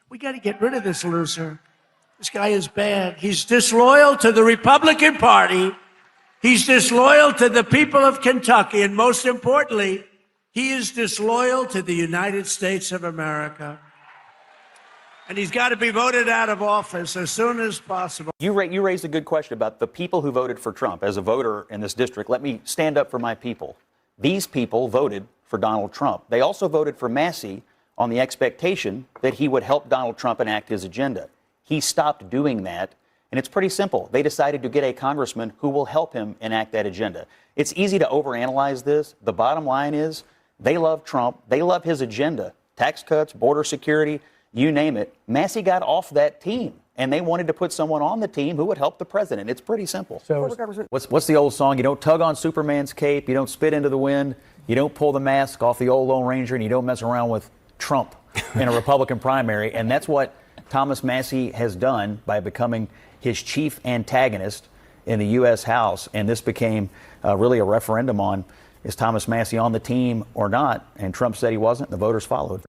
We got to get rid of this loser. This guy is bad. He's disloyal to the Republican Party. He's disloyal to the people of Kentucky. And most importantly, he is disloyal to the United States of America. And he's got to be voted out of office as soon as possible. You raised a good question about the people who voted for Trump. As a voter in this district, let me stand up for my people. These people voted for Donald Trump. They also voted for Massie on the expectation that he would help Donald Trump enact his agenda. He stopped doing that, and it's pretty simple. They decided to get a congressman who will help him enact that agenda. It's easy to overanalyze this. The bottom line is they love Trump. They love his agenda. Tax cuts, border security, you name it. Massie got off that team, and they wanted to put someone on the team who would help the president. It's pretty simple. So what's the old song? You don't tug on Superman's cape. You don't spit into the wind. You don't pull the mask off the old Lone Ranger, and you don't mess around with Trump in a Republican primary. And that's what Thomas Massie has done by becoming his chief antagonist in the U.S. House. And this became really a referendum on, is Thomas Massie on the team or not? And Trump said he wasn't, and the voters followed.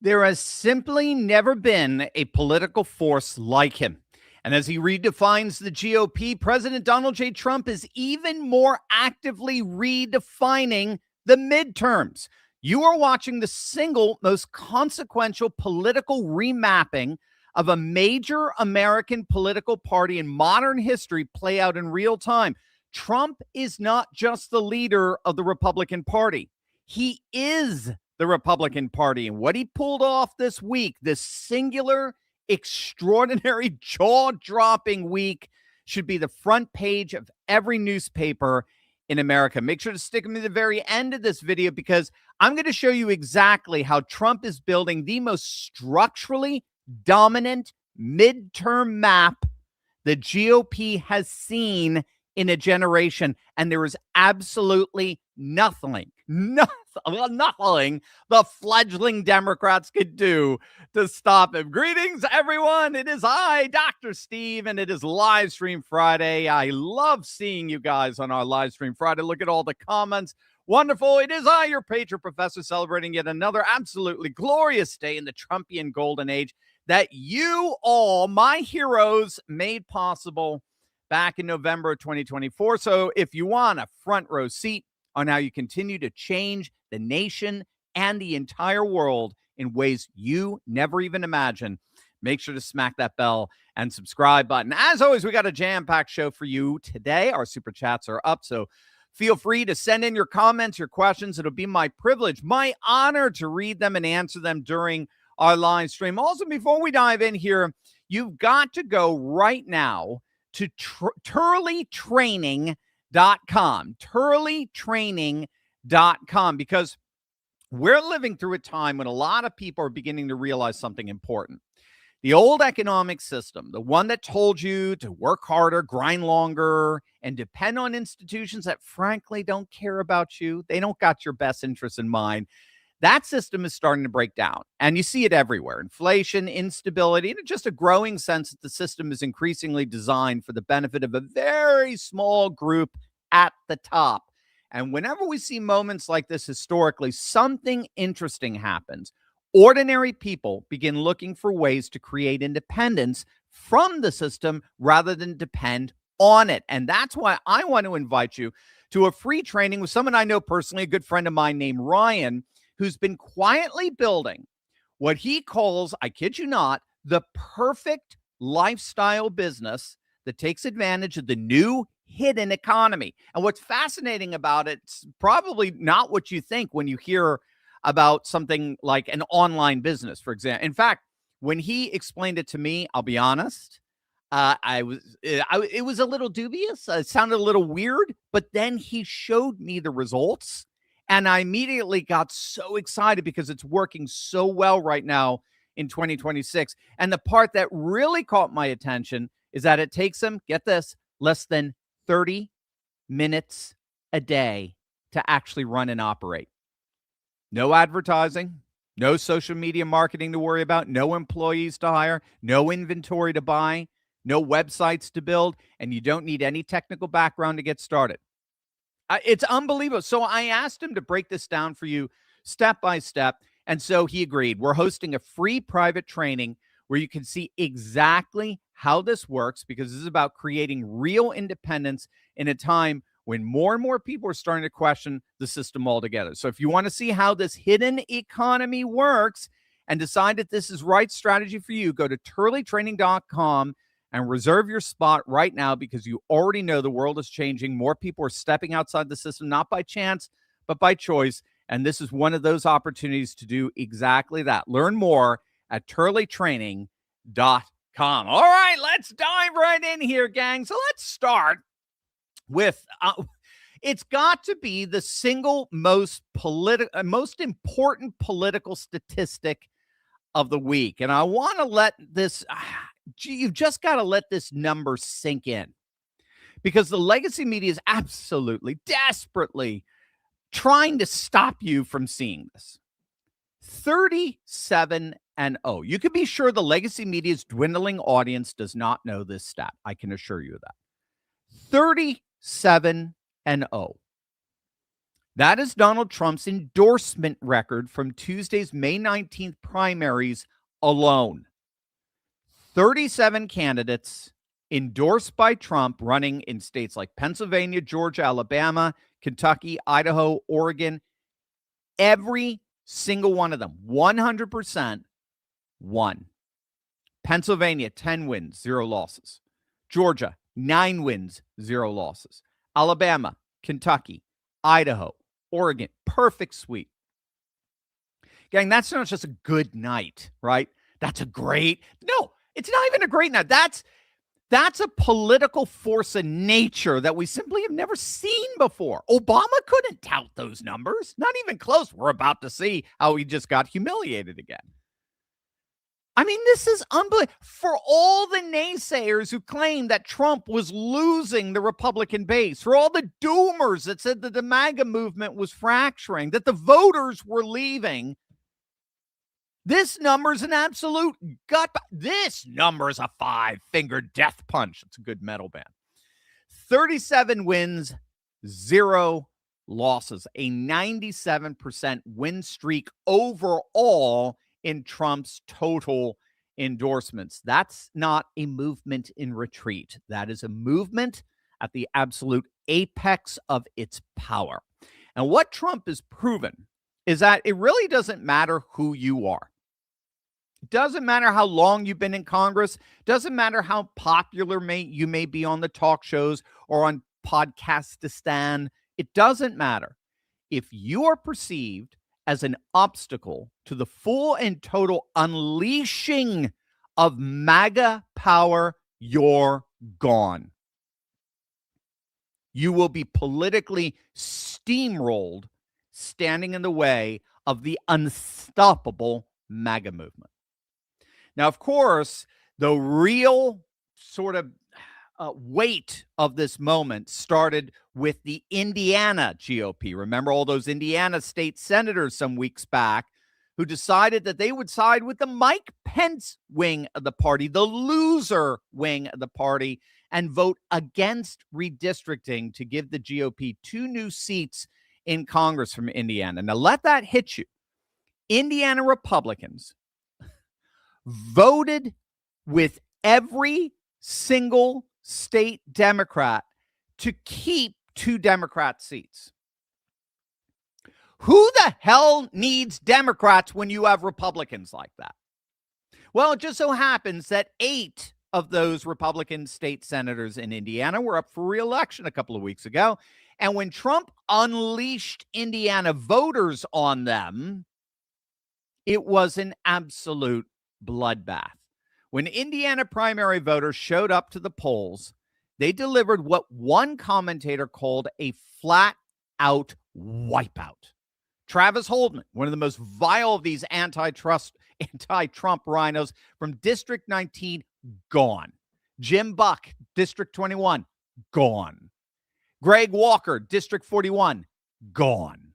There has simply never been a political force like him. And as he redefines the GOP, President Donald J. Trump is even more actively redefining the midterms. You are watching the single most consequential political remapping of a major American political party in modern history play out in real time. Trump is not just the leader of the Republican Party. He is the Republican Party. And what he pulled off this week, this singular, extraordinary, jaw-dropping week, should be the front page of every newspaper in America. Make sure to stick with me to the very end of this video, because I'm going to show you exactly how Trump is building the most structurally dominant midterm map the GOP has seen in a generation. And there is absolutely nothing the fledgling Democrats could do to stop him. Greetings, everyone. It is I, Dr. Steve, and it is Live Stream Friday. I love seeing you guys on our Live Stream Friday. Look at all the comments. Wonderful. It is I, your Patriot Professor, celebrating yet another absolutely glorious day in the Trumpian golden age that you all, my heroes, made possible back in November of 2024. So if you want a front row seat on how you continue to change the nation and the entire world in ways you never even imagined, make sure to smack that bell and subscribe button. As always, we got a jam-packed show for you today. Our super chats are up, so feel free to send in your comments, your questions. It'll be my privilege, my honor to read them and answer them during our live stream. Also, before we dive in here, you've got to go right now to turleytraining.com, turleytraining.com, because we're living through a time when a lot of people are beginning to realize something important. The old economic system, the one that told you to work harder, grind longer, and depend on institutions that frankly don't care about you, they don't got your best interests in mind, that system is starting to break down. And you see it everywhere. Inflation, instability, and just a growing sense that the system is increasingly designed for the benefit of a very small group at the top. And whenever we see moments like this historically, something interesting happens. Ordinary people begin looking for ways to create independence from the system rather than depend on it. And that's why I want to invite you to a free training with someone I know personally, a good friend of mine named Ryan, who's been quietly building what he calls, I kid you not, the perfect lifestyle business that takes advantage of the new hidden economy. And what's fascinating about it, it's probably not what you think when you hear about something like an online business, for example. In fact, when he explained it to me, I'll be honest, it was a little dubious. It sounded a little weird, but then he showed me the results. And I immediately got so excited because it's working so well right now in 2026. And the part that really caught my attention is that it takes them, get this, less than 30 minutes a day to actually run and operate. No advertising, no social media marketing to worry about, no employees to hire, no inventory to buy, no websites to build, and you don't need any technical background to get started. It's unbelievable. So I asked him to break this down for you step by step. And so he agreed. We're hosting a free private training where you can see exactly how this works, because this is about creating real independence in a time when more and more people are starting to question the system altogether. So if you want to see how this hidden economy works and decide that this is right strategy for you, go to turleytraining.com and reserve your spot right now, because you already know the world is changing. More people are stepping outside the system, not by chance, but by choice. And this is one of those opportunities to do exactly that. Learn more at turleytraining.com. All right, let's dive right in here, gang. So let's start with it's got to be the single most important political statistic of the week. And I want to let this, you've just got to let this number sink in, because the legacy media is absolutely, desperately trying to stop you from seeing this. 37-0. You can be sure the legacy media's dwindling audience does not know this stat. I can assure you of that. 37-0. That is Donald Trump's endorsement record from Tuesday's May 19th primaries alone. 37 candidates endorsed by Trump running in states like Pennsylvania, Georgia, Alabama, Kentucky, Idaho, Oregon. Every single one of them, 100% won. Pennsylvania, 10 wins, 0 losses. Georgia, 9 wins, 0 losses. Alabama, Kentucky, Idaho, Oregon, perfect sweep. Gang, that's not just a good night, right? That's a great, no, it's not even a great night. That's a political force of nature that we simply have never seen before. Obama couldn't tout those numbers, not even close. We're about to see how he just got humiliated again. I mean, this is unbelievable. For all the naysayers who claimed that Trump was losing the Republican base, for all the doomers that said that the MAGA movement was fracturing, that the voters were leaving, this number's an absolute gut. This number's a 5-finger death punch. It's a good metal band. 37 wins, 0 losses, a 97% win streak overall in Trump's total endorsements. That's not a movement in retreat. That is a movement at the absolute apex of its power. And what Trump has proven is that it really doesn't matter who you are. It doesn't matter how long you've been in Congress. It doesn't matter how popular you may be on the talk shows or on Podcastistan. It doesn't matter. If you are perceived as an obstacle to the full and total unleashing of MAGA power, you're gone. You will be politically steamrolled, standing in the way of the unstoppable MAGA movement. Now, of course, the real sort of weight of this moment started with the Indiana GOP. Remember all those Indiana state senators some weeks back who decided that they would side with the Mike Pence wing of the party, the loser wing of the party, and vote against redistricting to give the GOP 2 new seats in Congress from Indiana. Now, let that hit you. Indiana Republicans voted with every single state Democrat to keep 2 Democrat seats. Who the hell needs Democrats when you have Republicans like that? Well, it just so happens that 8 of those Republican state senators in Indiana were up for re-election a couple of weeks ago. And when Trump unleashed Indiana voters on them, it was an absolute bloodbath. When Indiana primary voters showed up to the polls, they delivered what one commentator called a flat-out wipeout. Travis Holdman, one of the most vile of these anti-Trump rhinos from District 19, gone. Jim Buck, District 21, gone. Greg Walker, District 41, gone.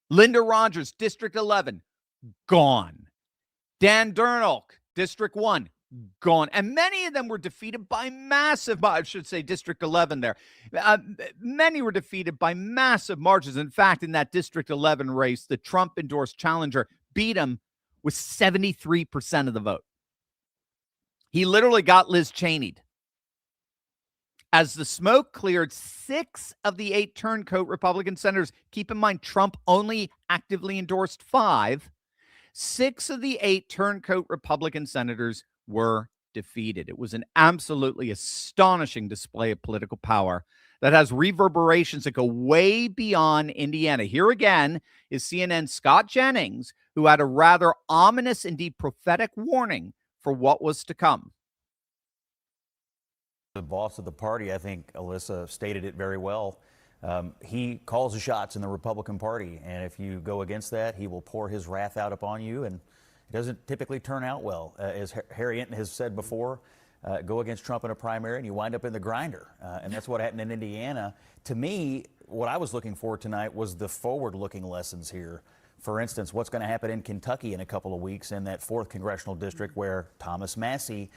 Linda Rogers, District 11, gone. Dan Dernalk, District 1, gone. And many of them were defeated by massive, I should say District 11 there. Many were defeated by massive margins. In fact, in that District 11 race, the Trump-endorsed challenger beat him with 73% of the vote. He literally got Liz Cheney'd. As the smoke cleared, 6 of the 8 turncoat Republican senators, keep in mind Trump only actively endorsed 5, 6 of the 8 turncoat Republican senators were defeated. It was an absolutely astonishing display of political power that has reverberations that go way beyond Indiana. Here again is CNN's Scott Jennings, who had a rather ominous, indeed prophetic warning for what was to come. The boss of the party, I think Alyssa stated it very well. He calls the shots in the Republican Party, and if you go against that, he will pour his wrath out upon you, and it doesn't typically turn out well. As Harry Hinton has said before, go against Trump in a primary, and you wind up in the grinder, and that's what happened in Indiana. To me, what I was looking for tonight was the forward-looking lessons here. For instance, what's going to happen in Kentucky in a couple of weeks in that 4th congressional district where Thomas Massie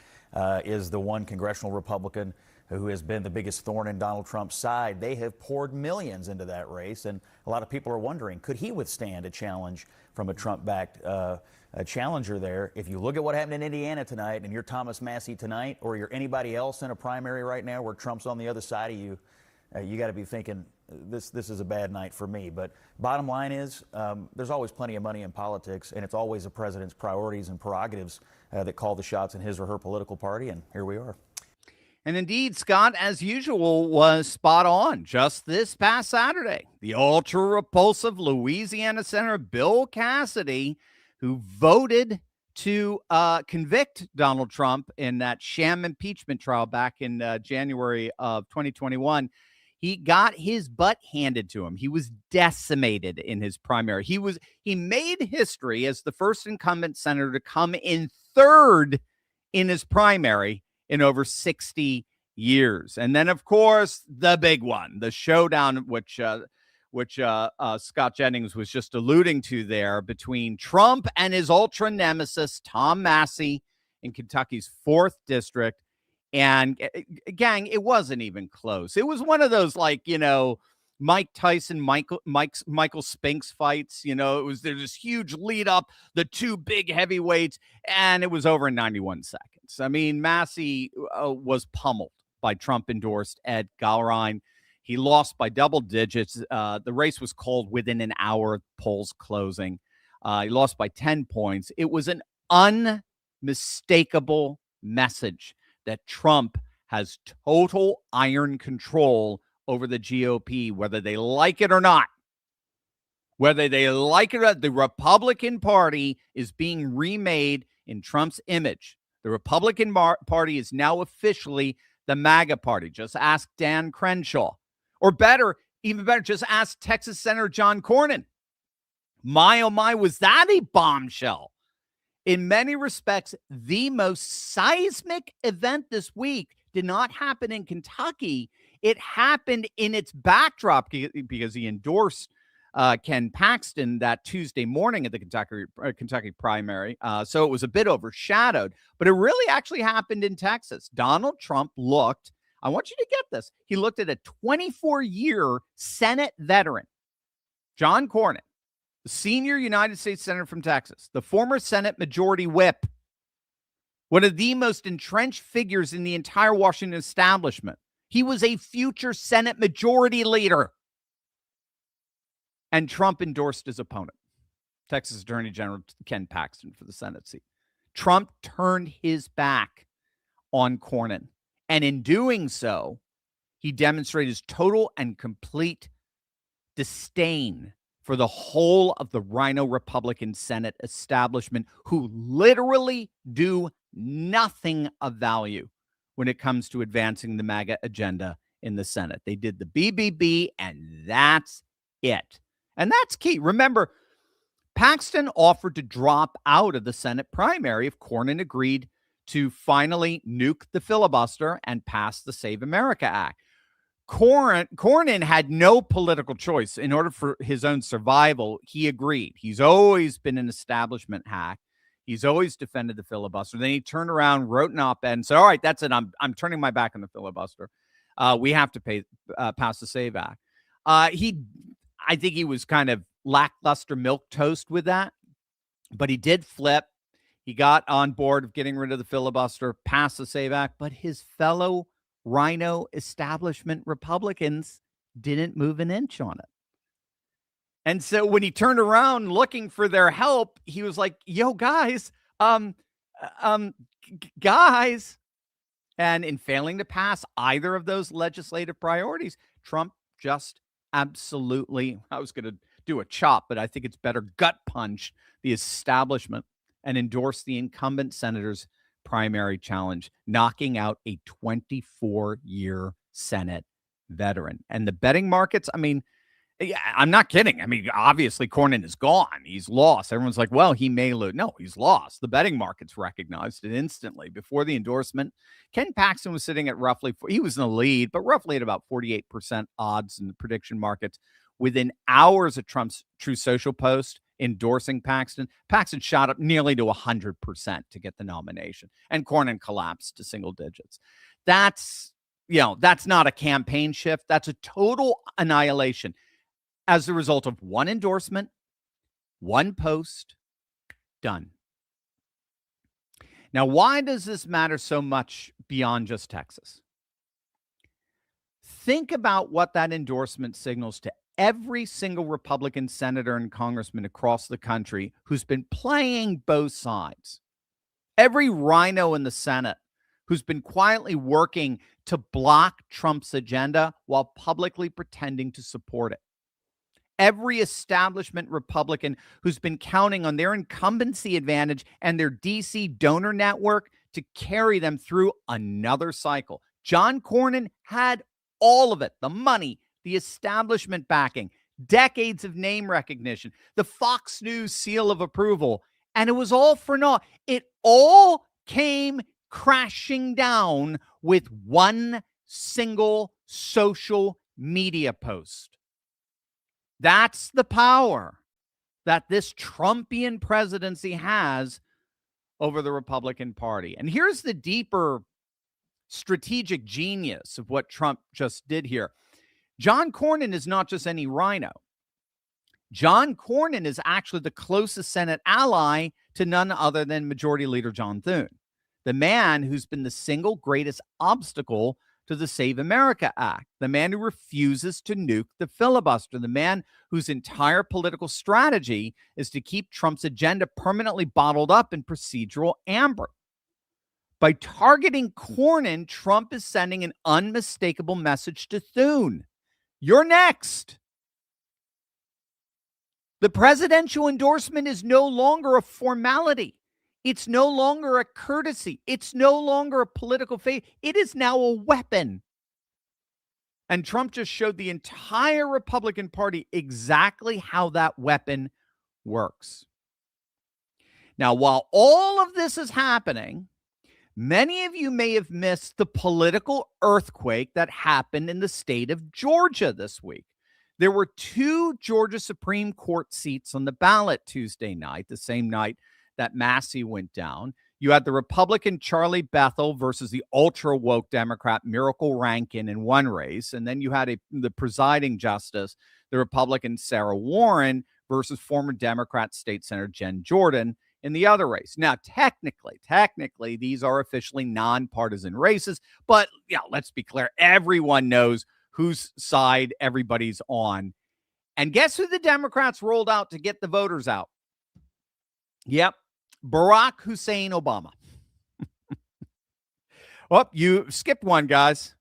is the one congressional Republican who has been the biggest thorn in Donald Trump's side. They have poured millions into that race, and a lot of people are wondering, could he withstand a challenge from a Trump-backed challenger there? If you look at what happened in Indiana tonight, and you're Thomas Massie tonight, or you're anybody else in a primary right now where Trump's on the other side of you, you got to be thinking, this is a bad night for me. But bottom line is, there's always plenty of money in politics, and it's always the president's priorities and prerogatives that call the shots in his or her political party, and here we are. And indeed, Scott, as usual, was spot on. Just this past Saturday, the ultra-repulsive Louisiana Senator Bill Cassidy, who voted to convict Donald Trump in that sham impeachment trial back in January of 2021, he got his butt handed to him. He was decimated in his primary. He made history as the first incumbent senator to come in 3rd in his primary in over 60 years. And then, of course, the big one, the showdown, which Scott Jennings was just alluding to there, between Trump and his ultra nemesis, Tom Massie, in Kentucky's 4th district. And gang, it wasn't even close. It was one of those, Mike Tyson, Michael Spinks fights. There's this huge lead up, the 2 big heavyweights, and it was over in 91 seconds. I mean, Massie was pummeled by Trump-endorsed Ed Galrein. He lost by double digits. The race was called within an hour of polls closing. He lost by 10 points. It was an unmistakable message that Trump has total iron control over the GOP, whether they like it or not. Whether they like it or not, the Republican Party is being remade in Trump's image. The Republican Party is now officially the MAGA Party. Just ask Dan Crenshaw. Or better, even better, just ask Texas Senator John Cornyn. My, oh my, was that a bombshell? In many respects, the most seismic event this week did not happen in Kentucky. It happened in its backdrop because he endorsed Ken Paxton that Tuesday morning at the Kentucky primary. So it was a bit overshadowed, but it really actually happened in Texas. Donald Trump looked, I want you to get this, he looked at a 24-year Senate veteran, John Cornyn, the senior United States Senator from Texas, the former Senate Majority Whip, one of the most entrenched figures in the entire Washington establishment. He was a future Senate Majority Leader. And Trump endorsed his opponent, Texas Attorney General Ken Paxton, for the Senate seat. Trump turned his back on Cornyn. And in doing so, he demonstrated his total and complete disdain for the whole of the Rhino Republican Senate establishment, who literally do nothing of value when it comes to advancing the MAGA agenda in the Senate. They did the BBB, and that's it. And that's key. Remember, Paxton offered to drop out of the Senate primary if Cornyn agreed to finally nuke the filibuster and pass the Save America Act. Cornyn had no political choice. In order for his own survival, he agreed. He's always been an establishment hack. He's always defended the filibuster. Then he turned around, wrote an op-ed, and said, all right, that's it. I'm turning my back on the filibuster. We have to pass the Save Act. I think he was kind of lackluster milquetoast with that. But he did flip. He got on board of getting rid of the filibuster, passed the SAVE Act, but his fellow rhino establishment Republicans didn't move an inch on it. And so when he turned around looking for their help, he was like, yo, guys, guys. And in failing to pass either of those legislative priorities, Trump just absolutely, I was going to do a chop, but I think it's better gut punch the establishment and endorse the incumbent senator's primary challenge, knocking out a 24-year Senate veteran. And the betting markets, I mean, yeah, I'm not kidding. I mean, obviously, Cornyn is gone. He's lost. Everyone's like, well, he may lose. No, he's lost. The betting markets recognized it instantly. Before the endorsement, Ken Paxton was sitting at roughly, he was in the lead, but roughly at about 48% odds in the prediction markets. Within hours of Trump's True Social post endorsing Paxton, Paxton shot up nearly to 100% to get the nomination. And Cornyn collapsed to single digits. That's not a campaign shift. That's a total annihilation. As a result of one endorsement, one post, done. Now, why does this matter so much beyond just Texas? Think about what that endorsement signals to every single Republican senator and congressman across the country who's been playing both sides. Every rhino in the Senate who's been quietly working to block Trump's agenda while publicly pretending to support it. Every establishment Republican who's been counting on their incumbency advantage and their DC donor network to carry them through another cycle. John Cornyn had all of it, the money, the establishment backing, decades of name recognition, the Fox News seal of approval, and it was all for naught. It all came crashing down with one single social media post. That's the power that this Trumpian presidency has over the Republican Party. And here's the deeper strategic genius of what Trump just did here. John Cornyn is not just any rhino. John Cornyn is actually the closest Senate ally to none other than Majority Leader John Thune, the man who's been the single greatest obstacle to the Save America Act, the man who refuses to nuke the filibuster, the man whose entire political strategy is to keep Trump's agenda permanently bottled up in procedural amber. By targeting Cornyn, Trump is sending an unmistakable message to Thune. You're next. The presidential endorsement is no longer a formality. It's no longer a courtesy. It's no longer a political favor. It is now a weapon. And Trump just showed the entire Republican Party exactly how that weapon works. Now, while all of this is happening, many of you may have missed the political earthquake that happened in the state of Georgia this week. There were two Georgia Supreme Court seats on the ballot Tuesday night, the same night that Massie went down. You had the Republican Charlie Bethel versus the ultra-woke Democrat Miracle Rankin in one race. And then you had the presiding justice, the Republican Sarah Warren versus former Democrat State Senator Jen Jordan in the other race. Now, technically, these are officially nonpartisan races. But let's be clear. Everyone knows whose side everybody's on. And guess who the Democrats rolled out to get the voters out? Yep. Barack Hussein Obama. Oh, you skipped one, guys.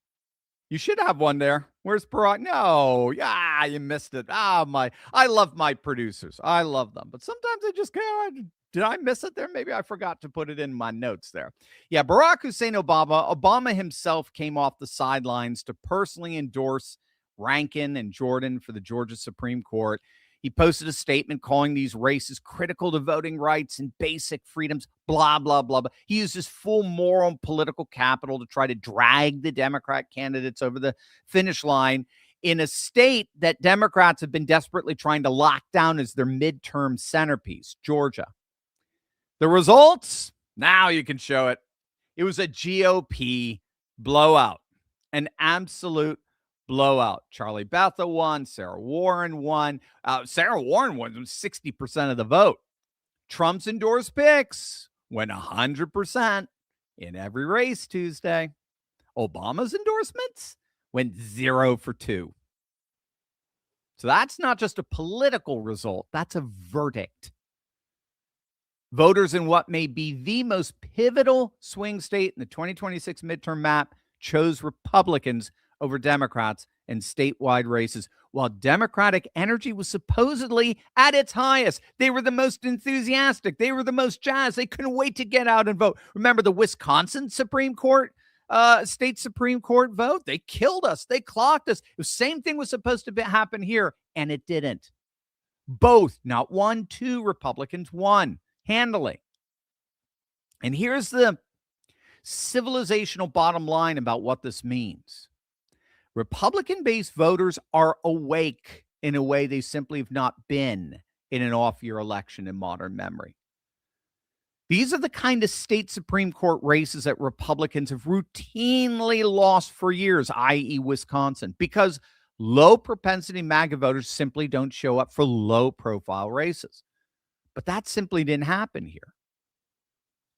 You should have one there. Where's Barack? No. Yeah, you missed it. I love my producers. I love them. But sometimes I just go, did I miss it there? Maybe I forgot to put it in my notes there. Yeah, Barack Hussein Obama. Obama himself came off the sidelines to personally endorse Rankin and Jordan for the Georgia Supreme Court. He posted a statement calling these races critical to voting rights and basic freedoms, blah, blah, blah, blah. He used his full moral and political capital to try to drag the Democrat candidates over the finish line in a state that Democrats have been desperately trying to lock down as their midterm centerpiece, Georgia. The results? Now you can show it. It was a GOP blowout, an absolute blowout. Charlie Bethel won. Sarah Warren won. Sarah Warren won 60% of the vote. Trump's endorsed picks went 100% in every race Tuesday. Obama's endorsements went 0 for 2. So that's not just a political result, that's a verdict. Voters in what may be the most pivotal swing state in the 2026 midterm map chose Republicans over Democrats in statewide races, while Democratic energy was supposedly at its highest. They were the most enthusiastic. They were the most jazzed. They couldn't wait to get out and vote. Remember the Wisconsin Supreme Court, state Supreme Court vote? They killed us. They clocked us. The same thing was supposed to happen here, and it didn't. Both, not one, two Republicans won handily. And here's the civilizational bottom line about what this means. Republican-based voters are awake in a way they simply have not been in an off-year election in modern memory. These are the kind of state Supreme Court races that Republicans have routinely lost for years, i.e. Wisconsin, because low-propensity MAGA voters simply don't show up for low-profile races. But that simply didn't happen here.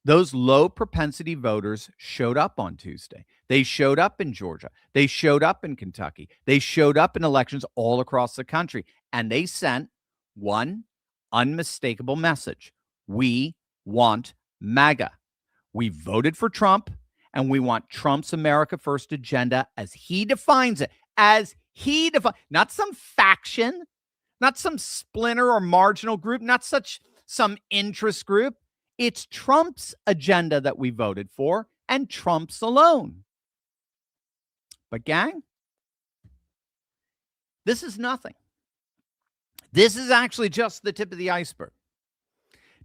Those low-propensity voters showed up on Tuesday. They showed up in Georgia. They showed up in Kentucky. They showed up in elections all across the country. And they sent one unmistakable message. We want MAGA. We voted for Trump, and we want Trump's America First agenda as he defines it. Not some faction, not some splinter or marginal group, not some interest group. It's Trump's agenda that we voted for, and Trump's alone. But gang, this is nothing. This is actually just the tip of the iceberg.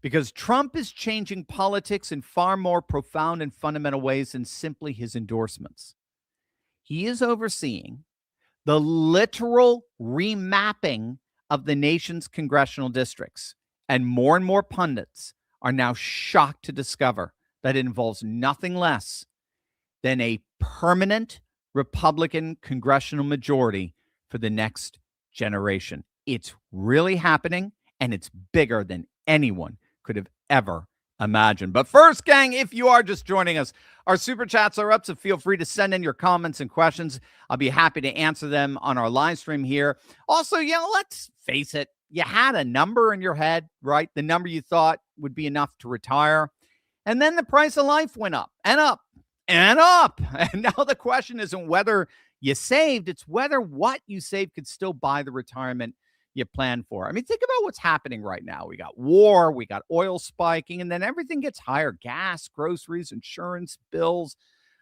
Because Trump is changing politics in far more profound and fundamental ways than simply his endorsements. He is overseeing the literal remapping of the nation's congressional districts. And more pundits are now shocked to discover that it involves nothing less than a permanent Republican congressional majority for the next generation. It's really happening, and it's bigger than anyone could have ever imagined. But first, gang, if you are just joining us, our super chats are up, so feel free to send in your comments and questions. I'll be happy to answer them on our live stream here. Also, let's face it, you had a number in your head, right? The number you thought would be enough to retire. And then the price of life went up and up and up. And now the question isn't whether you saved, it's whether what you saved could still buy the retirement you planned for. I mean, think about what's happening right now. We got war, we got oil spiking, and then everything gets higher. Gas, groceries, insurance, bills.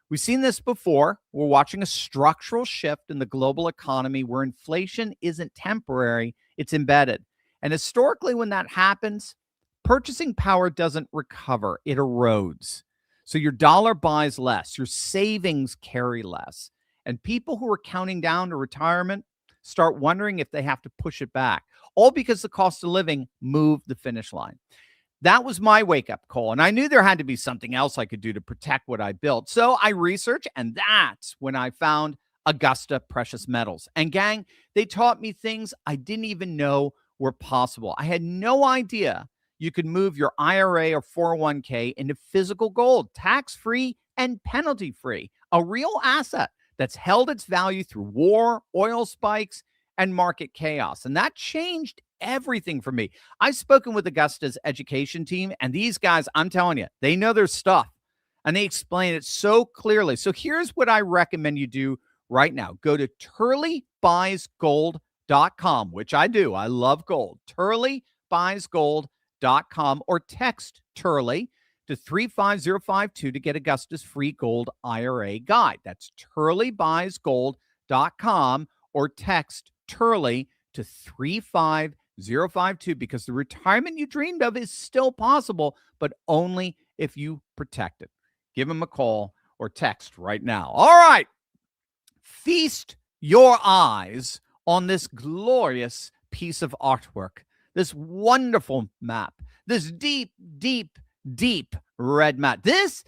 We've seen this before. We're watching a structural shift in the global economy where inflation isn't temporary, it's embedded. And historically, when that happens, purchasing power doesn't recover, it erodes. So your dollar buys less, your savings carry less. And people who are counting down to retirement start wondering if they have to push it back, all because the cost of living moved the finish line. That was my wake-up call, and I knew there had to be something else I could do to protect what I built. So I researched, and that's when I found Augusta Precious Metals. And gang, they taught me things I didn't even know were possible. I had no idea you could move your IRA or 401k into physical gold, tax-free and penalty-free, a real asset that's held its value through war, oil spikes, and market chaos. And that changed everything for me. I've spoken with Augusta's education team, and these guys, I'm telling you, they know their stuff, and they explain it so clearly. So here's what I recommend you do right now. Go to turleybuysgold.com, which I do. I love gold. turleybuysgold.com, or text Turley to 35052 to get Augusta's free gold IRA guide. That's turleybuysgold.com, or text Turley to 35052, because the retirement you dreamed of is still possible, but only if you protect it. Give them a call or text right now. All right. Feast your eyes on this glorious piece of artwork, this wonderful map, this deep red map. This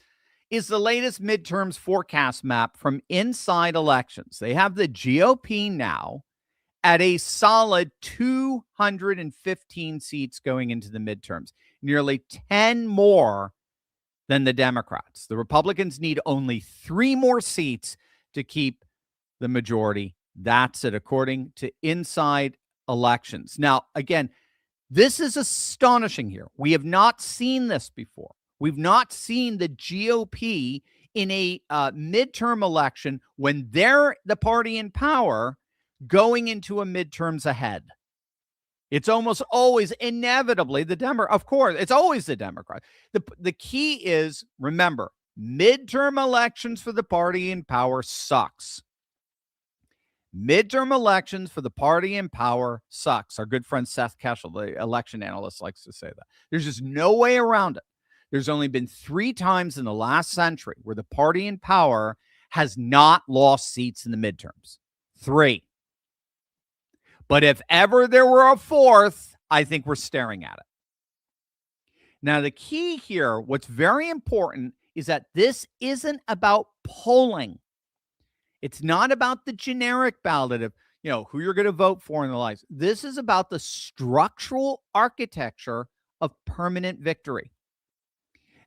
is the latest midterms forecast map from Inside Elections. They have the GOP now at a solid 215 seats going into the midterms, nearly 10 more than the Democrats. The Republicans need only 3 more seats to keep the majority. That's it, according to Inside Elections. Now, again, this is astonishing here. We have not seen this before. We've not seen the GOP in a midterm election when they're the party in power going into a midterms ahead. It's almost always inevitably the Democrat. Of course, it's always the Democrat. The key is, remember, midterm elections for the party in power sucks. Midterm elections for the party in power sucks. Our good friend Seth Keshel, the election analyst, likes to say that. There's just no way around it. There's only been 3 times in the last century where the party in power has not lost seats in the midterms. 3. But if ever there were a 4th, I think we're staring at it. Now, the key here, what's very important, is that this isn't about polling. It's not about the generic ballot of, who you're going to vote for and the likes. This is about the structural architecture of permanent victory.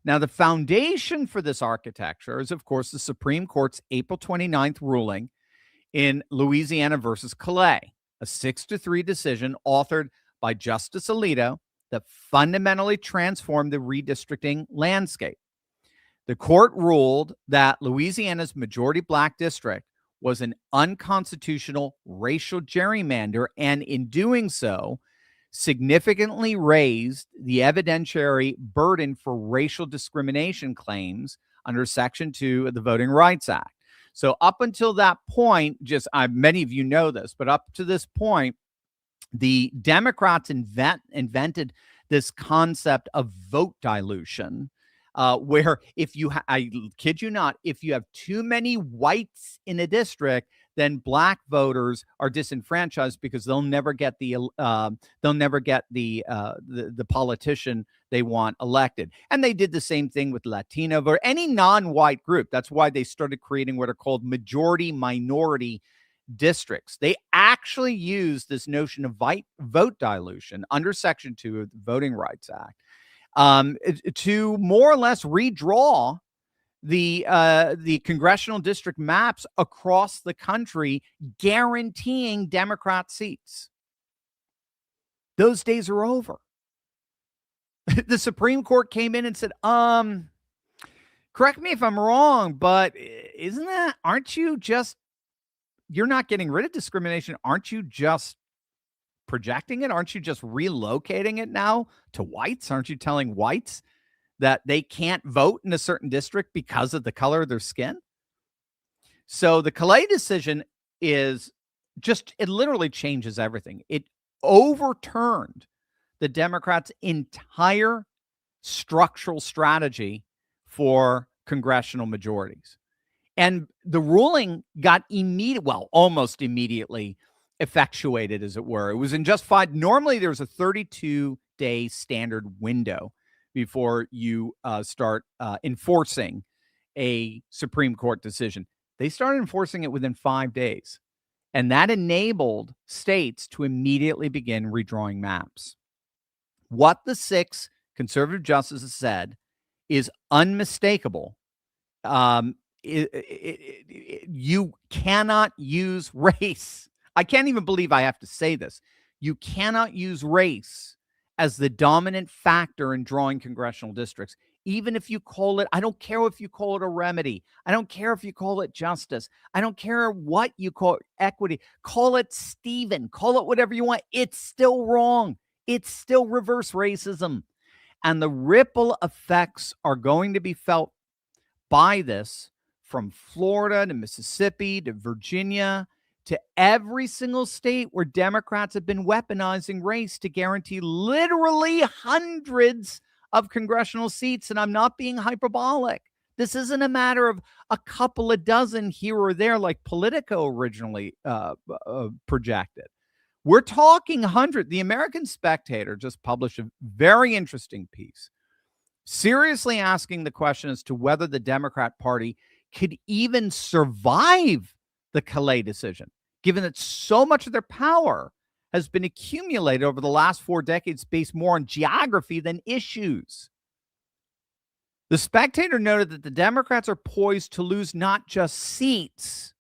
Now, the foundation for this architecture is, of course, the Supreme Court's April 29th ruling in Louisiana versus Calais, a 6-3 decision authored by Justice Alito that fundamentally transformed the redistricting landscape. The court ruled that Louisiana's majority black district was an unconstitutional racial gerrymander, and in doing so, significantly raised the evidentiary burden for racial discrimination claims under Section 2 of the Voting Rights Act. So up until that point, many of you know this, but up to this point, the Democrats invented this concept of vote dilution, where I kid you not, if you have too many whites in a district, then black voters are disenfranchised because they'll never get the politician they want elected. And they did the same thing with Latino or any non-white group. That's why they started creating what are called majority minority districts. They actually used this notion of vote dilution under Section 2 of the Voting Rights Act to more or less redraw the congressional district maps across the country, guaranteeing Democrat seats. Those days are over. The Supreme Court came in and said, correct me if I'm wrong, but you're not getting rid of discrimination. Aren't you just projecting it? Aren't you just relocating it now to whites? Aren't you telling whites that they can't vote in a certain district because of the color of their skin? So the Calais decision it literally changes everything. It overturned the Democrats' entire structural strategy for congressional majorities. And the ruling got almost immediately effectuated, as it were. It was in just 5. Normally, there's a 32-day standard window before you start enforcing a Supreme Court decision. They started enforcing it within 5 days. And that enabled states to immediately begin redrawing maps. What the 6 conservative justices said is unmistakable. You cannot use race. I can't even believe I have to say this. You cannot use race as the dominant factor in drawing congressional districts. Even if you call it, I don't care if you call it a remedy. I don't care if you call it justice. I don't care what you call it, equity. Call it Stephen. Call it whatever you want. It's still wrong. It's still reverse racism. And the ripple effects are going to be felt by this from Florida to Mississippi to Virginia to every single state where Democrats have been weaponizing race to guarantee literally hundreds of congressional seats. And I'm not being hyperbolic. This isn't a matter of a couple of dozen here or there like Politico originally projected. We're talking hundreds. The American Spectator just published a very interesting piece, seriously asking the question as to whether the Democrat Party could even survive the Calais decision. given that so much of their power has been accumulated over the last 4 decades based more on geography than issues. The Spectator noted that the Democrats are poised to lose not just seats,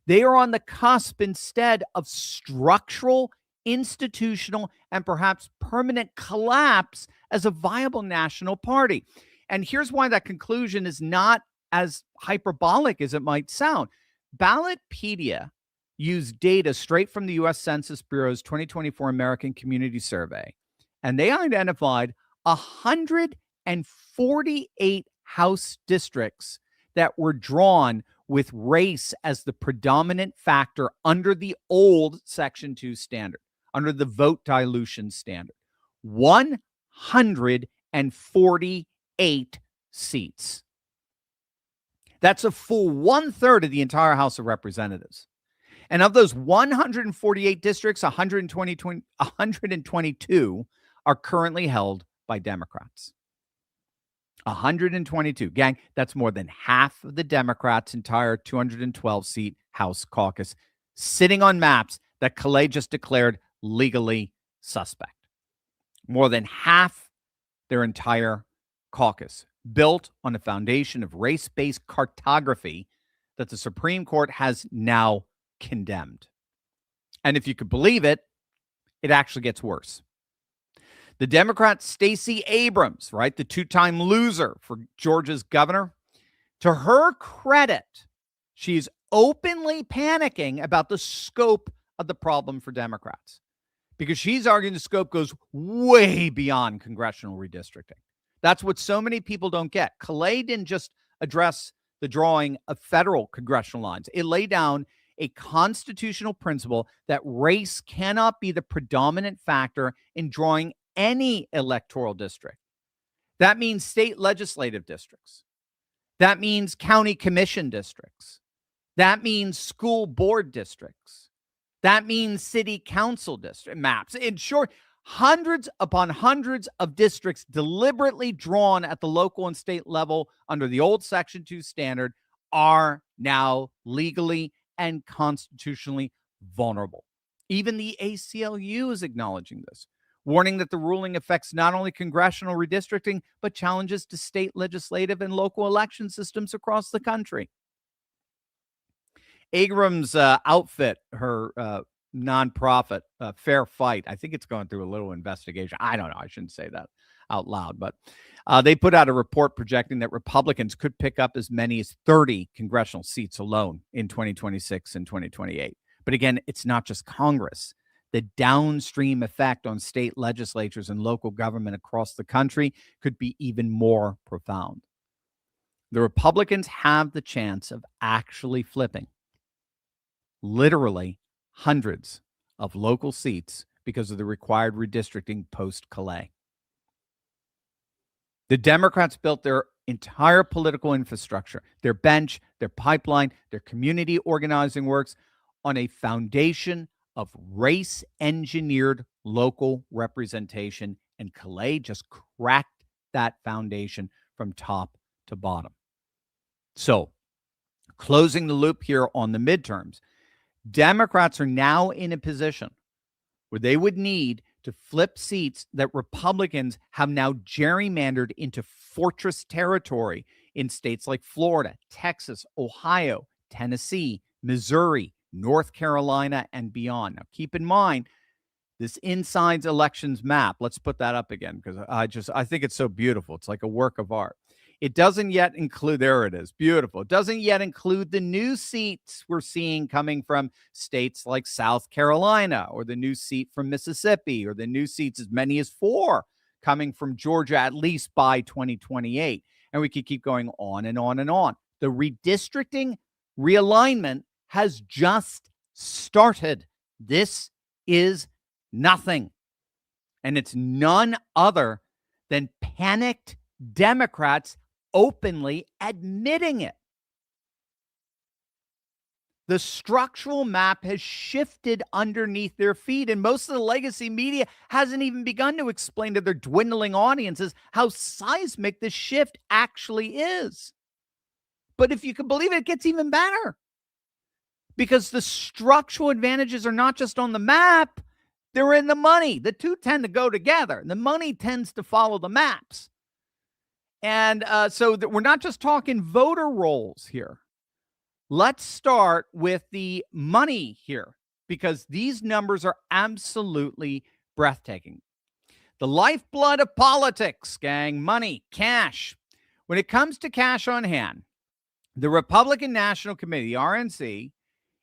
they are on the cusp instead of structural, institutional, and perhaps permanent collapse as a viable national party. And here's why that conclusion is not as hyperbolic as it might sound. Ballotpedia used data straight from the U.S. Census Bureau's 2024 American Community Survey, and they identified 148 House districts that were drawn with race as the predominant factor under the old Section 2 standard, under the vote dilution standard. 148 seats. That's a full 1/3 of the entire House of Representatives. And of those 148 districts, 122 are currently held by Democrats. 122. Gang, that's more than half of the Democrats' entire 212-seat House caucus sitting on maps that Calais just declared legally suspect. More than half their entire caucus, built on a foundation of race-based cartography that the Supreme Court has now condemned. And if you could believe it, it actually gets worse. The Democrat Stacey Abrams, right, the 2-time loser for Georgia's governor, to her credit, she's openly panicking about the scope of the problem for Democrats, because she's arguing the scope goes way beyond congressional redistricting. That's what so many people don't get. Calais didn't just address the drawing of federal congressional lines. It laid down a constitutional principle that race cannot be the predominant factor in drawing any electoral district. That means state legislative districts. That means county commission districts. That means school board districts. That means city council district maps. In short, hundreds upon hundreds of districts deliberately drawn at the local and state level under the old Section 2 standard are now legally and constitutionally vulnerable. Even the ACLU is acknowledging this, warning that the ruling affects not only congressional redistricting, but challenges to state legislative and local election systems across the country. Abrams' outfit, her nonprofit, Fair Fight, I think it's going through a little investigation. I don't know. I shouldn't say that out loud, but they put out a report projecting that Republicans could pick up as many as 30 congressional seats alone in 2026 and 2028. But again, it's not just Congress. The downstream effect on state legislatures and local government across the country could be even more profound. The Republicans have the chance of actually flipping literally hundreds of local seats because of the required redistricting post-Calais. The Democrats built their entire political infrastructure, their bench, their pipeline, their community organizing works on a foundation of race-engineered local representation, and Calais just cracked that foundation from top to bottom. So, closing the loop here on the midterms, Democrats are now in a position where they would need to flip seats that Republicans have now gerrymandered into fortress territory in states like Florida, Texas, Ohio, Tennessee, Missouri, North Carolina, and beyond. Now, keep in mind, this Inside Elections map, let's put that up again, because I think it's so beautiful. It's like a work of art. It doesn't yet include, there it is, beautiful. It doesn't yet include the new seats we're seeing coming from states like South Carolina, or the new seat from Mississippi, or the new seats, as many as 4, coming from Georgia, at least by 2028. And we could keep going on and on and on. The redistricting realignment has just started. This is nothing. And it's none other than panicked Democrats openly admitting it. The structural map has shifted underneath their feet, and most of the legacy media hasn't even begun to explain to their dwindling audiences how seismic this shift actually is. But if you can believe it, it gets even better. because the structural advantages are not just on the map, they're in the money. The two tend to go together. The money tends to follow the maps. And so we're not just talking voter rolls here. Let's start with the money here, because these numbers are absolutely breathtaking. The lifeblood of politics, gang, money, cash. When it comes to cash on hand, the Republican National Committee, the RNC,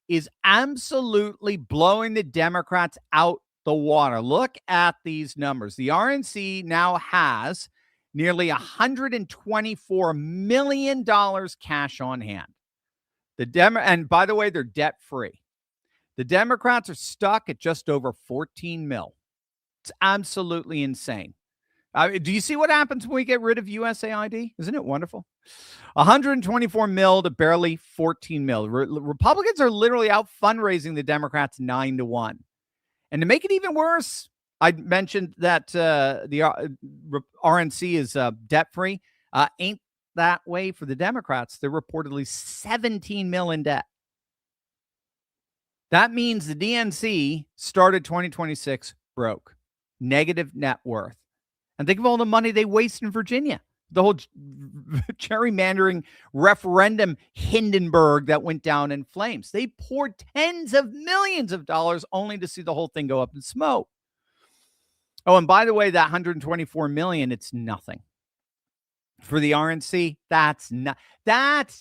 is absolutely blowing the Democrats out the water. Look at these numbers. The RNC now has nearly $124 million cash on hand. And by the way, they're debt-free. The Democrats are stuck at just over 14 mil. It's absolutely insane. Do you see what happens when we get rid of USAID? Isn't it wonderful? 124 mil to barely 14 mil. Republicans are literally out fundraising the Democrats 9-1. And to make it even worse, I mentioned that the RNC is debt-free. Ain't that way for the Democrats. They're reportedly 17 mil in debt. That means the DNC started 2026 broke, negative net worth. And think of all the money they waste in Virginia. The whole gerrymandering referendum Hindenburg that went down in flames. They poured tens of millions of dollars only to see the whole thing go up in smoke. Oh, and by the way, that 124 million, it's nothing. For the RNC, that's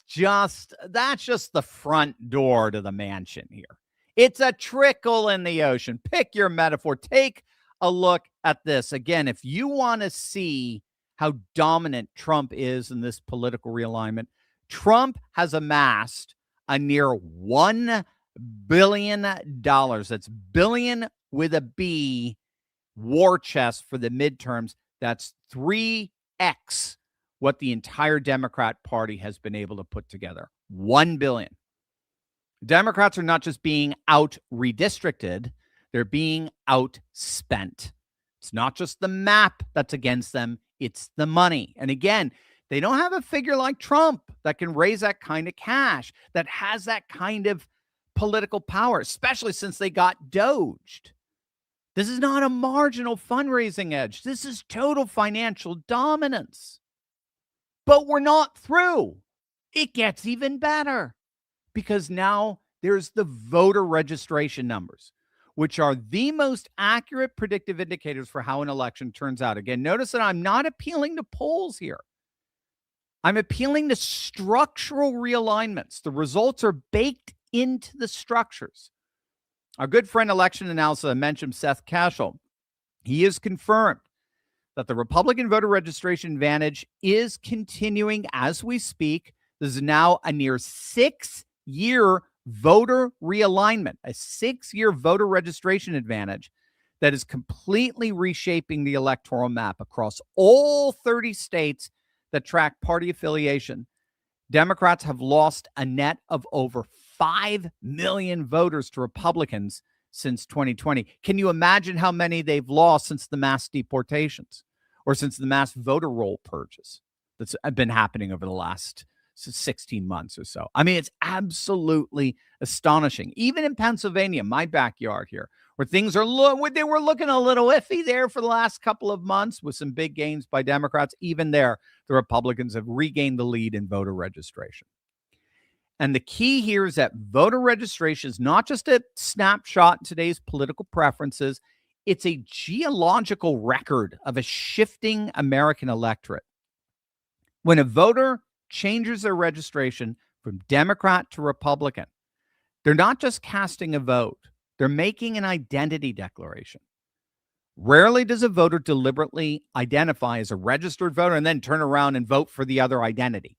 just the front door to the mansion here. It's a trickle in the ocean. Pick your metaphor. Take a look at this. Again, if you want to see how dominant Trump is in this political realignment, Trump has amassed a near $1 billion. That's billion with a B, war chest for the midterms. That's 3x what the entire Democrat Party has been able to put together. $1 billion. Democrats are not just being out redistricted, they're being outspent. It's not just the map that's against them, it's the money. And again, they don't have a figure like Trump that can raise that kind of cash, that has that kind of political power, especially since they got doged. This is not a marginal fundraising edge. This is total financial dominance. But we're not through. It gets even better, because now there's the voter registration numbers, which are the most accurate predictive indicators for how an election turns out. Again, notice that I'm not appealing to polls here. I'm appealing to structural realignments. The results are baked into the structures. Our good friend election analyst, I mentioned Seth Cashel. He has confirmed that the Republican voter registration advantage is continuing as we speak. This is now a near 6-year voter realignment, a 6-year voter registration advantage that is completely reshaping the electoral map across all 30 states that track party affiliation. Democrats have lost a net of over 5 million voters to Republicans since 2020. Can you imagine how many they've lost since the mass deportations or since the mass voter roll purges that's been happening over the last 16 months or so? I mean, it's absolutely astonishing. Even in Pennsylvania, my backyard here, where things are they were looking a little iffy there for the last couple of months with some big gains by Democrats. Even there, the Republicans have regained the lead in voter registration. And the key here is that voter registration is not just a snapshot in today's political preferences. It's a geological record of a shifting American electorate. When a voter changes their registration from Democrat to Republican, they're not just casting a vote. They're making an identity declaration. Rarely does a voter deliberately identify as a registered voter and then turn around and vote for the other identity.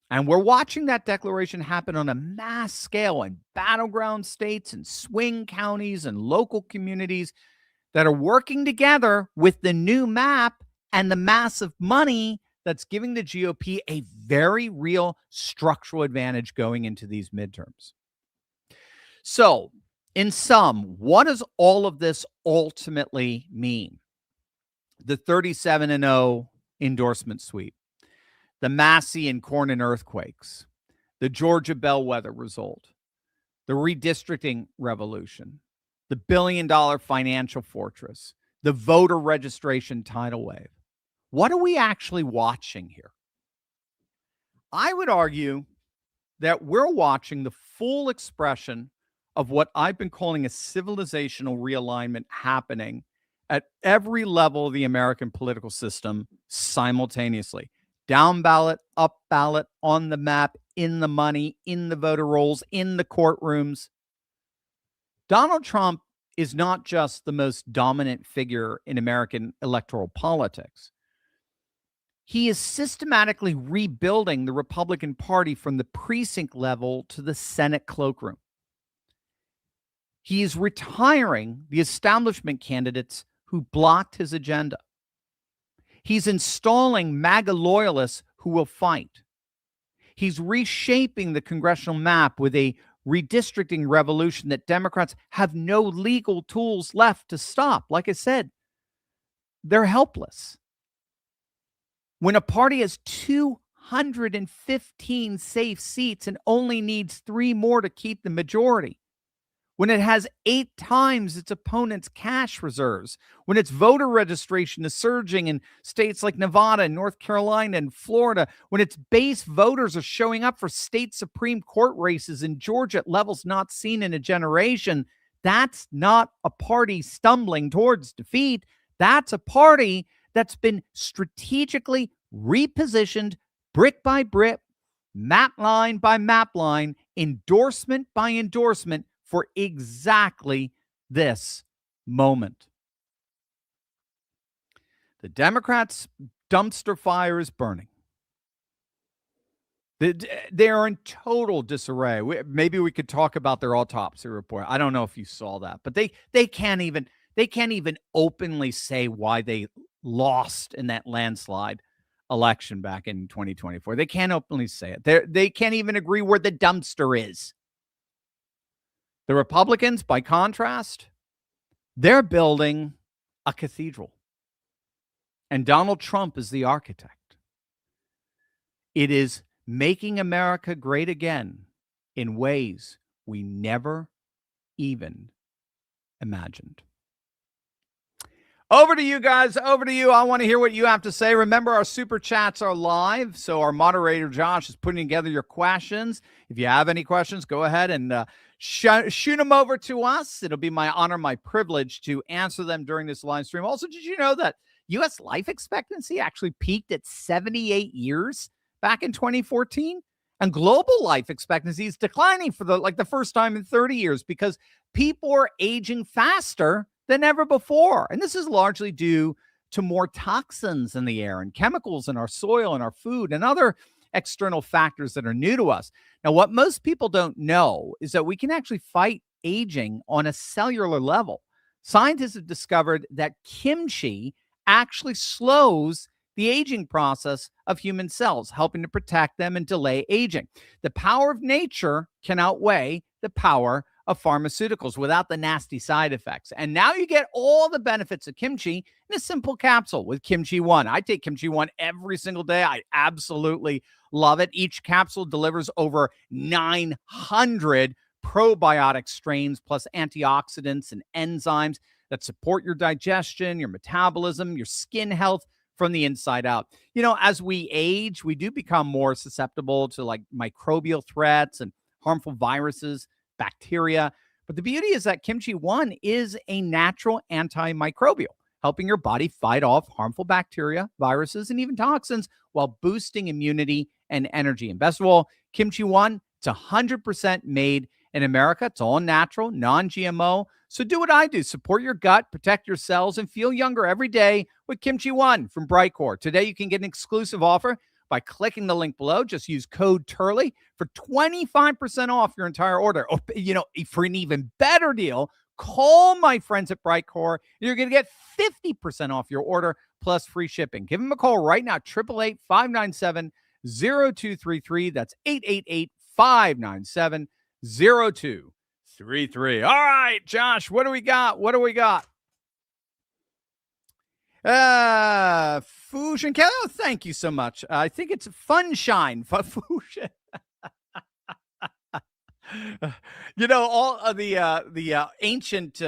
And we're watching that declaration happen on a mass scale in battleground states and swing counties and local communities that are working together with the new map and the massive money that's giving the GOP a very real structural advantage going into these midterms. So, in sum, what does all of this ultimately mean? The 37-0 endorsement sweep, the Massie and Cornyn earthquakes, the Georgia bellwether result, the redistricting revolution, the billion-dollar financial fortress, the voter registration tidal wave. What are we actually watching here? I would argue that we're watching the full expression of what I've been calling a civilizational realignment happening at every level of the American political system simultaneously. Down ballot, up ballot, on the map, in the money, in the voter rolls, in the courtrooms. Donald Trump is not just the most dominant figure in American electoral politics. He is systematically rebuilding the Republican Party from the precinct level to the Senate cloakroom. He is retiring the establishment candidates who blocked his agenda. He's installing MAGA loyalists who will fight. He's reshaping the congressional map with a redistricting revolution that Democrats have no legal tools left to stop. Like I said, they're helpless. When a party has 215 safe seats and only needs 3 more to keep the majority, when it has 8 times its opponent's cash reserves, when its voter registration is surging in states like Nevada and North Carolina and Florida, when its base voters are showing up for state Supreme Court races in Georgia at levels not seen in a generation, that's not a party stumbling towards defeat. That's a party that's been strategically repositioned brick by brick, map line by map line, endorsement by endorsement for exactly this moment. The Democrats' dumpster fire is burning. They are in total disarray. Maybe we could talk about their autopsy report. I don't know if you saw that, but they can't even openly say why they lost in that landslide election back in 2024. They can't openly say it. They can't even agree where the dumpster is. The Republicans, by contrast, they're building a cathedral. And Donald Trump is the architect. It is making America great again in ways we never even imagined. Over to you guys. Over to you. I want to hear what you have to say. Remember, our super chats are live. So our moderator, Josh, is putting together your questions. If you have any questions, go ahead and shoot them over to us. It'll be my honor, my privilege to answer them during this live stream. Also, did you know that U.S. life expectancy actually peaked at 78 years back in 2014? And global life expectancy is declining for the first time in 30 years because people are aging faster than ever before. And this is largely due to more toxins in the air and chemicals in our soil and our food and other external factors that are new to us. Now, what most people don't know is that we can actually fight aging on a cellular level. Scientists have discovered that kimchi actually slows the aging process of human cells, helping to protect them and delay aging. The power of nature can outweigh the power of pharmaceuticals without the nasty side effects. And now you get all the benefits of kimchi in a simple capsule with Kimchi One. I take Kimchi One every single day. I absolutely love it. Each capsule delivers over 900 probiotic strains plus antioxidants and enzymes that support your digestion, your metabolism, your skin health from the inside out. You know, as we age, we do become more susceptible to like microbial threats and harmful viruses, bacteria. But the beauty is that Kimchi One is a natural antimicrobial, helping your body fight off harmful bacteria, viruses, and even toxins while boosting immunity and energy. And best of all, Kimchi One, it's 100% made in America. It's all natural, non-GMO. So do what I do. Support your gut, protect your cells, and feel younger every day with Kimchi One from Brightcore. Today, you can get an exclusive offer by clicking the link below. Just use code Turley for 25% off your entire order. Oh, you know, for an even better deal, call my friends at Brightcore. You're going to get 50% off your order plus free shipping. Give them a call right now, 888-597-0233. That's 888-597-0233. All right, Josh, what do we got? Fusion Kelly, thank you so much. I think it's Funshine. Fusion. All of the ancient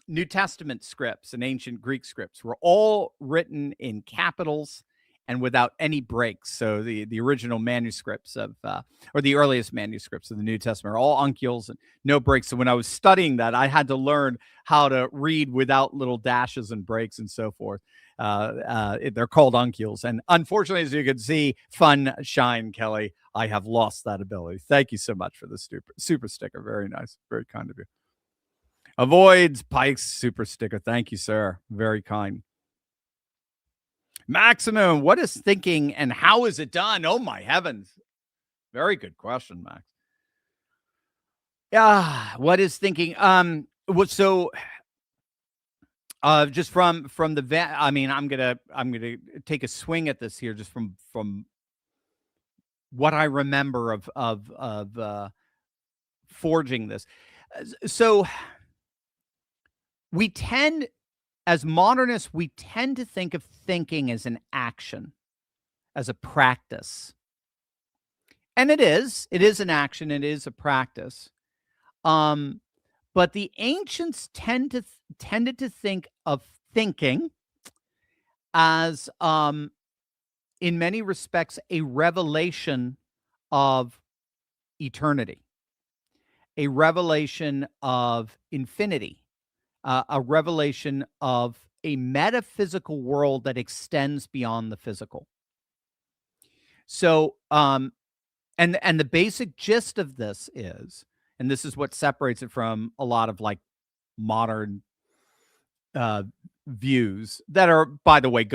New Testament scripts and ancient Greek scripts were all written in capitals and without any breaks. So the original manuscripts or the earliest manuscripts of the New Testament are all uncials and no breaks. So when I was studying that, I had to learn how to read without little dashes and breaks and so forth. They're called uncials. And unfortunately, as you can see, fun shine, Kelly, I have lost that ability. Thank you so much for the super sticker. Very nice. Very kind of you. Avoids Pike's super sticker. Thank you, sir. Very kind. Maximum, what is thinking and how is it done? Oh, my heavens. Very good question, Max. Yeah, what is thinking? So just from the I mean, I'm gonna take a swing at this here just from what I remember of forging this. So we tend, as modernists, we tend to think of thinking as an action, as a practice. And it is an action, it is a practice. But the ancients tended to think of thinking as, in many respects, a revelation of eternity, a revelation of infinity, a revelation of a metaphysical world that extends beyond the physical. So, and the basic gist of this is, and this is what separates it from a lot of like modern views that are, by the way,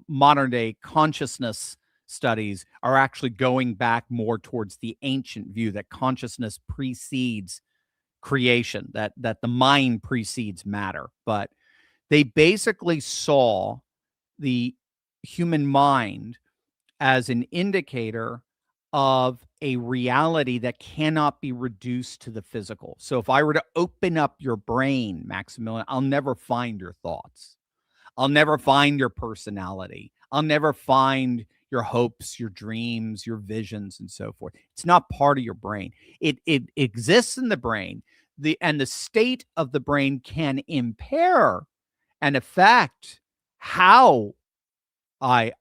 modern day consciousness studies are actually going back more towards the ancient view that consciousness precedes creation, that the mind precedes matter. But they basically saw the human mind as an indicator of a reality that cannot be reduced to the physical. So if I were to open up your brain, Maximilian, I'll never find your thoughts. I'll never find your personality. I'll never find your hopes, your dreams, your visions, and so forth. It's not part of your brain. It exists in the brain. The state of the brain can impair and affect how I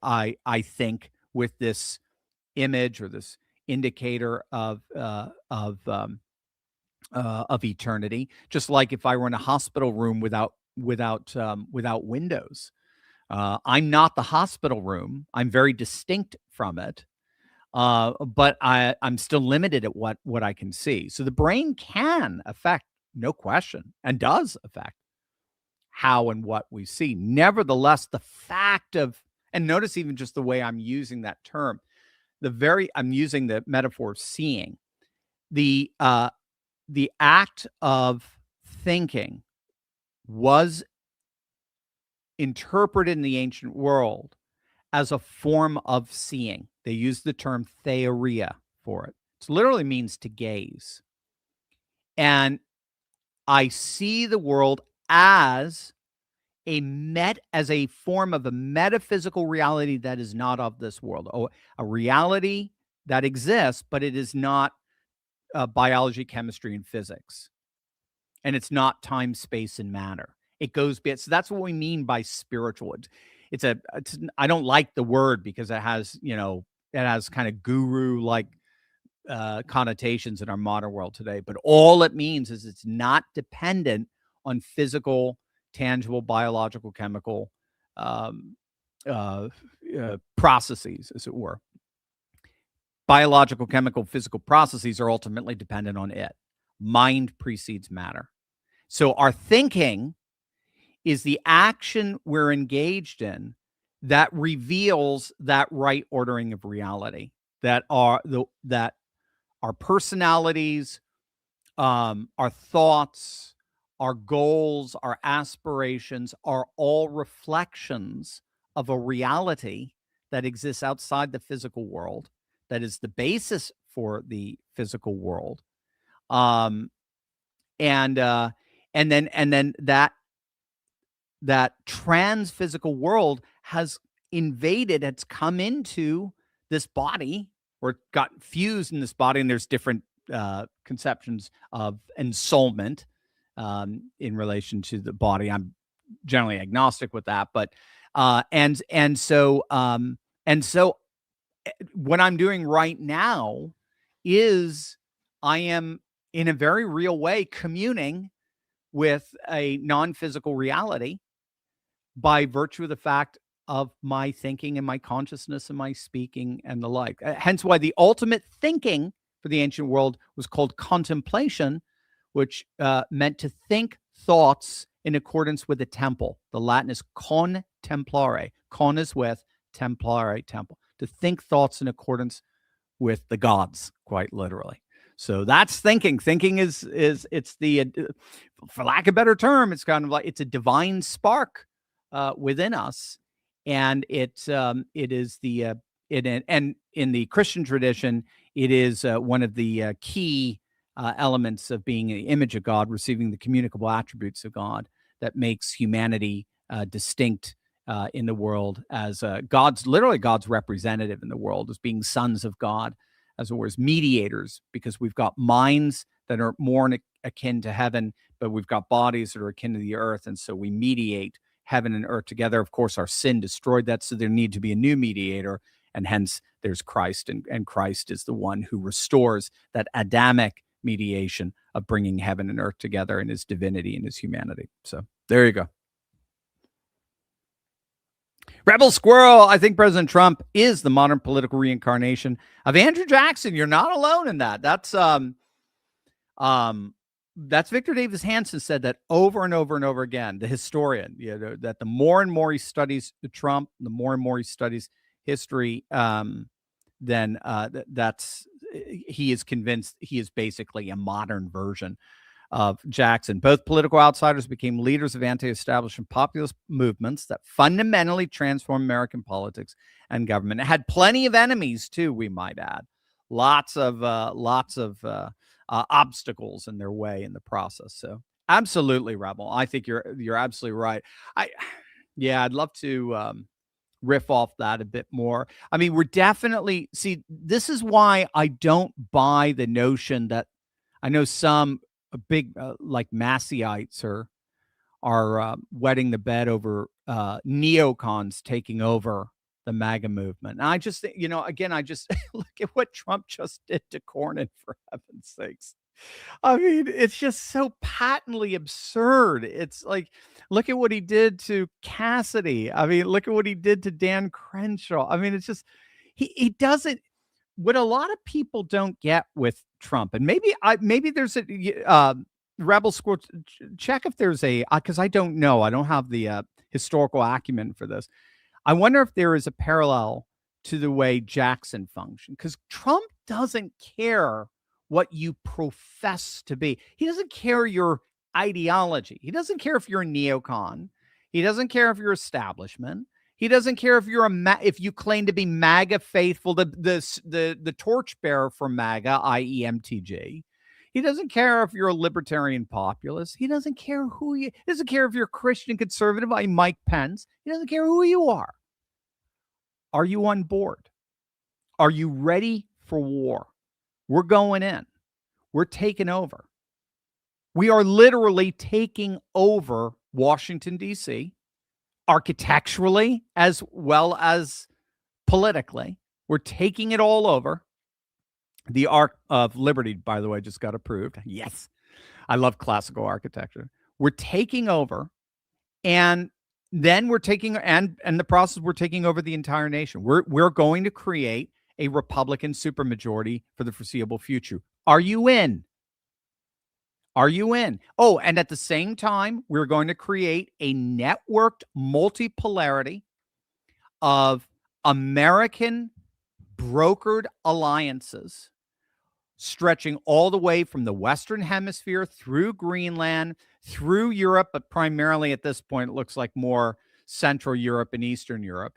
think with this image or this indicator of eternity. Just like if I were in a hospital room without windows, I'm not the hospital room. I'm very distinct from it, but I'm still limited at what I can see. So the brain can affect, no question, and does affect how and what we see. Nevertheless, the fact of, and notice even just the way I'm using that term, I'm using the metaphor of seeing. The act of thinking was interpreted in the ancient world as a form of seeing. They use the term theoria for it. It literally means to gaze. And I see the world as a form of a metaphysical reality that is not of this world. A reality that exists, but it is not biology, chemistry, and physics. And it's not time, space, and matter. It goes beyond. So that's what we mean by spiritual. I don't like the word because it has kind of guru-like connotations in our modern world today. But all it means is it's not dependent on physical, tangible, biological, chemical processes, as it were. Biological, chemical, physical processes are ultimately dependent on it. Mind precedes matter. So our thinking is the action we're engaged in that reveals that right ordering of reality, that our personalities, our thoughts, our goals, our aspirations are all reflections of a reality that exists outside the physical world, that is the basis for the physical world. And then that trans-physical world has invaded, it's come into this body, or got fused in this body, and there's different conceptions of ensoulment in relation to the body. I'm generally agnostic with that, but so what I'm doing right now is I am in a very real way communing with a non-physical reality by virtue of the fact of my thinking and my consciousness and my speaking and the like. Hence why the ultimate thinking for the ancient world was called contemplation, which meant to think thoughts in accordance with the temple. The Latin is contemplare. Con is with, templare, temple. To think thoughts in accordance with the gods, quite literally. So that's thinking. Thinking is it's the, for lack of a better term, it's kind of like it's a divine spark within us, and it is the and in the Christian tradition, it is one of the key elements of being an image of God, receiving the communicable attributes of God that makes humanity distinct in the world as God's representative in the world, as being sons of God, as it were, as mediators, because we've got minds that are more akin to heaven, but we've got bodies that are akin to the earth, and so we mediate heaven and earth together. Of course, our sin destroyed that, so there need to be a new mediator, and hence there's Christ, and Christ is the one who restores that Adamic mediation of bringing heaven and earth together in his divinity and his humanity. So there you go. Rebel Squirrel, I think President Trump is the modern political reincarnation of Andrew Jackson. You're not alone in that. That's Victor Davis Hanson said that over and over and over again, the historian, that the more and more he studies Trump, the more and more he studies history, then he is convinced he is basically a modern version of Jackson. Both political outsiders became leaders of anti-establishment populist movements that fundamentally transformed American politics and government. It had plenty of enemies too, we might add. Lots of obstacles in their way in the process. So absolutely, Rebel. I think you're absolutely right. I'd love to riff off that a bit more. I mean, we're definitely this is why I don't buy the notion that I know some big like Massieites are wetting the bed over neocons taking over the MAGA movement. And I just think, again, I just look at what Trump just did to Cornyn, for heaven's sakes. I mean, it's just so patently absurd. It's like, look at what he did to Cassidy. I mean, look at what he did to Dan Crenshaw. I mean, it's just, he doesn't, what a lot of people don't get with Trump, and maybe there's a Rebel Squirrel, check if there's because I don't know. I don't have the historical acumen for this. I wonder if there is a parallel to the way Jackson functioned, because Trump doesn't care what you profess to be. He doesn't care your ideology. He doesn't care if you're a neocon. He doesn't care if you're establishment. He doesn't care if you're if you claim to be MAGA faithful, the torchbearer for MAGA, i.e. MTG. He doesn't care if you're a libertarian populist. He doesn't care he doesn't care if you're Christian conservative, i.e. Mike Pence. He doesn't care who you are. Are you on board? Are you ready for war? We're going in. We're taking over. We are literally taking over Washington, D.C., architecturally as well as politically. We're taking it all over. The Arc of Liberty, by the way, just got approved. Yes. I love classical architecture. We're taking over, and then we're taking, and the process, we're taking over the entire nation. We're going to create a Republican supermajority for the foreseeable future. Are you in? Are you in? Oh, and at the same time, we're going to create a networked multipolarity of American brokered alliances stretching all the way from the Western Hemisphere through Greenland, through Europe, but primarily at this point, it looks like more Central Europe and Eastern Europe,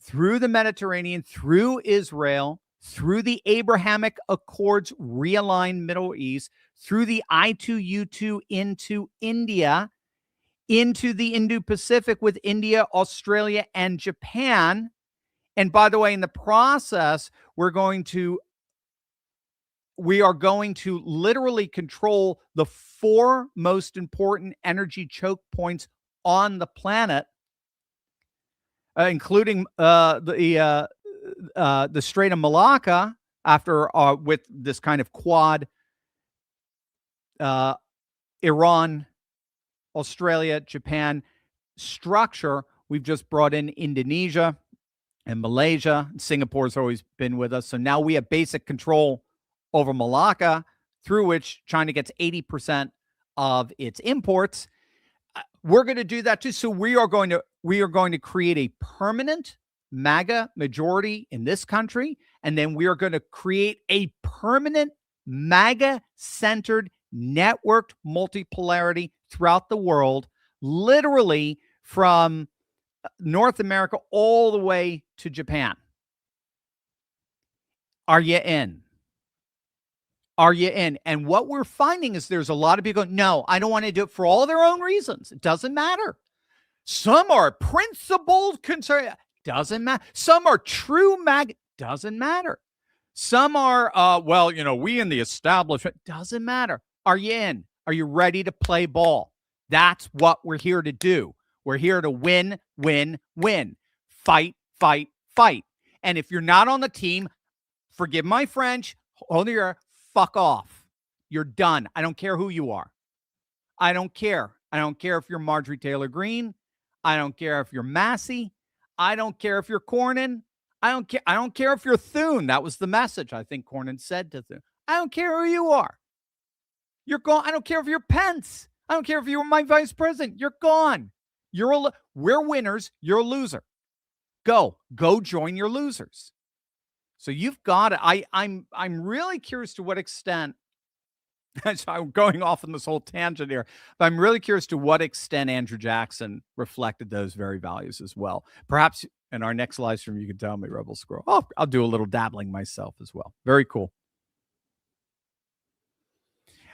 through the Mediterranean, through Israel, through the Abrahamic Accords realigned Middle East, through the I2U2 into India, into the Indo-Pacific with India, Australia, and Japan. And by the way, in the process, we're going to we are going to literally control the 4 most important energy choke points on the planet, including the Strait of Malacca, after with this kind of quad, Iran, Australia, Japan structure. We've just brought in Indonesia and Malaysia. Singapore's always been with us. So now we have basic control over Malacca, through which China gets 80% of its imports. We're going to do that too. So we are going to create a permanent MAGA majority in this country, and then we are going to create a permanent MAGA-centered networked multipolarity throughout the world, literally from North America all the way to Japan. Are you in? Are you in? And what we're finding is there's a lot of people going, no, I don't want to do it, for all their own reasons. It doesn't matter. Some are principled concern. Doesn't matter. Some are true MAGA. Doesn't matter. Some are, we in the establishment. Doesn't matter. Are you in? Are you ready to play ball? That's what we're here to do. We're here to win, win, win. Fight, fight, fight. And if you're not on the team, forgive my French, hold your fuck off. You're done. I don't care who you are. I don't care. I don't care if you're Marjorie Taylor Greene. I don't care if you're Massie. I don't care if you're Cornyn. I don't care. I don't care if you're Thune. That was the message I think Cornyn said to Thune. I don't care who you are. You're gone. I don't care if you're Pence. I don't care if you were my vice president. You're gone. We're winners. You're a loser. Go join your losers. So you've got it. I'm really curious to what extent. So I'm going off on this whole tangent here, but I'm really curious to what extent Andrew Jackson reflected those very values as well. Perhaps in our next live stream, you can tell me, Rebel Squirrel. Oh, I'll do a little dabbling myself as well. Very cool.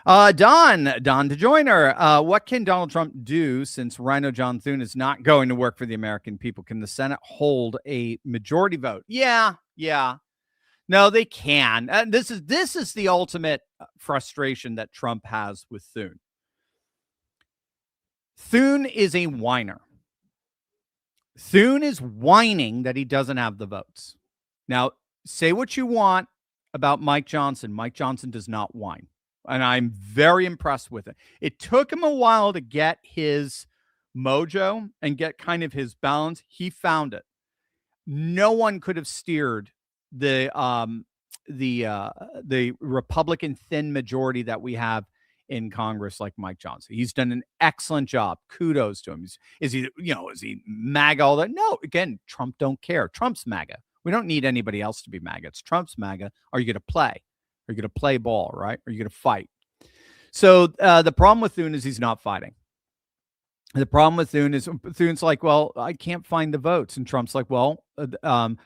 Don DeJoyner, what can Donald Trump do since Rhino John Thune is not going to work for the American people? Can the Senate hold a majority vote? Yeah. No, they can. This is the ultimate frustration that Trump has with Thune. Thune is a whiner. Thune is whining that he doesn't have the votes. Now, say what you want about Mike Johnson. Mike Johnson does not whine. And I'm very impressed with it. It took him a while to get his mojo and get kind of his balance. He found it. No one could have steered the Republican thin majority that we have in Congress like Mike Johnson. He's done an excellent job. Kudos to him. Is he MAGA all that? No, again, Trump don't care. Trump's MAGA. We don't need anybody else to be MAGA. It's Trump's MAGA. Are you going to play? Are you going to play ball, right? Are you going to fight? So the problem with Thune is he's not fighting. The problem with Thune is Thune's like, well, I can't find the votes. And Trump's like, well,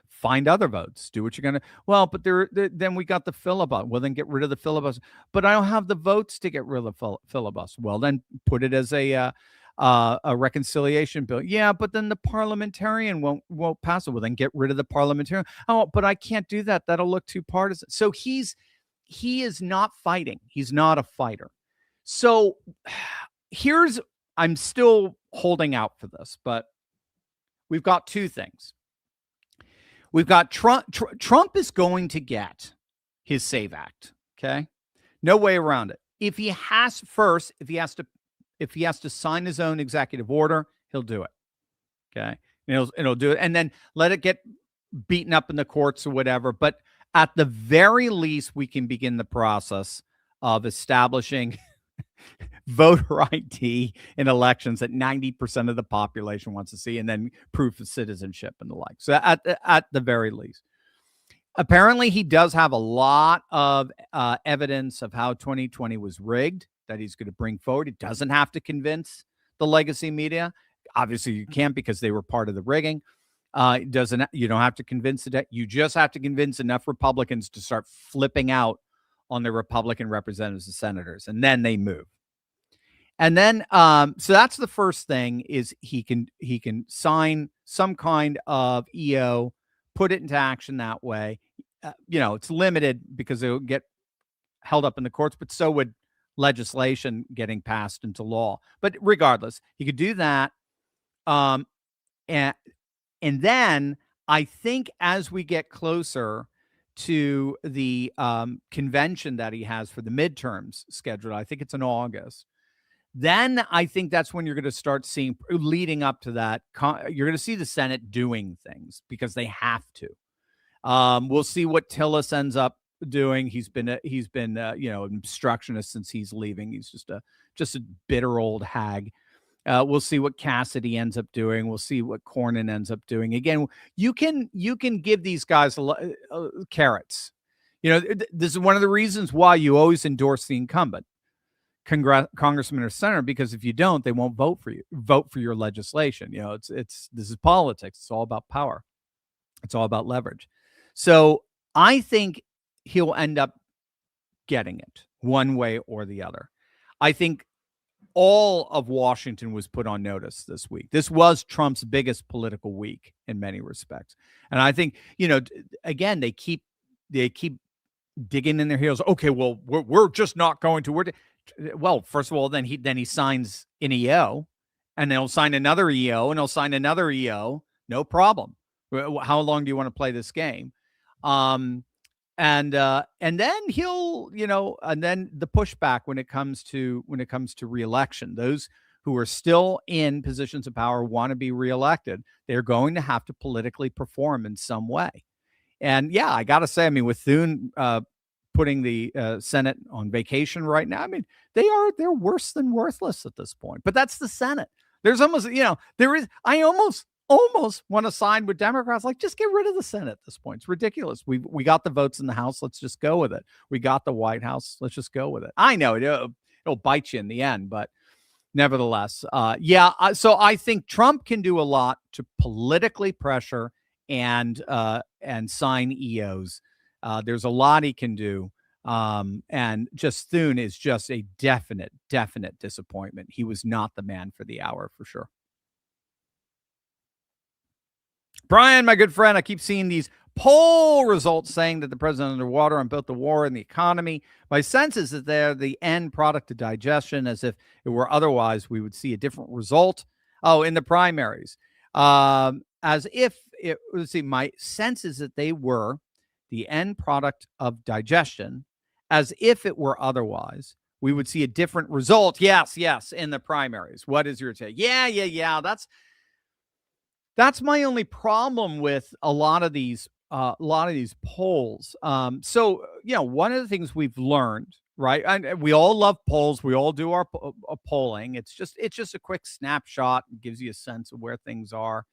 find other votes. Do what you're going to. Well, but then we got the filibuster. Well, then get rid of the filibuster. But I don't have the votes to get rid of the filibuster. Well, then put it as a reconciliation bill. Yeah, but then the parliamentarian won't pass it. Well, then get rid of the parliamentarian. Oh, but I can't do that. That'll look too partisan. So he is not fighting. He's not a fighter. So I'm still holding out for this, but we've got two things. We've got Trump. Trump is going to get his SAVE Act. Okay. No way around it. If he has to sign his own executive order, he'll do it. Okay. And he'll do it. And then let it get beaten up in the courts or whatever. But at the very least, we can begin the process of establishing voter ID in elections that 90% of the population wants to see, and then proof of citizenship and the like. So at the very least. Apparently, he does have a lot of evidence of how 2020 was rigged that he's going to bring forward. He doesn't have to convince the legacy media. Obviously, you can't because they were part of the rigging. You don't have to convince the you just have to convince enough Republicans to start flipping out on their Republican representatives and senators, and then they move. And then, so that's the first thing is he can sign some kind of EO, put it into action that way. It's limited because it'll get held up in the courts, but so would legislation getting passed into law. But regardless, he could do that. And then I think as we get closer to the convention that he has for the midterms scheduled, I think it's in August, then I think that's when you're going to start seeing, leading up to that, you're going to see the Senate doing things because they have to. We'll see what Tillis ends up doing. He's been an obstructionist since he's leaving. He's just a bitter old hag. We'll see what Cassidy ends up doing. We'll see what Cornyn ends up doing. Again, you can give these guys carrots. This is one of the reasons why you always endorse the incumbent congressman or senator, because if you don't, they won't vote for you. Vote for your legislation. This is politics. It's all about power. It's all about leverage. So I think he'll end up getting it one way or the other. I think all of Washington was put on notice this week. This was Trump's biggest political week in many respects. And I think, again, they keep digging in their heels. Okay, well, we're just not going to. Well, first of all, then he signs an EO, and they'll sign another EO, and he'll sign another EO. No problem. How long do you want to play this game? And then he'll, and then the pushback when it comes to reelection. Those who are still in positions of power want to be reelected. They're going to have to politically perform in some way. And yeah, I got to say, with Thune putting the Senate on vacation right now, they're worse than worthless at this point. But that's the Senate. There's almost, I almost want to side with Democrats. Like, just get rid of the Senate at this point. It's ridiculous. We got the votes in the House. Let's just go with it. We got the White House. Let's just go with it. I know it'll bite you in the end, but nevertheless, so I think Trump can do a lot to politically pressure and sign EOs. There's a lot he can do. And just Thune is just a definite disappointment. He was not the man for the hour, for sure. Brian, my good friend, I keep seeing these poll results saying that the president underwater on both the war and the economy. My sense is that they're the end product of digestion, as if it were otherwise, we would see a different result. Oh, in the primaries. As if it, let's see, my sense is that they were the end product of digestion, as if it were otherwise, we would see a different result. Yes, in the primaries. What is your take? Yeah. That's my only problem with a lot of these polls. So, one of the things we've learned, right? And we all love polls. We all do our polling. It's just a quick snapshot. It gives you a sense of where things are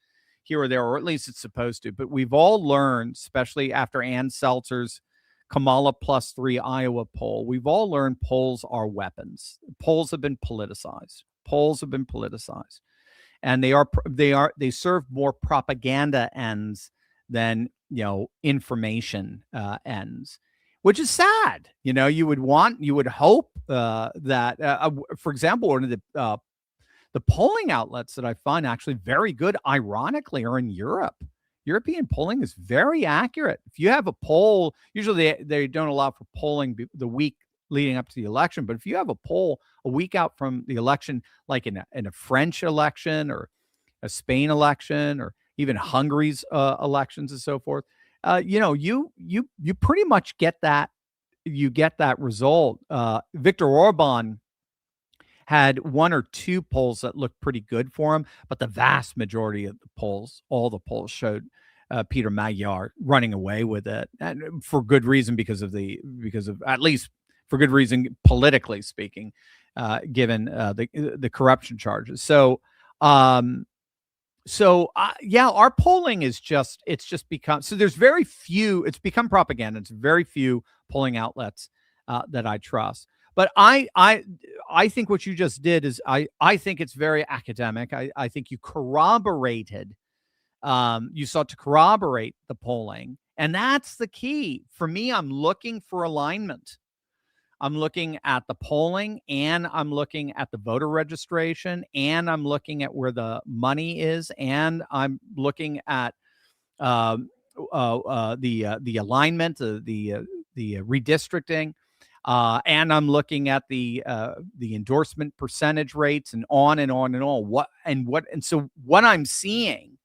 here or there, or at least it's supposed to. But we've all learned, especially after Ann Seltzer's Kamala +3 Iowa poll, we've all learned polls are weapons. Polls have been politicized. And they serve more propaganda ends than information ends, which is sad. You would hope that, for example, one of the polling outlets that I find actually very good, ironically, are in Europe. European polling is very accurate. If you have a poll, usually they don't allow for polling the week leading up to the election. But if you have a poll a week out from the election, like in a French election or a Spain election or even Hungary's elections and so forth, you pretty much get that. You get that result. Viktor Orban had one or two polls that looked pretty good for him, but the vast majority of the polls, all the polls showed Peter Magyar running away with it, and for good reason, because of at least for good reason, politically speaking, given the corruption charges. So, our polling is it's become, so there's very few, it's become propaganda. It's very few polling outlets that I trust. But I think what you just did is I think it's very academic. I think you corroborated, you sought to corroborate the polling. And that's the key. For me, I'm looking for alignment. I'm looking at the polling, and I'm looking at the voter registration, and I'm looking at where the money is, and I'm looking at the alignment, the redistricting. And I'm looking at the endorsement percentage rates and on and on and on. So what I'm seeing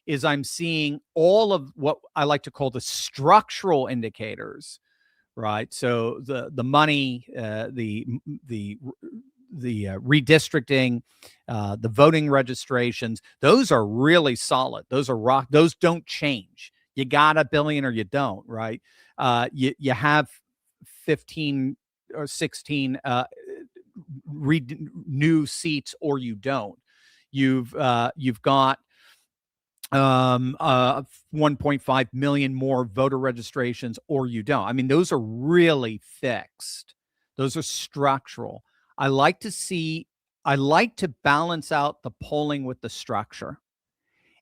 is I'm seeing all of what I like to call the structural indicators, right? So the money, the redistricting, the voting registrations, those are really solid. Those are those don't change. You got $1 billion or you don't, right? You have 15 or 16 new seats or you don't. You've got 1.5 million more voter registrations or you don't. I mean, those are really fixed. Those are structural. I like to balance out the polling with the structure.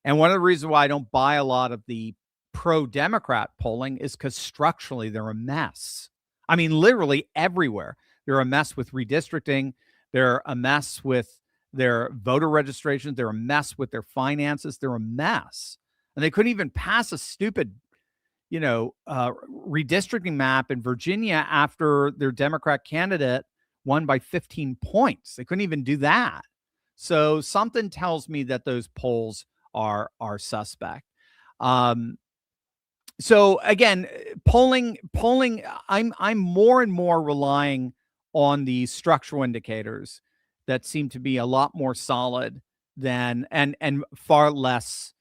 And one of the reasons why I don't buy a lot of the pro-Democrat polling is because structurally they're a mess. I mean, literally everywhere. They're a mess with redistricting. They're a mess with their voter registrations. They're a mess with their finances. They're a mess. And they couldn't even pass a stupid, redistricting map in Virginia after their Democrat candidate won by 15 points. They couldn't even do that. So something tells me that those polls are suspect. So again, polling, I'm more and more relying on the structural indicators that seem to be a lot more solid than and far less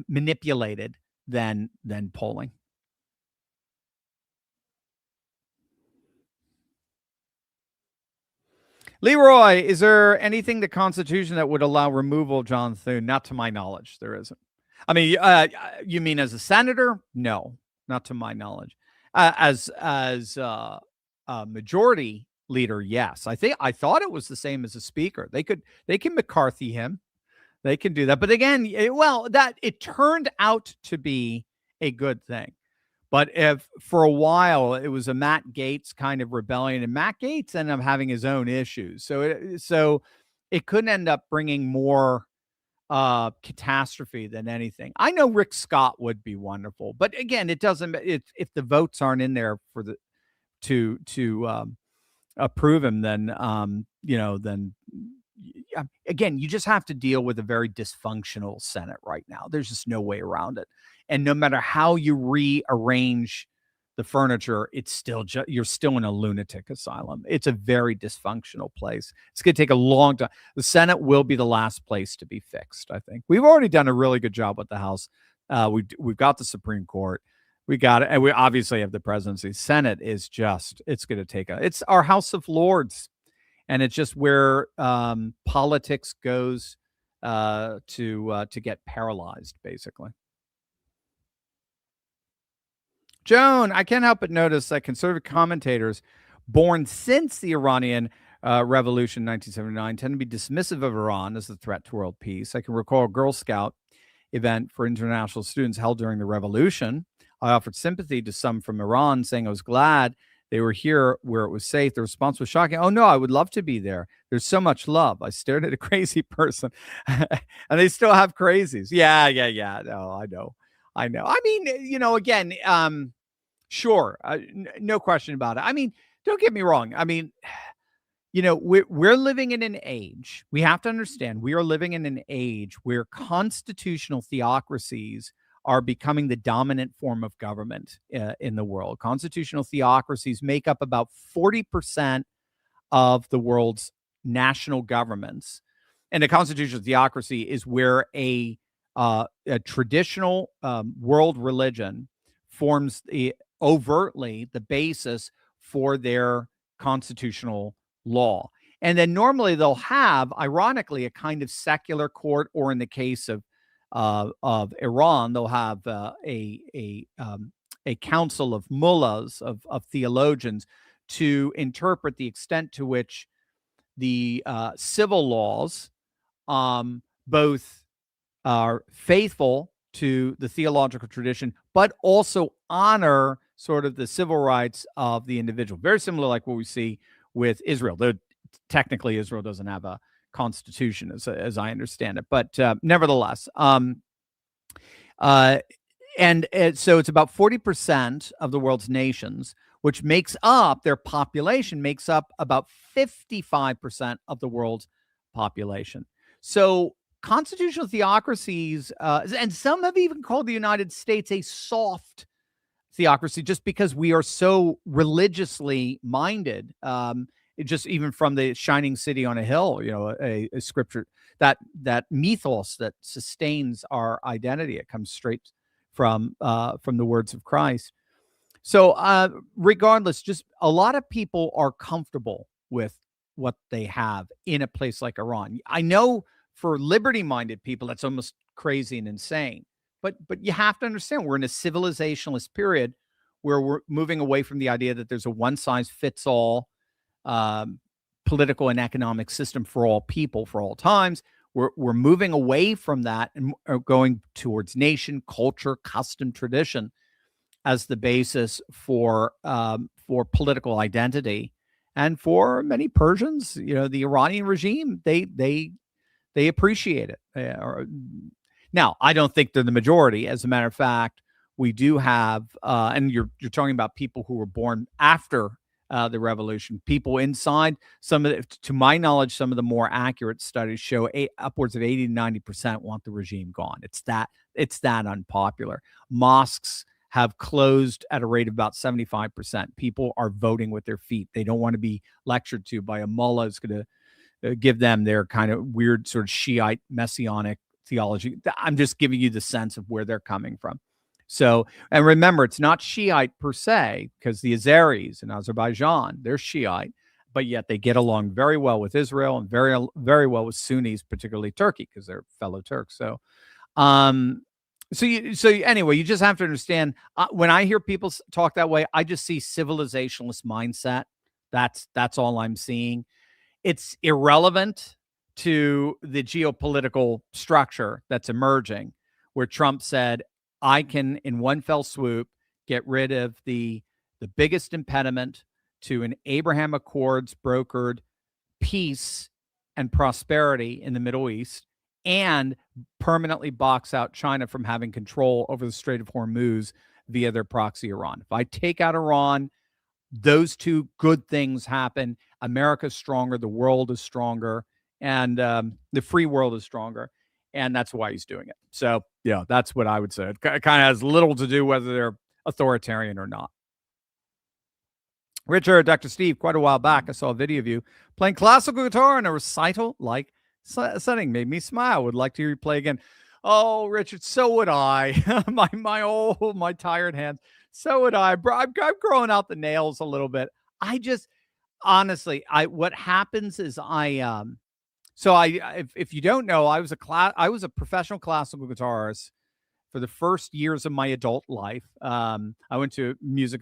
manipulated than polling. Leroy, is there anything in the Constitution that would allow removal of John Thune? Not to my knowledge, there isn't. I mean, you mean as a senator? No, not to my knowledge. As a majority leader, yes. I thought it was the same as a speaker. They can McCarthy him. They can do that. But again, it turned out to be a good thing. But if for a while it was a Matt Gaetz kind of rebellion, and Matt Gaetz ended up having his own issues, so it couldn't end up bringing more catastrophe than anything. I know Rick Scott would be wonderful, but again, it doesn't. If the votes aren't in there for to approve him, then again, you just have to deal with a very dysfunctional Senate right now. There's just no way around it. And no matter how you rearrange the furniture, it's still you're still in a lunatic asylum. It's a very dysfunctional place. It's going to take a long time. The Senate will be the last place to be fixed, I think. We've already done a really good job with the House. We've got the Supreme Court. We got it. And we obviously have the presidency. Senate is just, it's going to take it's our House of Lords. And it's just where politics goes to get paralyzed, basically. Joan, I can't help but notice that conservative commentators born since the Iranian Revolution in 1979 tend to be dismissive of Iran as a threat to world peace. I can recall a Girl Scout event for international students held during the revolution. I offered sympathy to some from Iran, saying I was glad they were here where it was safe. The response was shocking. Oh, no, I would love to be there. There's so much love. I stared at a crazy person. And they still have crazies. Yeah. No, I know. I mean, again, sure. No question about it. I mean, don't get me wrong. I mean, we're living in an age. We have to understand we are living in an age where constitutional theocracies are becoming the dominant form of government in the world. Constitutional theocracies make up about 40% of the world's national governments. And a constitutional theocracy is where a traditional world religion forms overtly the basis for their constitutional law. And then normally they'll have, ironically, a kind of secular court, or in the case of Iran, they'll have a council of mullahs, of theologians, to interpret the extent to which the civil laws both are faithful to the theological tradition, but also honor sort of the civil rights of the individual. Very similar like what we see with Israel. Though technically Israel doesn't have a constitution as I understand it. But nevertheless, And so it's about 40% of the world's nations, which makes up their population, makes up about 55% of the world's population. So constitutional theocracies, and some have even called the United States a soft theocracy just because we are so religiously minded. It just even from the shining city on a hill, a scripture, that mythos that sustains our identity. It comes straight from the words of Christ. So regardless, just a lot of people are comfortable with what they have in a place like Iran. I know for liberty-minded people, that's almost crazy and insane. But you have to understand, we're in a civilizationalist period where we're moving away from the idea that there's a one-size-fits-all political and economic system for all people, for all times. We're moving away from that and are going towards nation, culture, custom, tradition as the basis for political identity. And for many Persians, the Iranian regime, they appreciate it. Now, I don't think they're the majority. As a matter of fact, we do have, and you're talking about people who were born after the revolution, people inside to my knowledge, some of the more accurate studies show upwards of 80 to 90% want the regime gone. It's that unpopular. Mosques have closed at a rate of about 75%. People are voting with their feet. They don't want to be lectured to by a mullah who's going to give them their kind of weird sort of Shiite messianic theology. I'm just giving you the sense of where they're coming from. So, and remember, it's not Shiite per se, because the Azeris in Azerbaijan, they're Shiite, but yet they get along very well with Israel and very, very well with Sunnis, particularly Turkey, because they're fellow Turks. So, anyway, you just have to understand, when I hear people talk that way, I just see civilizationalist mindset. That's all I'm seeing. It's irrelevant to the geopolitical structure that's emerging, where Trump said, I can, in one fell swoop, get rid of the biggest impediment to an Abraham Accords brokered peace and prosperity in the Middle East, and permanently box out China from having control over the Strait of Hormuz via their proxy Iran. If I take out Iran, those two good things happen. America's stronger, the world is stronger, and the free world is stronger. And that's why he's doing it. So, yeah, that's what I would say. It kind of has little to do whether they're authoritarian or not. Richard, Dr. Steve, quite a while back, I saw a video of you playing classical guitar in a recital-like setting. Made me smile. Would like to replay again. Oh, Richard, so would I. my tired hands. So would I. I'm growing out the nails a little bit. I just, honestly, what happens is if you don't know, I was a professional classical guitarist for the first years of my adult life. I went to music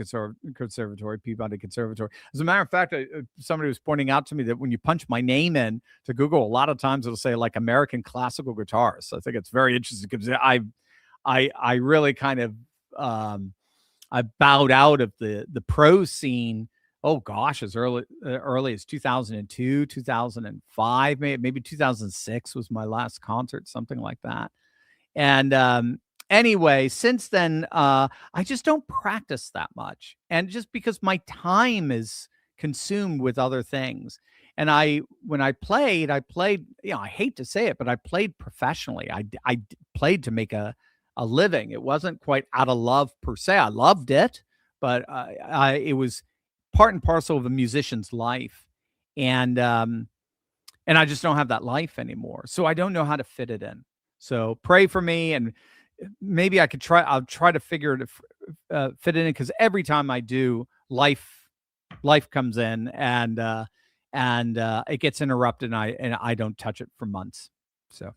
conservatory, Peabody Conservatory. As a matter of fact, somebody was pointing out to me that when you punch my name in to Google, a lot of times it'll say like American classical guitarist. I think it's very interesting because I really kind of I bowed out of the pro scene. Oh gosh, as early as 2002, 2005, maybe 2006 was my last concert, something like that. And anyway, since then, I just don't practice that much. And just because my time is consumed with other things. And when I played, I hate to say it, but I played professionally. I played to make a living. It wasn't quite out of love per se. I loved it, but it was part and parcel of a musician's life. And I just don't have that life anymore. So I don't know how to fit it in. So pray for me, and maybe I'll try to figure to fit it in, because every time I do, life comes in and it gets interrupted, and I don't touch it for months. So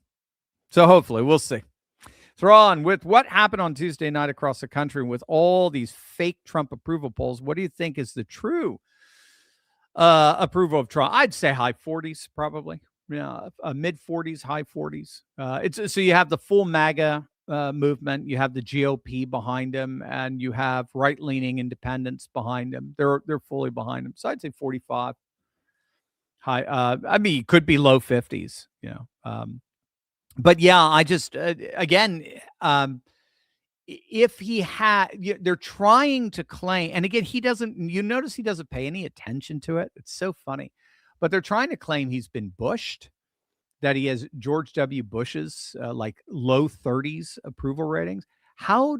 hopefully we'll see. Thrawn, with what happened on Tuesday night across the country with all these fake Trump approval polls, what do you think is the true approval of Trump? I'd say high 40s, probably. Yeah, mid 40s, high 40s. So you have the full MAGA movement, you have the GOP behind him, and you have right-leaning independents behind him. They're fully behind him. So I'd say 45. High. I mean, it could be low 50s. But yeah, I just again, if he had, they're trying to claim, and again, you notice he doesn't pay any attention to it. It's so funny, but they're trying to claim he's been bushed, that he has George W. Bush's like low 30s approval ratings. How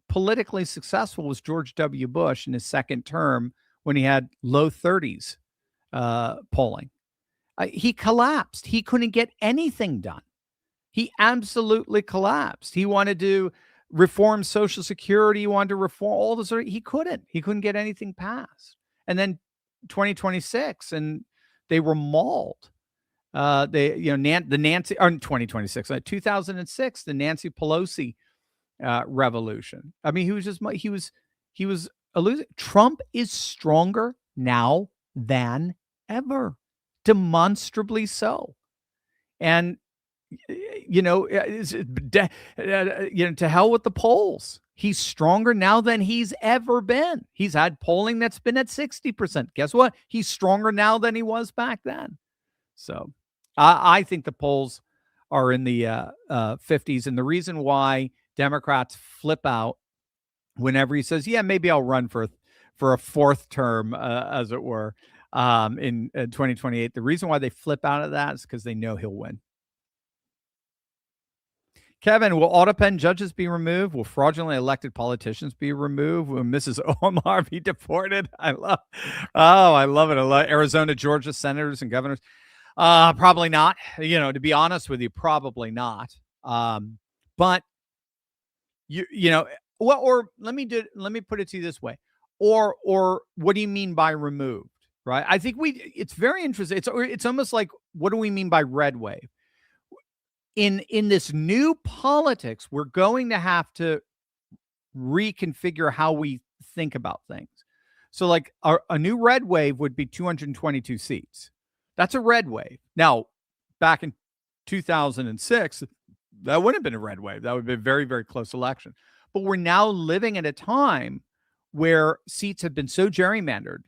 politically successful was George W. Bush in his second term when he had low 30s polling? He collapsed. He couldn't get anything done. He absolutely collapsed. He wanted to reform Social Security. He wanted to reform all this. He couldn't get anything passed. And then 2026, and they were mauled. The Nancy, or 2026, 2006, the Nancy Pelosi revolution. I mean, he was a loser. Trump is stronger now than ever, demonstrably so. And to hell with the polls. He's stronger now than he's ever been. He's had polling that's been at 60%. Guess what? He's stronger now than he was back then. So I think the polls are in the 50s. And the reason why Democrats flip out whenever he says, yeah, maybe I'll run for a fourth term, as it were, in 2028. The reason why they flip out of that is because they know he'll win. Kevin, will auto-pen judges be removed? Will fraudulently elected politicians be removed? Will Mrs. Omar be deported? I love it. I love Arizona, Georgia senators and governors. Probably not. To be honest with you, probably not. But or let me put it to you this way. Or what do you mean by removed? Right? I think it's very interesting. It's almost like, what do we mean by red wave? In this new politics, we're going to have to reconfigure how we think about things. So like a new red wave would be 222 seats. That's a red wave. Now, back in 2006, that wouldn't have been a red wave. That would have been a very, very close election. But we're now living at a time where seats have been so gerrymandered,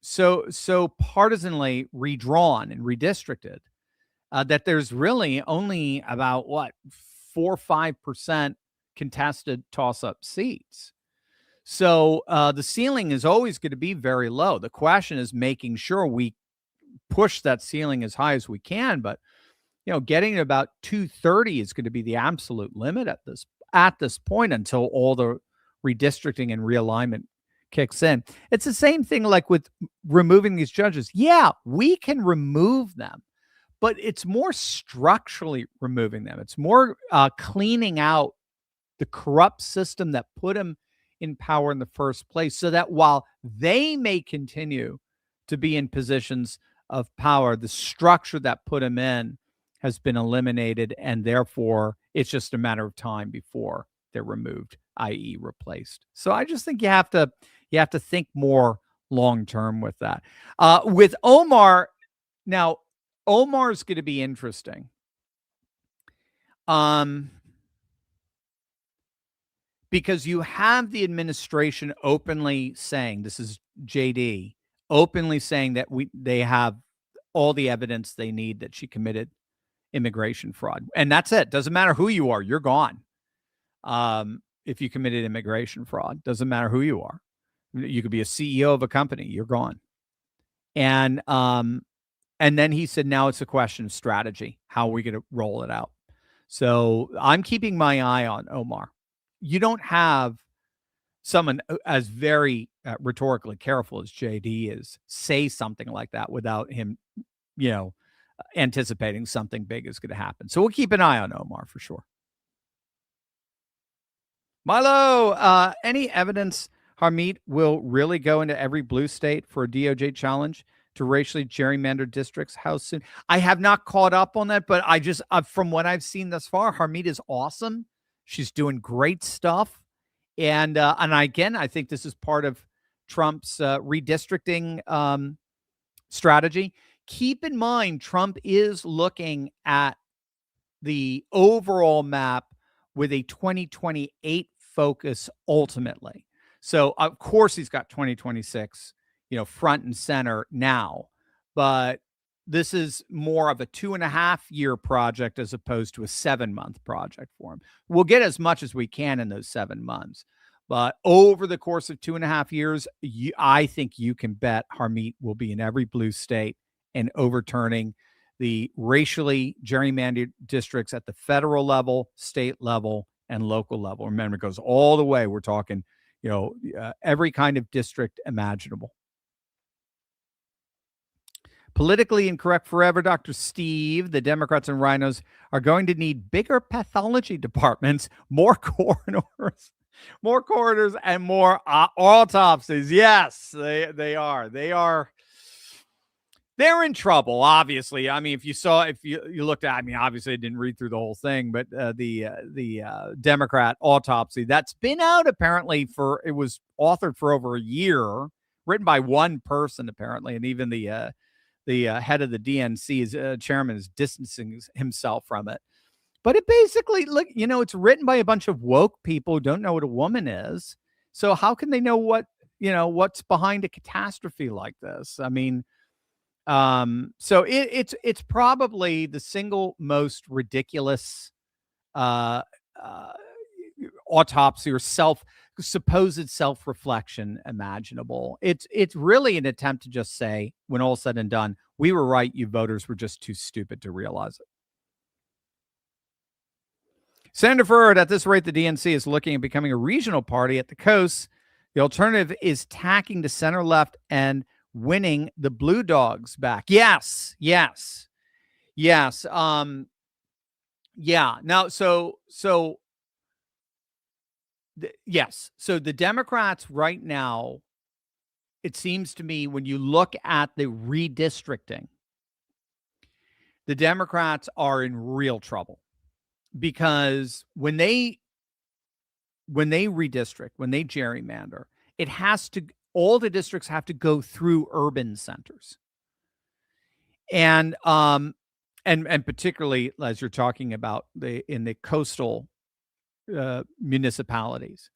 so partisanly redrawn and redistricted, that there's really only about 4 or 5% contested toss-up seats. So the ceiling is always going to be very low. The question is making sure we push that ceiling as high as we can. But getting to about 230 is going to be the absolute limit at this point until all the redistricting and realignment kicks in. It's the same thing like with removing these judges. Yeah, we can remove them, but it's more structurally removing them. It's more cleaning out the corrupt system that put them in power in the first place, so that while they may continue to be in positions of power, the structure that put them in has been eliminated, and therefore it's just a matter of time before they're removed, i.e. replaced. So I just think you have to think more long-term with that. With Omar, now, Omar's going to be interesting. Because you have the administration openly saying, this is JD, openly saying that they have all the evidence they need that she committed immigration fraud. And that's it. Doesn't matter who you are, you're gone. If you committed immigration fraud, doesn't matter who you are. You could be a CEO of a company, you're gone. And then he said, now it's a question of strategy. How are we going to roll it out? So I'm keeping my eye on Omar. You don't have someone as very rhetorically careful as JD is say something like that without him, anticipating something big is going to happen. So we'll keep an eye on Omar for sure. Milo, any evidence Harmeet will really go into every blue state for a DOJ challenge to racially gerrymandered districts? How soon? I have not caught up on that, but I just, from what I've seen thus far, Harmeet is awesome. She's doing great stuff. And again, I think this is part of Trump's redistricting strategy. Keep in mind, Trump is looking at the overall map with a 2028 focus ultimately. So, of course, he's got 2026, front and center now. But this is more of a 2.5-year project as opposed to a 7-month project for him. We'll get as much as we can in those 7 months. But over the course of 2.5 years, I think you can bet Harmeet will be in every blue state and overturning the racially gerrymandered districts at the federal level, state level, and local level. Remember, it goes all the way. We're talking, every kind of district imaginable. Politically incorrect forever, Dr. Steve. The Democrats and rhinos are going to need bigger pathology departments, more coroners, and more autopsies. Yes, they are. They're in trouble, obviously. I mean, if you looked at, I mean, obviously I didn't read through the whole thing, but the Democrat autopsy that's been out apparently it was authored for over a year, written by one person apparently, and even the head of the DNC's chairman is distancing himself from it. But it basically, look, it's written by a bunch of woke people who don't know what a woman is. So how can they know what's behind a catastrophe like this? I mean, so it's probably the single most ridiculous autopsy or supposed self-reflection imaginable. It's really an attempt to just say, when all said and done, we were right, you voters were just too stupid to realize it. Senator Furd, at this rate, the DNC is looking at becoming a regional party at the coast. The alternative is tacking to center left and winning the Blue Dogs back. Yes. Yeah. Now, yes. So the Democrats right now, it seems to me, when you look at the redistricting, the Democrats are in real trouble, because when they redistrict, when they gerrymander, all the districts have to go through urban centers. And particularly as you're talking about in the coastal municipalities.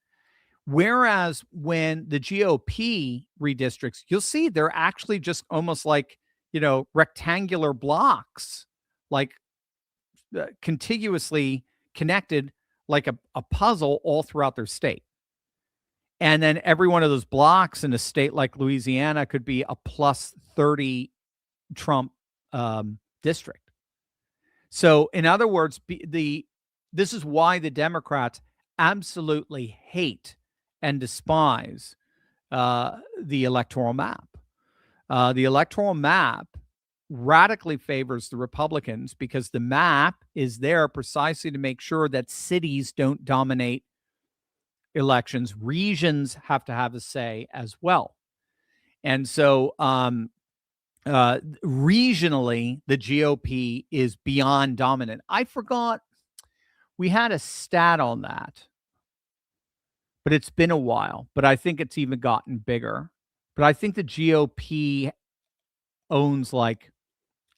Whereas when the GOP redistricts, you'll see they're actually just almost like, rectangular blocks, like contiguously connected like a puzzle all throughout their state. And then every one of those blocks in a state like Louisiana could be a plus 30 Trump district. So in other words, this is why the Democrats absolutely hate and despise the electoral map. The electoral map radically favors the Republicans because the map is there precisely to make sure that cities don't dominate elections. Regions have to have a say as well. And so regionally, the GOP is beyond dominant. I forgot we had a stat on that, but it's been a while. But I think it's even gotten bigger. But I think the GOP owns like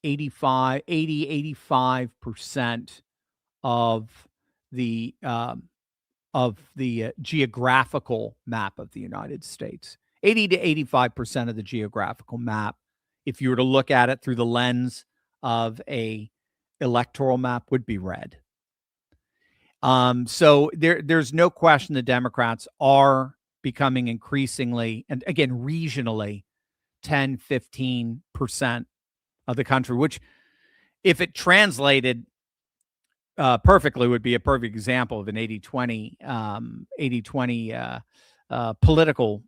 85% of the geographical map of the United States. 80 to 85% of the geographical map, if you were to look at it through the lens of a electoral map, would be red. So there's no question the Democrats are becoming increasingly, and again, regionally, 10, 15% of the country, which if it translated perfectly would be a perfect example of an 80-20 political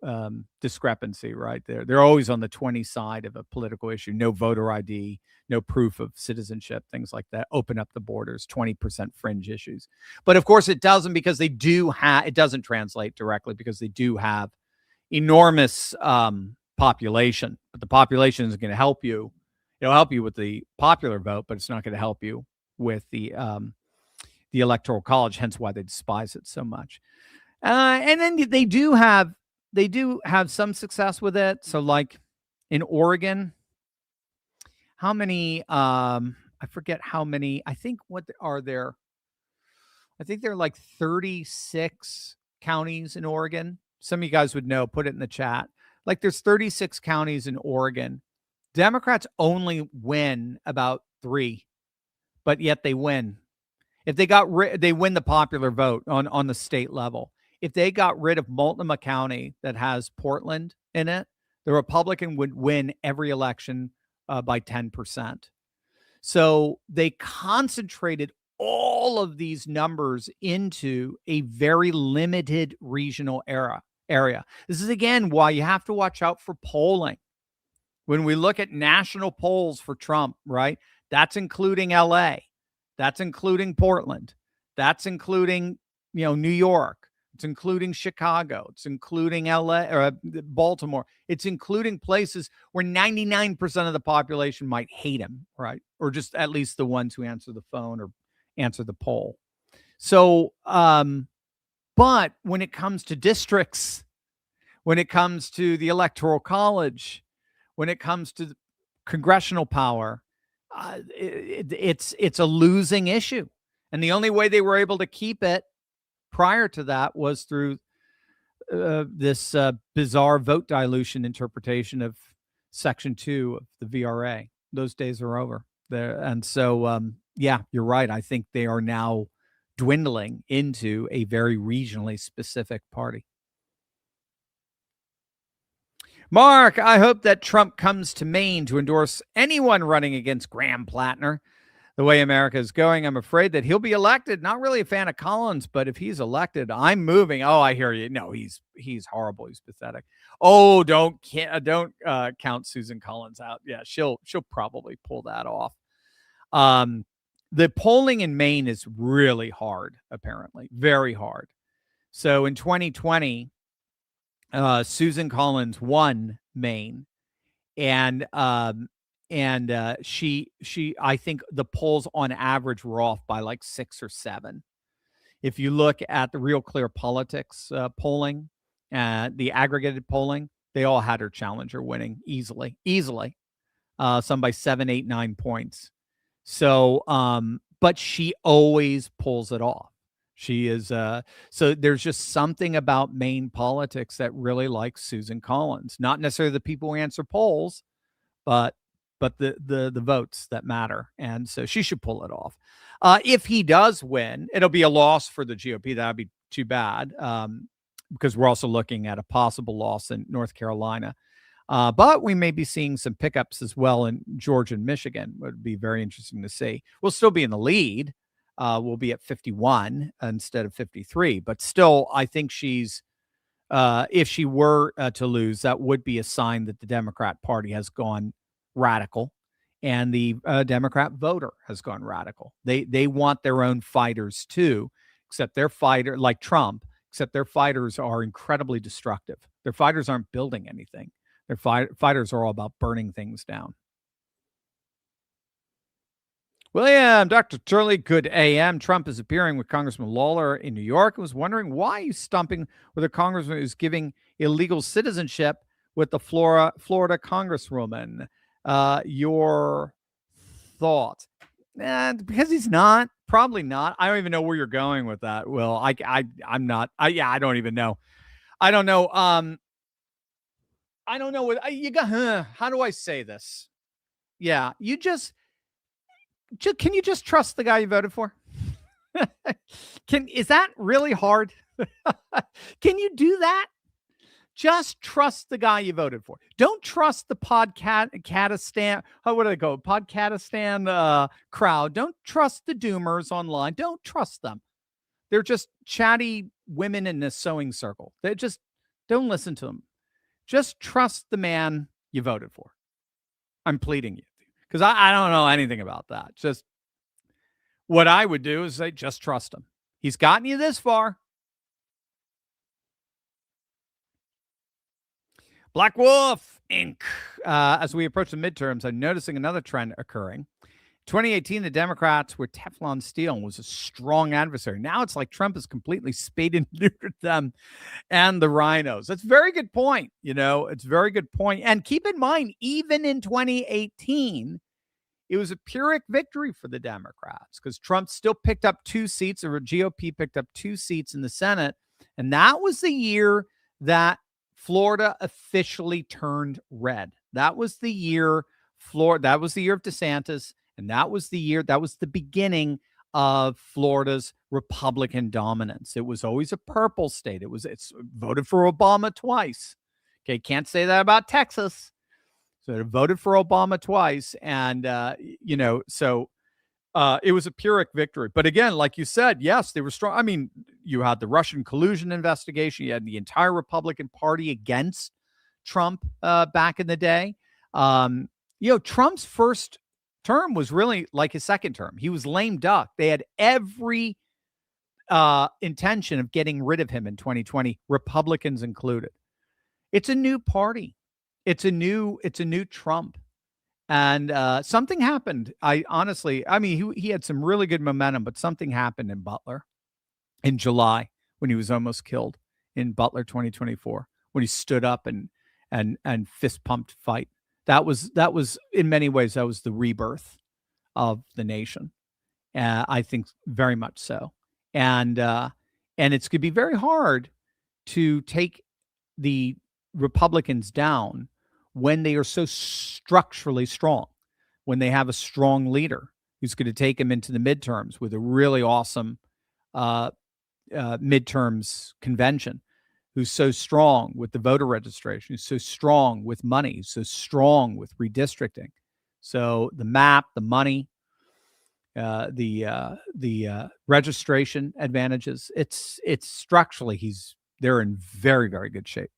discrepancy, right? They're always on the 20 side of a political issue. No voter ID, no proof of citizenship, things like that. Open up the borders, 20% fringe issues. But of course it doesn't, because they do have, it doesn't translate directly because they do have enormous population. But the population is going to help you. It'll help you with the popular vote, but it's not going to help you with the Electoral College, hence why they despise it so much. And then they do have some success with it. So like in Oregon, how many, I forget how many, I think what are there? I think there are like 36 counties in Oregon. Some of you guys would know, put it in the chat. Like there's 36 counties in Oregon Democrats only win about 3, but yet they win. If they they win the popular vote on the state level. If they got rid of Multnomah County that has Portland in it, the Republican would win every election by 10%. So they concentrated all of these numbers into a very limited regional area. This is, again, why you have to watch out for polling. When we look at national polls for Trump, right, that's including LA, that's including Portland, that's including, New York, it's including Chicago, it's including LA or Baltimore, it's including places where 99% of the population might hate him, right? Or just at least the ones who answer the phone or answer the poll. So, but when it comes to districts, when it comes to the Electoral College, when it comes to congressional power, it's a losing issue. And the only way they were able to keep it prior to that was through this bizarre vote dilution interpretation of Section 2 of the VRA. Those days are over. And so, yeah, you're right. I think they are now dwindling into a very regionally specific party. Mark, I hope that Trump comes to Maine to endorse anyone running against Graham Plattner. The way America is going, I'm afraid that he'll be elected. Not really a fan of Collins, but if he's elected, I'm moving. Oh, I hear you. No, he's horrible. He's pathetic. Oh, don't count Susan Collins out. Yeah, she'll probably pull that off. The polling in Maine is really hard, apparently, very hard. So in 2020, Susan Collins won Maine, and she I think the polls on average were off by like 6 or 7. If you look at the Real Clear Politics polling, the aggregated polling, they all had her challenger winning easily, some by 7, 8, 9 points. So, but she always pulls it off. She is so there's just something about Maine politics that really likes Susan Collins. Not necessarily the people who answer polls, but the votes that matter. And so she should pull it off. If he does win, it'll be a loss for the GOP. That'd be too bad, because we're also looking at a possible loss in North Carolina. But we may be seeing some pickups as well in Georgia and Michigan. It would be very interesting to see. We'll still be in the lead. We'll be at 51 instead of 53. But still, I think she's, if she were to lose, that would be a sign that the Democrat Party has gone radical and the Democrat voter has gone radical. They want their own fighters too, except their fighter, like Trump, except their fighters are incredibly destructive. Their fighters aren't building anything. Their fighters are all about burning things down. William, Dr. Turley, good AM. Trump is appearing with Congressman Lawler in New York. I was wondering why he's stumping with a congressman who's giving illegal citizenship with the Florida congresswoman. Your thoughts? Because he's not. Probably not. I don't even know where you're going with that, Will. I'm not. I don't even know. I don't know. I don't know what you got. How do I say this? Yeah, can you just trust the guy you voted for? Is that really hard? Can you do that? Just trust the guy you voted for. Don't trust the Podcastan. What do they go? Podcastan crowd. Don't trust the doomers online. Don't trust them. They're just chatty women in a sewing circle. They just don't listen to them. Just trust the man you voted for. I'm pleading you. Because I don't know anything about that. Just what I would do is say, just trust him. He's gotten you this far. Black Wolf Inc. As we approach the midterms, I'm noticing another trend occurring. 2018, the Democrats were Teflon steel and was a strong adversary. Now it's like Trump has completely spayed and neutered them and the rhinos. That's a very good point. It's a very good point. And keep in mind, even in 2018, it was a Pyrrhic victory for the Democrats because Trump still picked up 2 seats, or GOP picked up 2 seats in the Senate. And that was the year that Florida officially turned red. That was the year Florida. That was the year of DeSantis, and that was the beginning of Florida's Republican dominance. It was always a purple state. It's voted for Obama twice. Okay, can't say that about Texas. So it voted for Obama twice, and so it was a Pyrrhic victory. But again, like you said, yes, they were strong. I mean, you had the Russian collusion investigation. You had the entire Republican Party against Trump back in the day. Trump's first term was really like his second term. He was lame duck. They had every intention of getting rid of him in 2020, Republicans included. It's a new party. It's a new Trump. And something happened. He had some really good momentum, but something happened in Butler in July when he was almost killed in Butler 2024, when he stood up and fist pumped fight. That was in many ways, that was the rebirth of the nation. I think very much so. And it's going to be very hard to take the Republicans down when they are so structurally strong, when they have a strong leader who's going to take them into the midterms with a really awesome midterms convention, who's so strong with the voter registration, who's so strong with money, who's so strong with redistricting. So the map, the money, the registration advantages, it's structurally, they're in very, very good shape.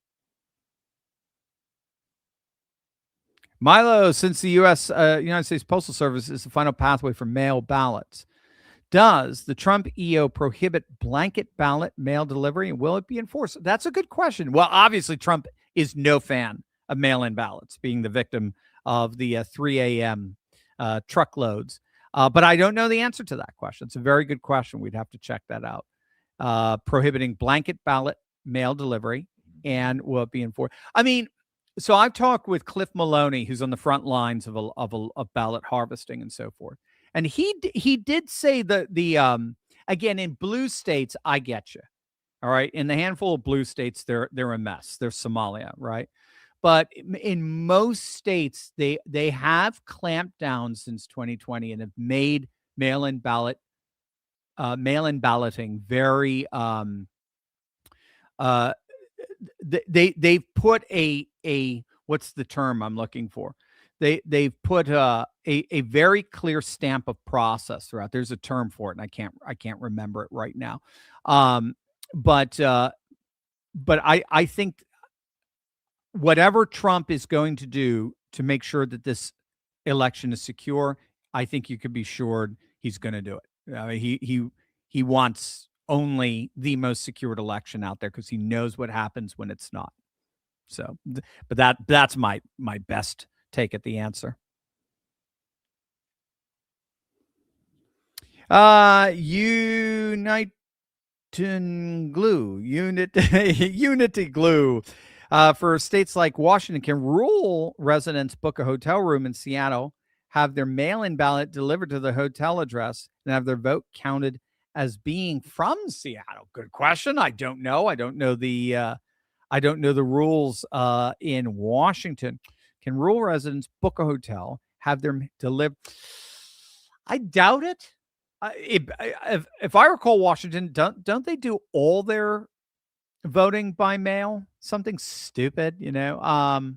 Milo, since the United States Postal Service is the final pathway for mail ballots, does the Trump EO prohibit blanket ballot mail delivery, and will it be enforced? That's a good question. Well, obviously, Trump is no fan of mail-in ballots, being the victim of the 3 a.m. Truckloads. But I don't know the answer to that question. It's a very good question. We'd have to check that out. Prohibiting blanket ballot mail delivery, and will it be enforced? I mean, so I've talked with Cliff Maloney, who's on the front lines of ballot harvesting and so forth. And he did say that again, in blue states, I get you. All right. In the handful of blue states, they're a mess. They're Somalia, right? But in most states, they have clamped down since 2020 and have made mail-in balloting very they've put a what's the term I'm looking for? They've put a very clear stamp of process throughout. There's a term for it, and I can't remember it right now. But I think whatever Trump is going to do to make sure that this election is secure, I think you can be sure he's going to do it. I mean, he wants only the most secured election out there because he knows what happens when it's not. So, but that's my best take at the answer. Unity glue. For states like Washington, can rural residents book a hotel room in Seattle, have their mail-in ballot delivered to the hotel address, and have their vote counted as being from Seattle? Good question. I don't know. I don't know the rules in Washington. Can rural residents book a hotel, have them delivered? I doubt it. If I recall, Washington, don't they do all their voting by mail? Something stupid, there's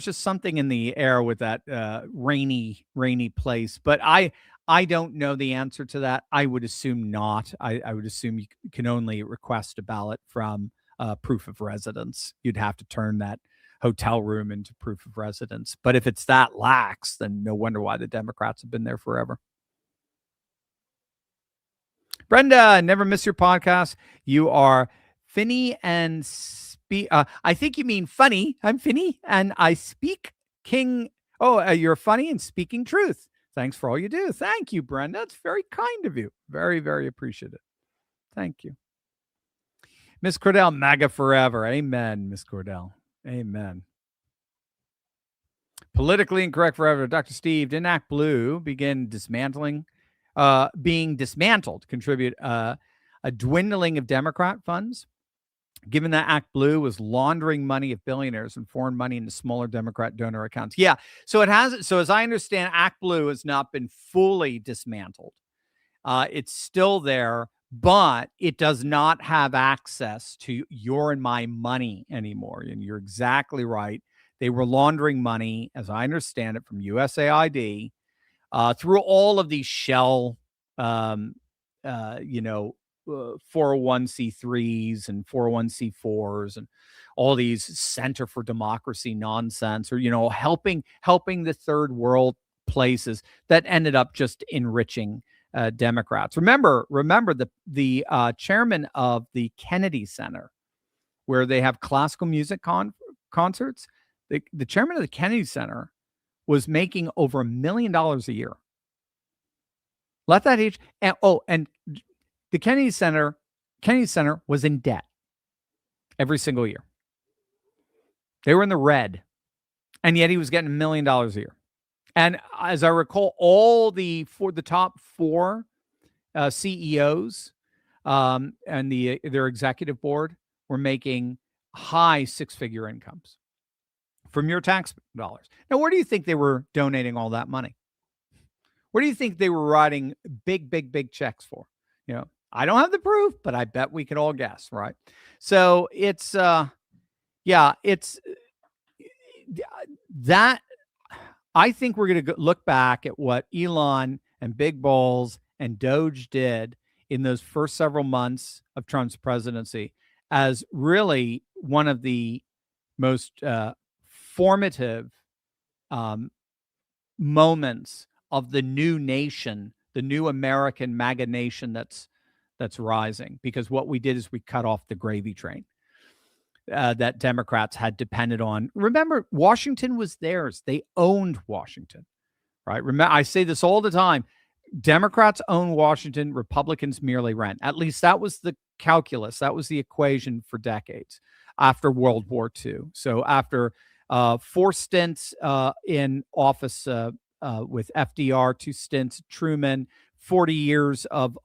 just something in the air with that rainy place. But I don't know the answer to that. I would assume not. I would assume you can only request a ballot from proof of residence. You'd have to turn that hotel room into proof of residence. But if it's that lax, then no wonder why the Democrats have been there forever. Brenda, never miss your podcast. You are Finny and I think you mean funny. I'm Finny and I speak king. You're funny and speaking truth. Thanks for all you do. Thank you, Brenda. It's very kind of you. Very, very appreciative. Thank you. Miss Cordell, MAGA forever. Amen, Miss Cordell. Amen. Politically incorrect forever. Dr. Steve, didn't Act Blue begin being dismantled, contribute a dwindling of Democrat funds? given that Act Blue was laundering money of billionaires and foreign money into smaller Democrat donor accounts. Yeah, so it has. So as I understand, Act Blue has not been fully dismantled. It's still there, but it does not have access to your and my money anymore. And you're exactly right. They were laundering money, as I understand it, from USAID through all of these shell, 401c3s and 401c4s and all these Center for Democracy nonsense, or helping the third world places that ended up just enriching Democrats. Remember the chairman of the Kennedy Center, where they have classical music concerts. The chairman of the Kennedy Center was making over $1 million a year. Let that age. And the Kennedy Center was in debt every single year. They were in the red, and yet he was getting $1 million a year. And as I recall, all the top four CEOs and their executive board were making high six-figure incomes from your tax dollars. Now, where do you think they were donating all that money? Where do you think they were writing big checks for? I don't have the proof, but I bet we could all guess, right? So it's that I think we're going to look back at what Elon and Big Balls and Doge did in those first several months of Trump's presidency as really one of the most formative moments of the new nation, the new American MAGA nation that's rising. Because what we did is we cut off the gravy train that Democrats had depended on. Remember, Washington was theirs. They owned Washington, right? Remember, I say this all the time. Democrats own Washington. Republicans merely rent. At least that was the calculus. That was the equation for decades after World War II. So after 4 stints in office with FDR, 2 stints, Truman, 40 years of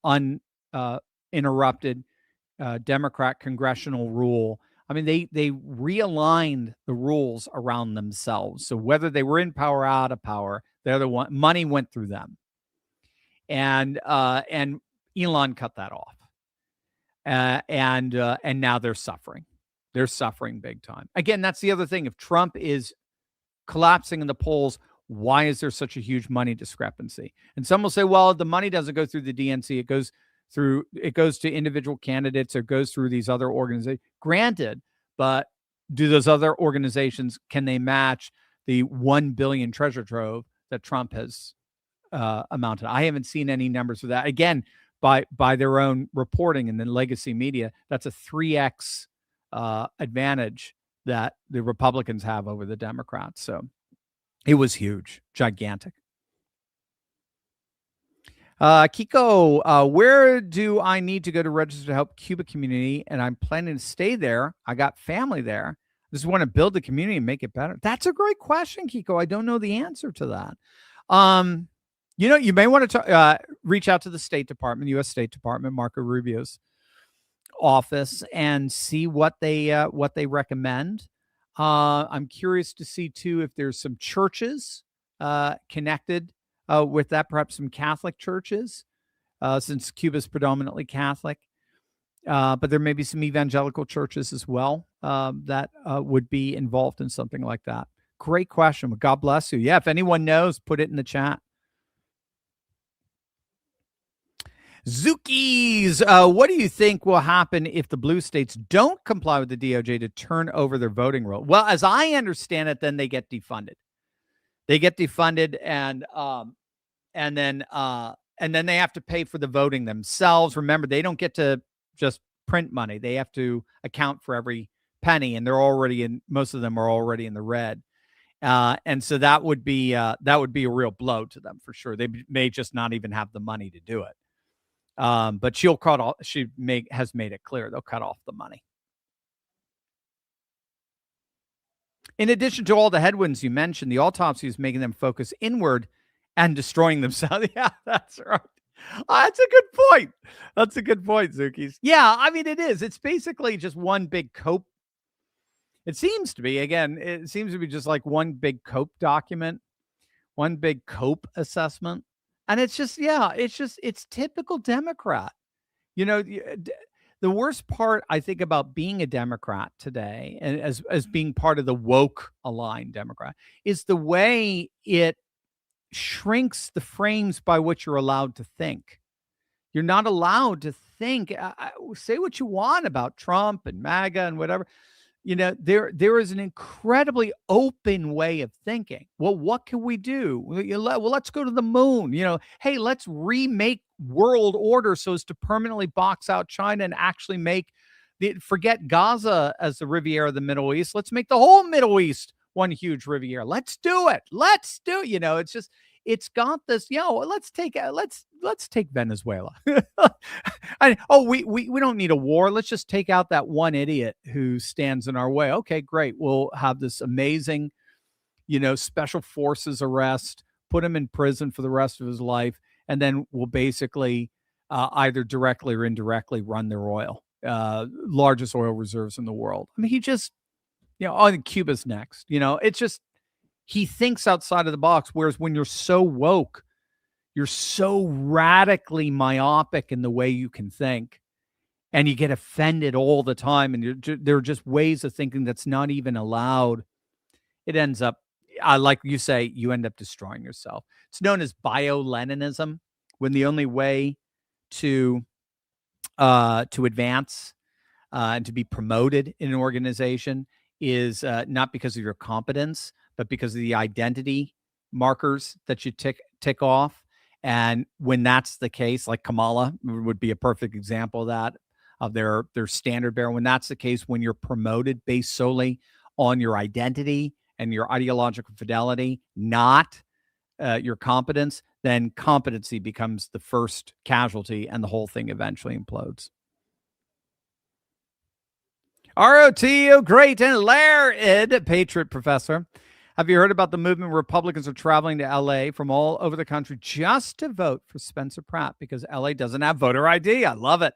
uninterrupted Democrat congressional rule. I mean, they realigned the rules around themselves. So whether they were in power or out of power, they're the one. Money went through them, and Elon cut that off, and now they're suffering. They're suffering big time. Again, that's the other thing. If Trump is collapsing in the polls, why is there such a huge money discrepancy? And some will say, well, the money doesn't go through the DNC. It goes to individual candidates or goes through these other organizations. Granted, but do those other organizations, can they match the 1 billion treasure trove that Trump has amounted? I haven't seen any numbers for that. Again, by their own reporting in the legacy media, that's a 3x advantage that the Republicans have over the Democrats. So it was huge, gigantic. Kiko, where do I need to go to register to help Cuba community? And I'm planning to stay there. I got family there. I just want to build the community and make it better. That's a great question, Kiko. I don't know the answer to that. You may want to reach out to the State Department, U.S. State Department, Marco Rubio's office, and see what they recommend. I'm curious to see too if there's some churches connected with that, perhaps some Catholic churches, since Cuba's predominantly Catholic. But there may be some evangelical churches as well that would be involved in something like that. Great question. God bless you. Yeah, if anyone knows, put it in the chat. Zookies, what do you think will happen if the blue states don't comply with the DOJ to turn over their voting roll? Well, as I understand it, then they get defunded. They get defunded, and then they have to pay for the voting themselves. Remember, they don't get to just print money. They have to account for every penny, and most of them are already in the red. And so that would be a real blow to them for sure. They may just not even have the money to do it. But has made it clear they'll cut off the money. In addition to all the headwinds you mentioned, the autopsy is making them focus inward and destroying themselves. Yeah, that's right. That's a good point. That's a good point, Zookies. Yeah, I mean, it is. It's basically just one big cope. It seems to be, again, it seems to be just like one big cope document, one big cope assessment. And it's just, yeah, it's typical Democrat. You know, the worst part, I think, about being a Democrat today, and as being part of the woke aligned Democrat, is the way it shrinks the frames by which you're allowed to think. You're not allowed to think. Say what you want about Trump and MAGA and whatever. You know, there is an incredibly open way of thinking. Well, what can we do? Well, let's go to the moon. You know, hey, let's remake world order so as to permanently box out China and actually forget Gaza as the Riviera of the Middle East. Let's make the whole Middle East one huge Riviera. Let's do it. Let's do it. You know, it's got this, let's take Venezuela. We don't need a war. Let's just take out that one idiot who stands in our way. Okay, great. We'll have this amazing, special forces arrest, put him in prison for the rest of his life. And then we'll basically either directly or indirectly run their oil, largest oil reserves in the world. I mean, he just, I think Cuba's next. It's just, he thinks outside of the box. Whereas when you're so woke, you're so radically myopic in the way you can think, and you get offended all the time. And there are just ways of thinking that's not even allowed. It ends up, like you say, you end up destroying yourself. It's known as bio-Leninism, when the only way to advance and to be promoted in an organization is not because of your competence, but because of the identity markers that you tick off. And when that's the case, like Kamala would be a perfect example of that, of their standard bearer. When that's the case, when you're promoted based solely on your identity and your ideological fidelity, not your competence, then competency becomes the first casualty, and the whole thing eventually implodes. ROTO, great and Laird, Patriot Professor. Have you heard about the movement where Republicans are traveling to LA from all over the country just to vote for Spencer Pratt because LA doesn't have voter ID? I love it.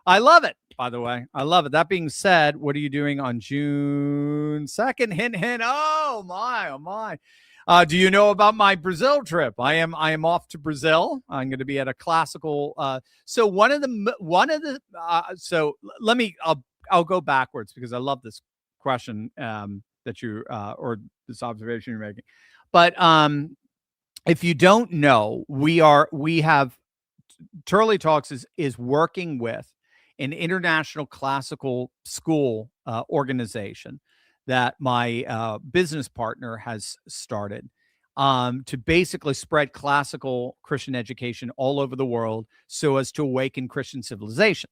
I love it, by the way. I love it. That being said, what are you doing on June 2nd? Hint, hint. Oh, my, oh, my. Do you know about my Brazil trip? I am off to Brazil. I'm going to be at a classical. So I'll go backwards because I love this question that you or this observation you're making. But if you don't know, we have Turley Talks is working with an international classical school organization that my business partner has started to basically spread classical Christian education all over the world so as to awaken Christian civilization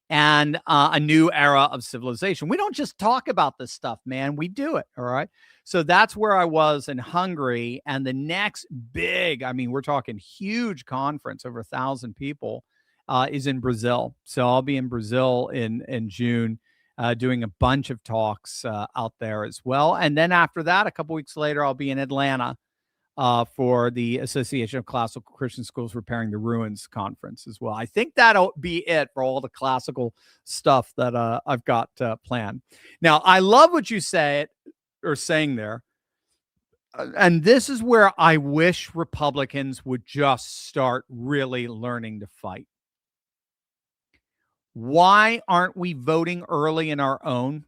and a new era of civilization. We don't just talk about this stuff, man. We do it. All right. So that's where I was in Hungary. And the next big, we're talking huge conference, over 1,000 people, is in Brazil. So I'll be in Brazil in June, doing a bunch of talks out there as well. And then after that, a couple weeks later, I'll be in Atlanta for the Association of Classical Christian Schools Repairing the Ruins conference as well. I think that'll be it for all the classical stuff that I've got planned. Now, I love what you saying there. And this is where I wish Republicans would just start really learning to fight. Why aren't we voting early in our own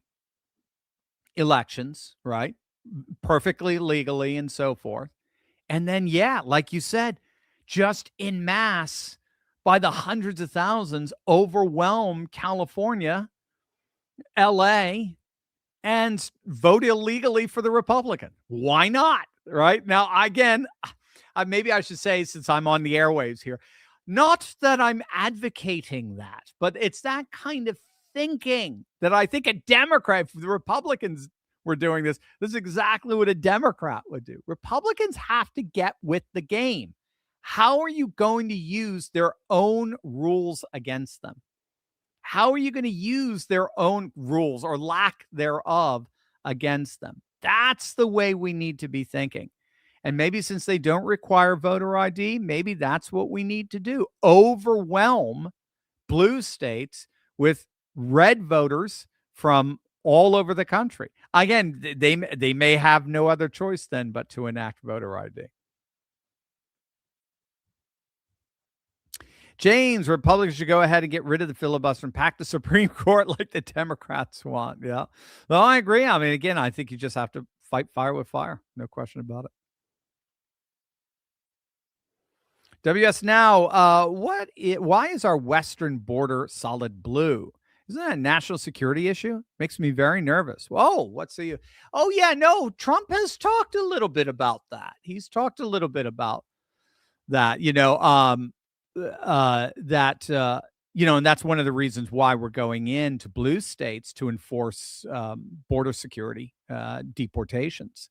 elections, right? Perfectly legally and so forth. And then, like you said, just en masse by the hundreds of thousands, overwhelm California, LA, and vote illegally for the Republican. Why not? Right? Now, again, maybe I should say, since I'm on the airwaves here, not that I'm advocating that, but it's that kind of thinking that I think a Democrat, the Republicans were doing this. This is exactly what a Democrat would do. Republicans have to get with the game. How are you going to use their own rules against them? How are you going to use their own rules or lack thereof against them? That's the way we need to be thinking. And maybe since they don't require voter ID, maybe that's what we need to do. Overwhelm blue states with red voters from all over the country. Again, they may have no other choice then but to enact voter ID. James, Republicans should go ahead and get rid of the filibuster and pack the Supreme Court like the Democrats want. Yeah. Well, I agree. I mean, again, I think you just have to fight fire with fire. No question about it. WS Now, why is our western border solid blue? Isn't that a national security issue? Makes me very nervous. Whoa, what's the... Oh, yeah, no, Trump has talked a little bit about that. He's talked a little bit about that, and that's one of the reasons why we're going into blue states to enforce border security, deportations,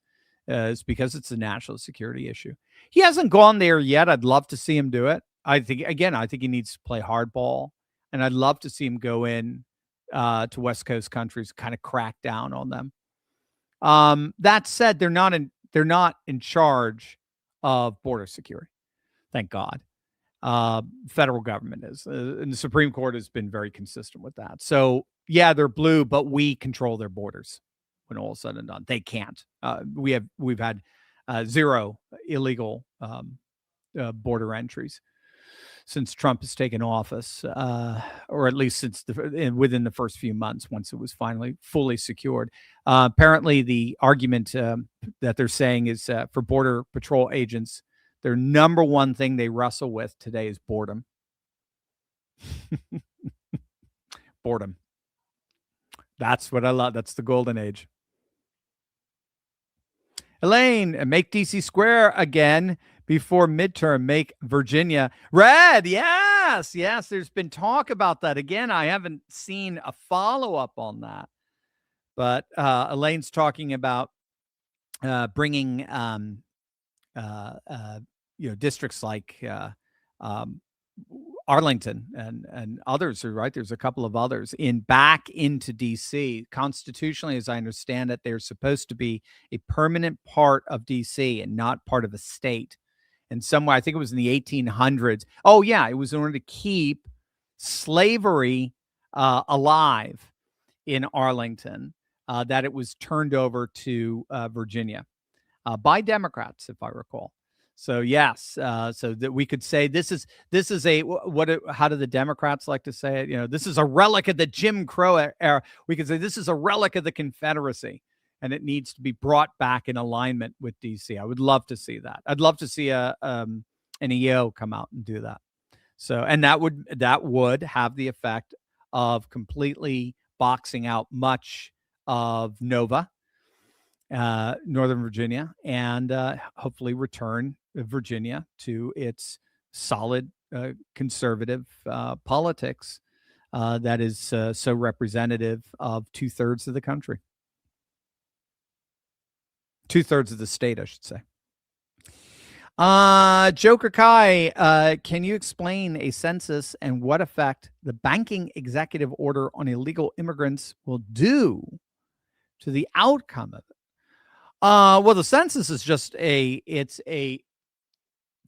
is because it's a national security issue. He hasn't gone there yet. I'd love to see him do it. I think he needs to play hardball, and I'd love to see him go in to West Coast countries, kind of crack down on them. That said, they're not in charge of border security. Thank God. Federal government is, and the Supreme Court has been very consistent with that. So yeah, they're blue, but we control their borders. When all is said and done, they can't. We've had zero illegal border entries since Trump has taken office, or at least since within the first few months, once it was finally fully secured. Apparently, the argument that they're saying is for Border Patrol agents, their number one thing they wrestle with today is boredom. Boredom. That's what I love. That's the golden age. Elaine, make DC square again before midterm. Make Virginia red. Yes. There's been talk about that. Again, I haven't seen a follow-up on that. But Elaine's talking about bringing districts like Arlington and others, right? There's a couple of others back into DC. Constitutionally, as I understand it, they're supposed to be a permanent part of DC and not part of a state. And somewhere, I think it was in the 1800s. Oh yeah, it was in order to keep slavery alive in Arlington that it was turned over to Virginia by Democrats, if I recall. So yes, so that we could say this is how do the Democrats like to say it? This is a relic of the Jim Crow era. We could say this is a relic of the Confederacy, and it needs to be brought back in alignment with DC. I would love to see that. I'd love to see an EO come out and do that. So, and that would have the effect of completely boxing out much of Nova, Northern Virginia, and hopefully return Virginia to its solid conservative politics that is so representative of 2/3 of the country. 2/3 of the state, I should say. Joker Kai, can you explain a census and what effect the banking executive order on illegal immigrants will do to the outcome of it? Well, the census is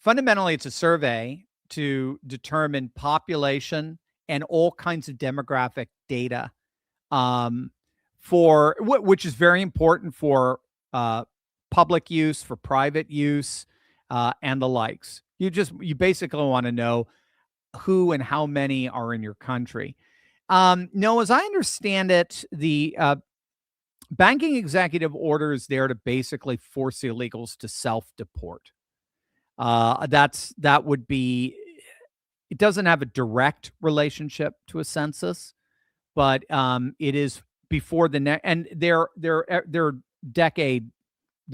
fundamentally it's a survey to determine population and all kinds of demographic data, which is very important for public use, for private use, and the likes. You basically want to know who and how many are in your country. No, as I understand it, the banking executive order is there to basically force illegals to self-deport. That would be. It doesn't have a direct relationship to a census, but it is before the next. And they're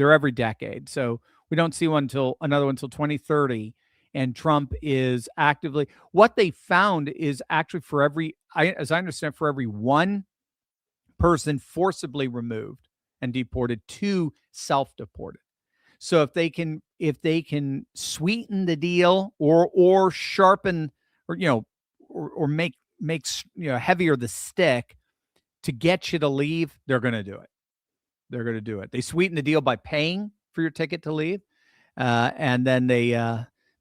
every decade. So we don't see another one until 2030. And Trump is actively. What they found is actually as I understand, for every one person forcibly removed and deported, 2 self-deported. So if they can sweeten the deal or sharpen or make heavier the stick to get you to leave, they're going to do it. They sweeten the deal by paying for your ticket to leave. And then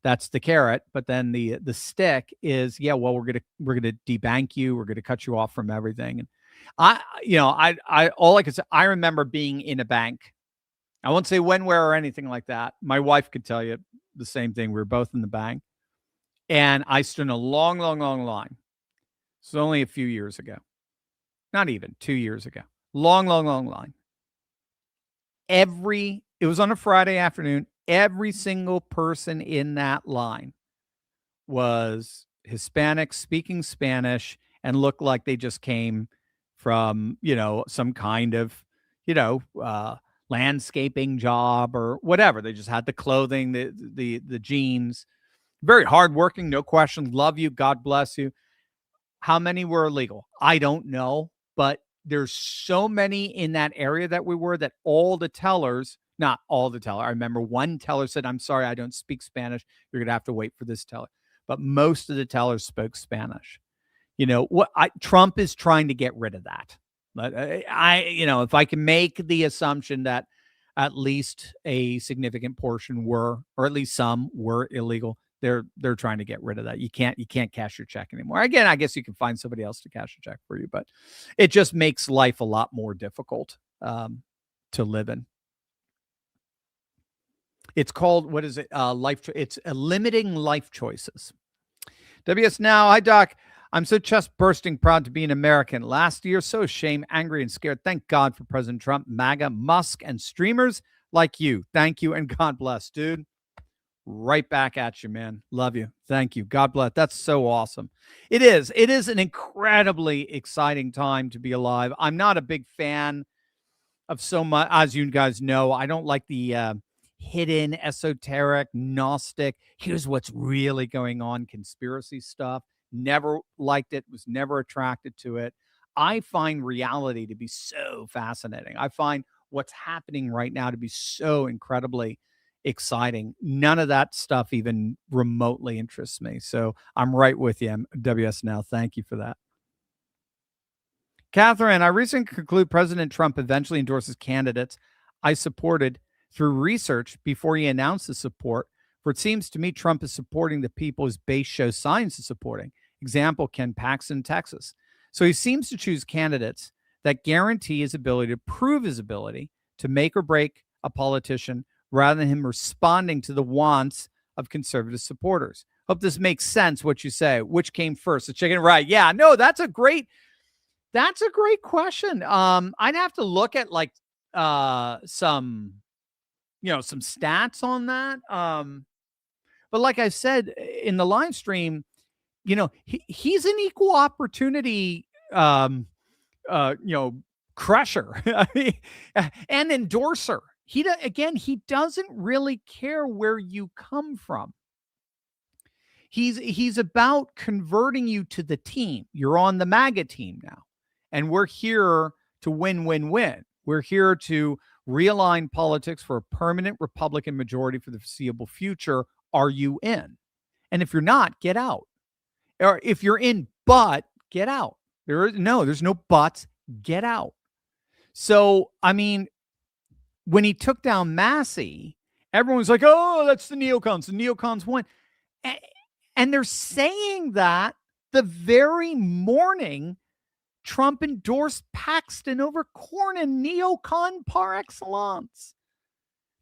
that's the carrot. But then the stick is, yeah, well, we're gonna debank you. We're gonna cut you off from everything. And all I could say, I remember being in a bank. I won't say when, where, or anything like that. My wife could tell you the same thing. We were both in the bank, and I stood in a long, long, long line. It's only a few years ago, not even 2 years ago. Long, long, long line. It was on a Friday afternoon. Every single person in that line was Hispanic, speaking Spanish, and looked like they just came from, some kind of, landscaping job or whatever. They just had the clothing, the jeans. Very hardworking, no question. Love you. God bless you. How many were illegal? I don't know, but there's so many in that area that we were that all the tellers, not all the teller. I remember one teller said, "I'm sorry, I don't speak Spanish. You're going to have to wait for this teller." But most of the tellers spoke Spanish. Trump is trying to get rid of that. But if I can make the assumption that at least a significant portion were, or at least some were illegal, they're trying to get rid of that. You can't cash your check anymore. Again, I guess you can find somebody else to cash your check for you, but it just makes life a lot more difficult to live in. It's called, what is it? It's limiting life choices. WS Now, hi Doc. I'm so chest bursting proud to be an American. Last year, so ashamed, angry, and scared. Thank God for President Trump, MAGA, Musk, and streamers like you. Thank you and God bless, dude. Right back at you, man. Love you. Thank you. God bless. That's so awesome. It is an incredibly exciting time to be alive. I'm not a big fan of so much, as you guys know. I don't like the hidden, esoteric, Gnostic, here's what's really going on, conspiracy stuff. Never liked it, was never attracted to it. I find reality to be so fascinating. I find what's happening right now to be so incredibly exciting. None of that stuff even remotely interests me. So I'm right with you, WS Now. Thank you for that. Catherine, I recently conclude President Trump eventually endorses candidates I supported through research before he announced the support. For it seems to me Trump is supporting the people his base shows signs of supporting. Example, Ken Paxton, Texas. So he seems to choose candidates that guarantee his ability to prove his ability to make or break a politician rather than him responding to the wants of conservative supporters. Hope this makes sense what you say. Which came first, the chicken? Right. Yeah, no, that's a great question. I'd have to look at like some stats on that. But like I said in the live stream, he's an equal opportunity, crusher and endorser. He doesn't really care where you come from. He's about converting you to the team. You're on the MAGA team now, and we're here to win. We're here to realign politics for a permanent Republican majority for the foreseeable future. Are you in? And if you're not, get out. Or if you're in, but get out. There's no buts. Get out. So, I mean, when he took down Massie, everyone's like, oh, that's the neocons. The neocons won. And they're saying that the very morning Trump endorsed Paxton over Cornyn, neocon par excellence.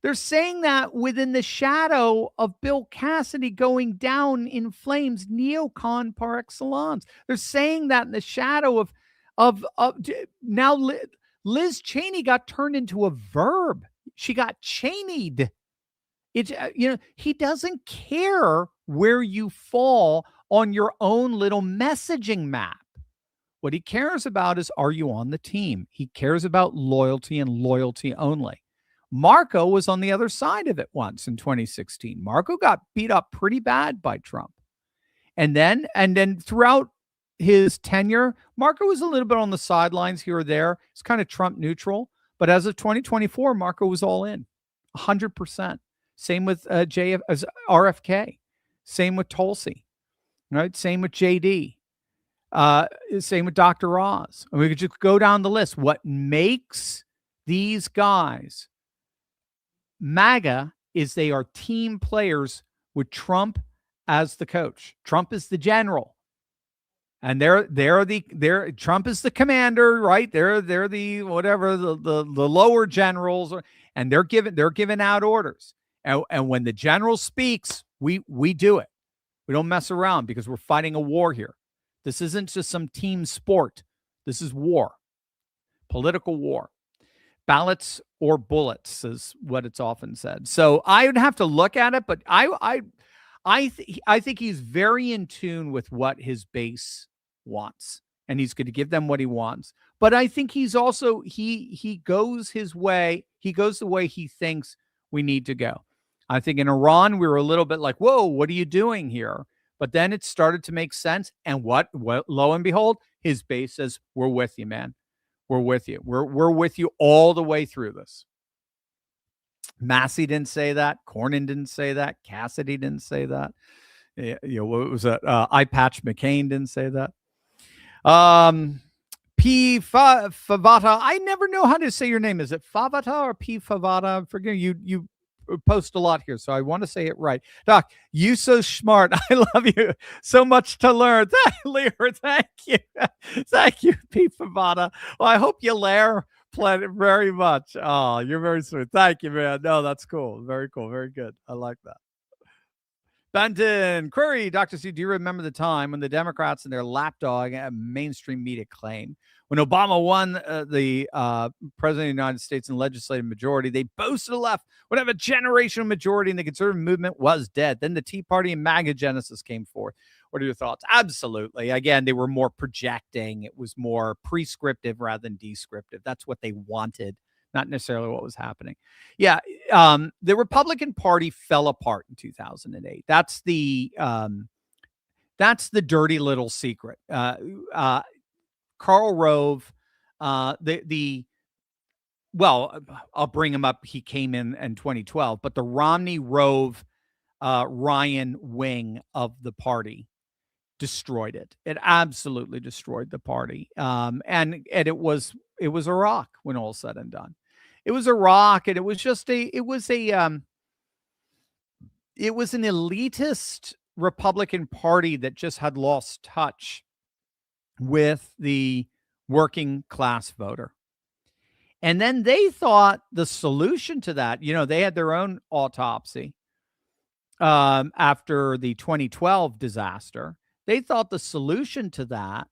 They're saying that within the shadow of Bill Cassidy going down in flames, neocon par excellence. They're saying that in the shadow of now Liz Cheney got turned into a verb. She got Cheneyed. He doesn't care where you fall on your own little messaging map. What he cares about is, are you on the team? He cares about loyalty and loyalty only. Marco was on the other side of it once in 2016. Marco got beat up pretty bad by Trump. And then throughout his tenure, Marco was a little bit on the sidelines here or there. It's kind of Trump neutral. But as of 2024, Marco was all in, 100%. Same with RFK. Same with Tulsi. Right? Same with JD. Same with Dr. Oz. And we could just go down the list. What makes these guys MAGA is they are team players with Trump as the coach. Trump is the general. And they're Trump is the commander, right? They're the whatever the lower generals, and they're giving out orders. And when the general speaks, we do it. We don't mess around because we're fighting a war here. This isn't just some team sport. This is war, political war. Ballots or bullets is what it's often said. So I would have to look at it, but I think he's very in tune with what his base wants, and he's going to give them what he wants. But I think he's also he goes his way. He goes the way he thinks we need to go. I think in Iran we were a little bit like, "Whoa, what are you doing here?" But then it started to make sense. And what lo and behold, his base says, "We're with you, man. We're with you. We're with you all the way through this." Massie didn't say that. Cornyn didn't say that. Cassidy didn't say that. What was that? Eye Patch McCain didn't say that. P. Favata. I never know how to say your name. Is it Favata or P. Favata? Forgive you. You post a lot here, so I want to say it right. Doc, you so smart. I love you. So much to learn. Lear, thank you. Thank you, P. Favata. Well, I hope you lair very much. Oh, you're very sweet. Thank you, man. No, that's cool. Very cool. Very good. I like that. Benton, query, Dr. C, do you remember the time when the Democrats and their lapdog mainstream media claimed when Obama won the president of the United States in legislative majority, they boasted the left would have a generational majority and the conservative movement was dead. Then the Tea Party and MAGA genesis came forth. What are your thoughts? Absolutely. Again, they were more projecting. It was more prescriptive rather than descriptive. That's what they wanted, not necessarily what was happening. Yeah, the Republican Party fell apart in 2008. That's the dirty little secret. Karl Rove, well, I'll bring him up. He came in 2012, but the Romney Rove Ryan wing of the party destroyed it. It absolutely destroyed the party. And it was a rock when all said and done. It was a rock, and it was an elitist Republican Party that just had lost touch with the working class voter. And then they thought the solution to that, they had their own autopsy after the 2012 disaster. They thought the solution to that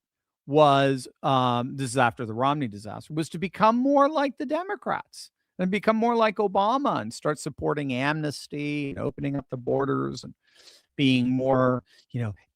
was, this is after the Romney disaster, was to become more like the Democrats and become more like Obama and start supporting amnesty and opening up the borders and being more,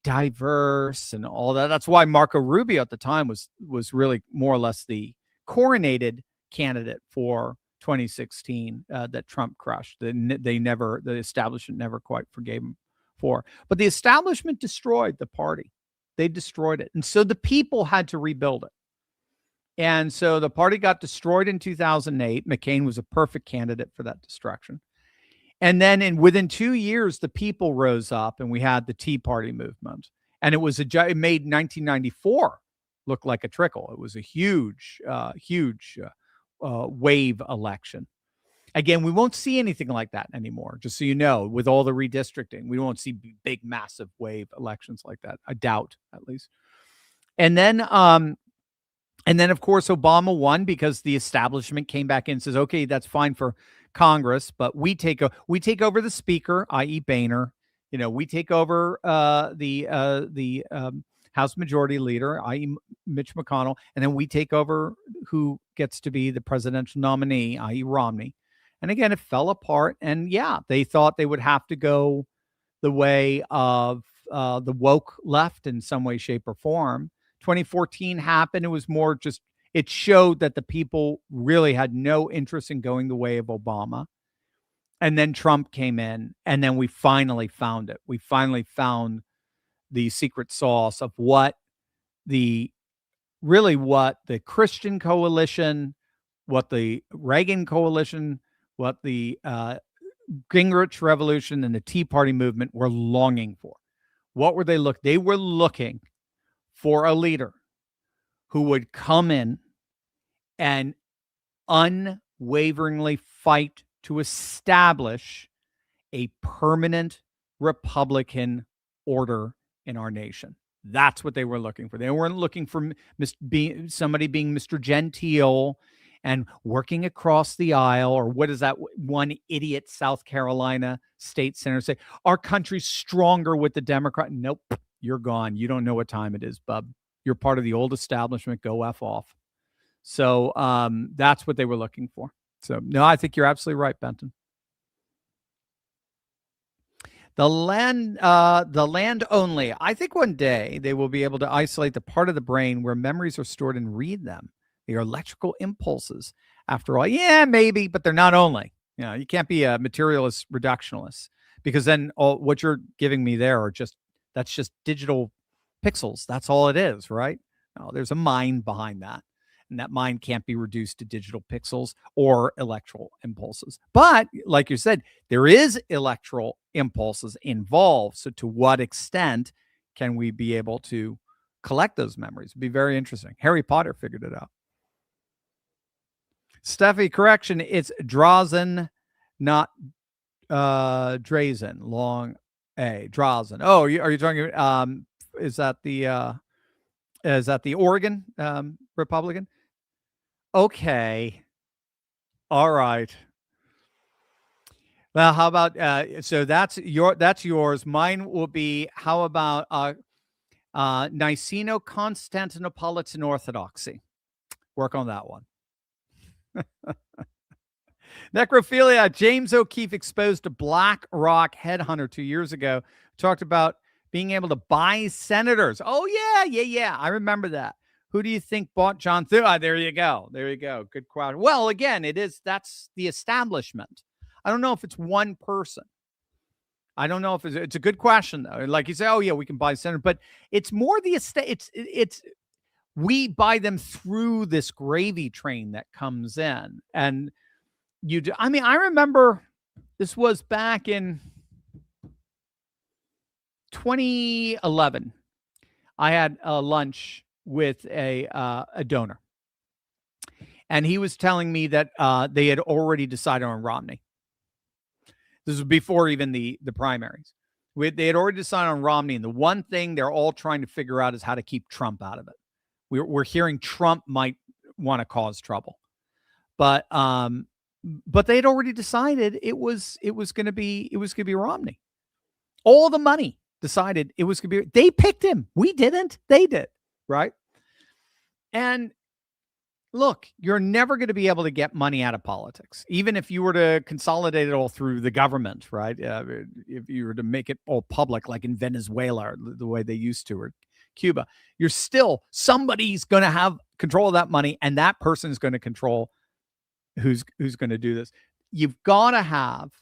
diverse and all that. That's why Marco Rubio at the time was really more or less the coronated candidate for 2016 that Trump crushed. The establishment never quite forgave him for. But the establishment destroyed the party. They destroyed it. And so the people had to rebuild it. And so the party got destroyed in 2008. McCain was a perfect candidate for that destruction. And then within 2 years, the people rose up and we had the Tea Party movement. And it made 1994 look like a trickle. It was a huge wave election. Again, we won't see anything like that anymore, just so you know, with all the redistricting. We won't see big, massive wave elections like that. I doubt, at least. And then, of course, Obama won because the establishment came back in and says, okay, that's fine for Congress, but we take over the speaker, i.e. Boehner. We take over the House Majority Leader, i.e. Mitch McConnell, and then we take over who gets to be the presidential nominee, i.e. Romney. And again, it fell apart. And yeah, they thought they would have to go the way of the woke left in some way, shape, or form. 2014 happened. It was more just, it showed that the people really had no interest in going the way of Obama. And then Trump came in, and then we finally found it. We finally found the secret sauce of what the Christian coalition, what the Reagan coalition, what the Gingrich Revolution and the Tea Party movement were longing for. What were they looking? They were looking for a leader who would come in and unwaveringly fight to establish a permanent Republican order in our nation. That's what they were looking for. They weren't looking for somebody being Mr. Gentile and working across the aisle, or what is that one idiot South Carolina state senator say? Our country's stronger with the Democrat. Nope, you're gone. You don't know what time it is, bub. You're part of the old establishment. Go F off. So that's what they were looking for. So no, I think you're absolutely right, Benton. The land only. I think one day they will be able to isolate the part of the brain where memories are stored and read them. They are electrical impulses. After all, yeah, maybe, but they're not only. You know, you can't be a materialist reductionist, because then what you're giving me there that's just digital pixels. That's all it is, right? No, there's a mind behind that. And that mind can't be reduced to digital pixels or electrical impulses. But like you said, there is electrical impulses involved. So to what extent can we be able to collect those memories? It'd be very interesting. Harry Potter figured it out. Steffi, correction. It's Drazen, not Drazen. Long A. Drazen. Oh, are you talking is that the Oregon Republican? Okay. All right. Well, how about so that's yours. Mine will be, how about Niceno-Constantinopolitan Orthodoxy? Work on that one. Necrophilia. James O'Keefe exposed a Black Rock headhunter 2 years ago. Talked about being able to buy senators. Oh, yeah. I remember that. Who do you think bought John Thune? There you go. Good crowd. Well, again, that's the establishment. I don't know if it's one person. I don't know if it's a good question, though. Like you say, oh, yeah, we can buy senators, but it's more the estate. We buy them through this gravy train that comes in. And I remember this was back in 2011. I had a lunch with a donor, and he was telling me that they had already decided on Romney. This was before even the primaries. They had already decided on Romney, and the one thing they're all trying to figure out is how to keep Trump out of it. We're hearing Trump might want to cause trouble, but they had already decided it was going to be Romney. All the money decided it was going to be. They picked him. We didn't. They did. Right. And look, you're never going to be able to get money out of politics, even if you were to consolidate it all through the government. Right. If you were to make it all public, like in Venezuela, or the way they used to, or Cuba, somebody's going to have control of that money, and that person is going to control who's going to do this. You've got to have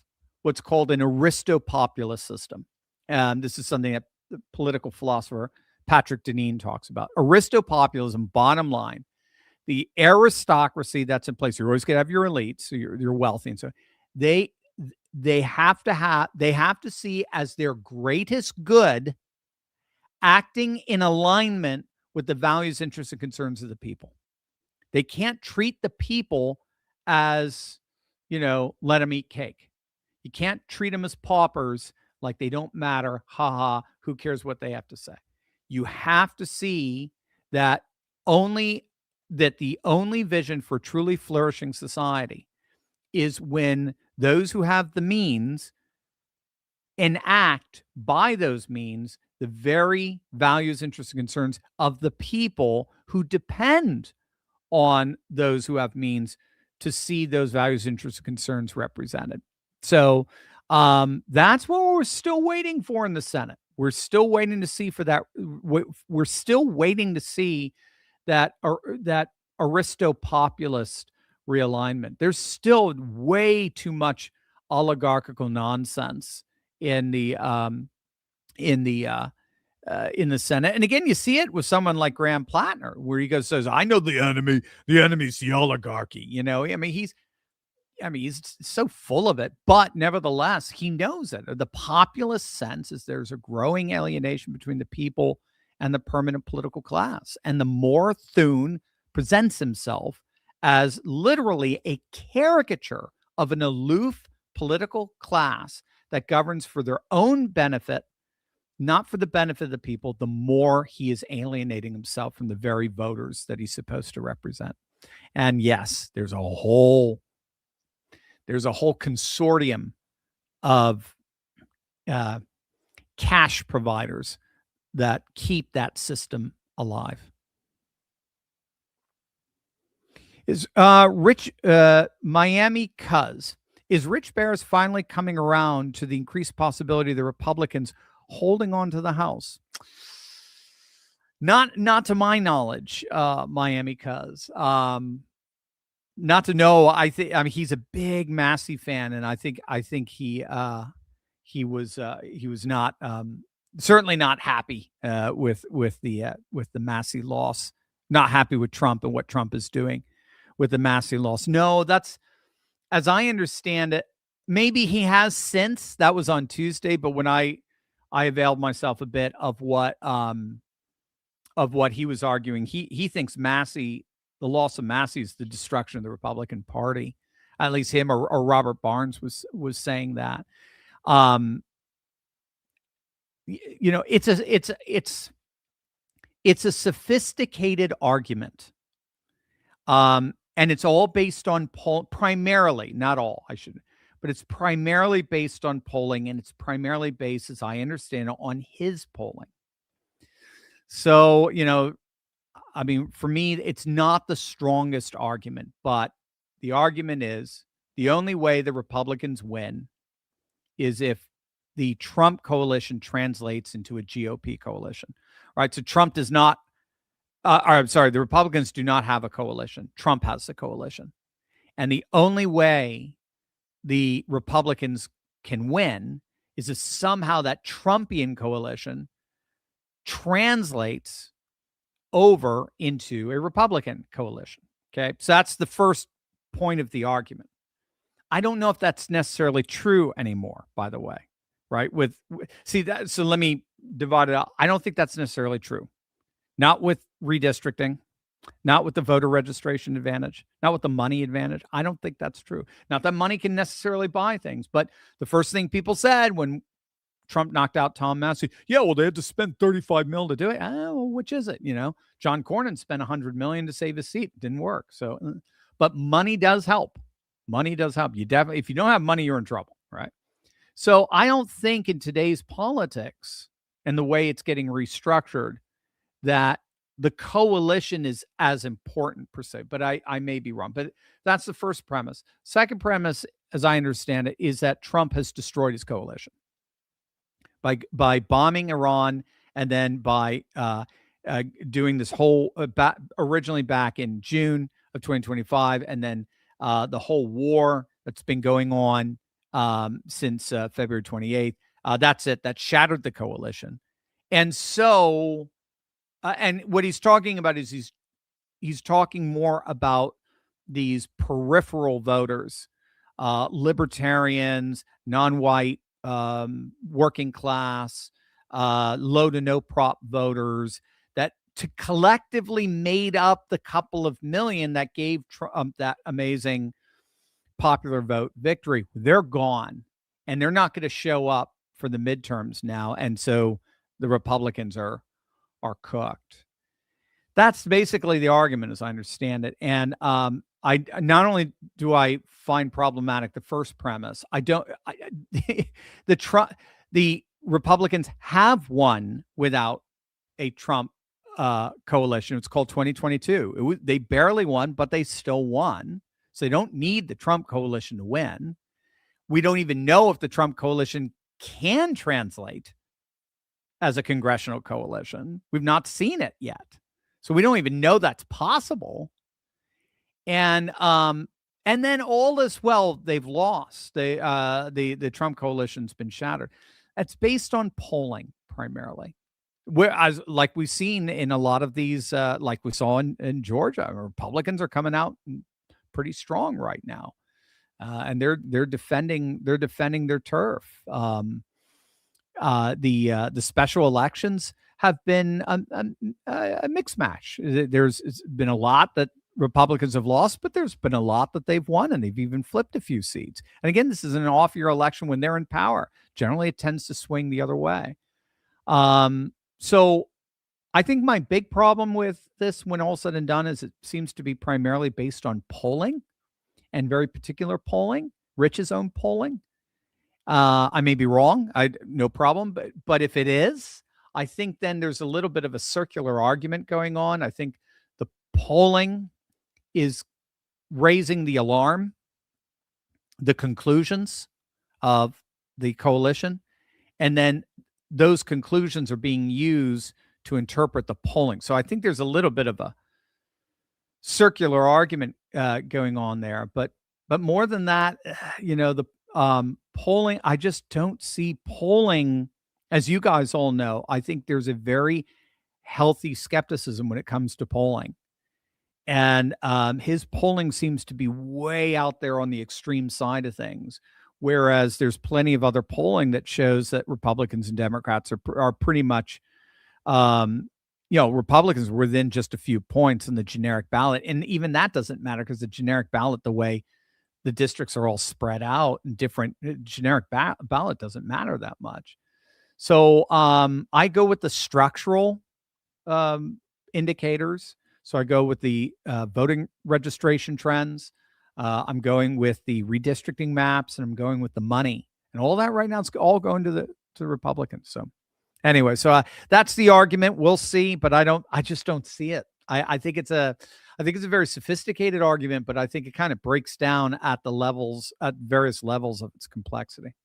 what's called an aristopopulist system. This is something that the political philosopher Patrick Deneen talks about. Aristopopulism, bottom line, the aristocracy that's in place. You're always going to have your elites, so you're wealthy, and so they have to see as their greatest good acting in alignment with the values, interests, and concerns of the people. They can't treat the people as, let them eat cake. You can't treat them as paupers, like they don't matter. Who cares what they have to say? You have to see that the only vision for truly flourishing society is when those who have the means enact by those means the very values, interests, and concerns of the people who depend on those who have means to see those values, interests, and concerns represented. So that's what we're still waiting for in the Senate. We're still waiting to see for that. We're still waiting to see that aristopopulist realignment. There's still way too much oligarchical nonsense in the Senate. And again, you see it with someone like Graham Plattner, where he says, I know the enemy. The enemy's the oligarchy. He's so full of it, but nevertheless, he knows it. The populist sense is there's a growing alienation between the people and the permanent political class. And the more Thune presents himself as literally a caricature of an aloof political class that governs for their own benefit, not for the benefit of the people, the more he is alienating himself from the very voters that he's supposed to represent. And yes, there's a whole consortium of cash providers that keep that system alive. Is Miami Cuz, is Rich Bears finally coming around to the increased possibility of the Republicans holding on to the House? Not to my knowledge, Miami Cuz. Not to know. I mean, he's a big Massie fan, and I think he was not certainly not happy with the Massie loss. Not happy with Trump and what Trump is doing with the Massie loss. No, that's, as I understand it, maybe he has since. That was on Tuesday, but when I availed myself a bit of what he was arguing, he thinks Massie, the loss of Massie, is the destruction of the Republican Party. At least him or Robert Barnes was saying that. It's a sophisticated argument. And it's all based on primarily, not all, but it's primarily based on polling, and it's primarily based, as I understand it, on his polling. So, I mean, for me, it's not the strongest argument, but the argument is the only way the Republicans win is if the Trump coalition translates into a GOP coalition, right? So Trump does not, the Republicans do not have a coalition. Trump has the coalition. And the only way the Republicans can win is if somehow that Trumpian coalition translates over into a Republican coalition. Okay. So that's the first point of the argument. I don't know if that's necessarily true anymore, by the way, right? So let me divide it out. I don't think that's necessarily true. Not with redistricting, not with the voter registration advantage, not with the money advantage. I don't think that's true. Not that money can necessarily buy things, but the first thing people said when Trump knocked out Tom Massie, yeah, well, they had to spend $35 million to do it. Oh, well, which is it? John Cornyn spent $100 million to save his seat. It didn't work. So, but money does help. Money does help. You definitely, if you don't have money, you're in trouble, right? So I don't think in today's politics and the way it's getting restructured that the coalition is as important per se, but I may be wrong. But that's the first premise. Second premise, as I understand it, is that Trump has destroyed his coalition by bombing Iran, and then by doing this whole originally back in June of 2025, and then the whole war that's been going on since February 28th. That's it. That shattered the coalition. And so, and what he's talking about is he's talking more about these peripheral voters, libertarians, non-white, working class, low to no prop voters that to collectively made up the couple of million that gave Trump that amazing popular vote victory. They're gone, and they're not going to show up for the midterms now. And so the Republicans are cooked. That's basically the argument, as I understand it. And I not only do I find problematic the first premise, the Republicans have won without a Trump coalition. It's called 2022. They barely won, but they still won. So they don't need the Trump coalition to win. We don't even know if the Trump coalition can translate as a congressional coalition. We've not seen it yet. So we don't even know that's possible. And then all is well, they've lost. The Trump coalition's been shattered. That's based on polling primarily. Whereas, like we've seen in a lot of these, like we saw in Georgia, Republicans are coming out pretty strong right now, and they're defending their turf. The special elections have been a mixed match. There's been a lot that Republicans have lost, but there's been a lot that they've won, and they've even flipped a few seats. And again, this is an off-year election when they're in power. Generally, it tends to swing the other way. So I think my big problem with this, when all said and done, is it seems to be primarily based on polling, and very particular polling, Rich's own polling. I may be wrong. No problem. But if it is, I think then there's a little bit of a circular argument going on. I think the polling is raising the alarm, the conclusions of the coalition, and then those conclusions are being used to interpret the polling. So I think there's a little bit of a circular argument going on there. But more than that, the polling, I just don't see polling, as you guys all know. I think there's a very healthy skepticism when it comes to polling. And his polling seems to be way out there on the extreme side of things, whereas there's plenty of other polling that shows that Republicans and Democrats are pretty much, Republicans were within just a few points in the generic ballot. And even that doesn't matter, because the generic ballot, the way the districts are all spread out and different, generic ballot doesn't matter that much. So I go with the structural indicators. So I go with the voting registration trends. I'm going with the redistricting maps, and I'm going with the money, and all that right now. It's all going to the Republicans. So anyway, so that's the argument. We'll see, but I just don't see it. I think it's a very sophisticated argument, but I think it kind of breaks down at various levels of its complexity.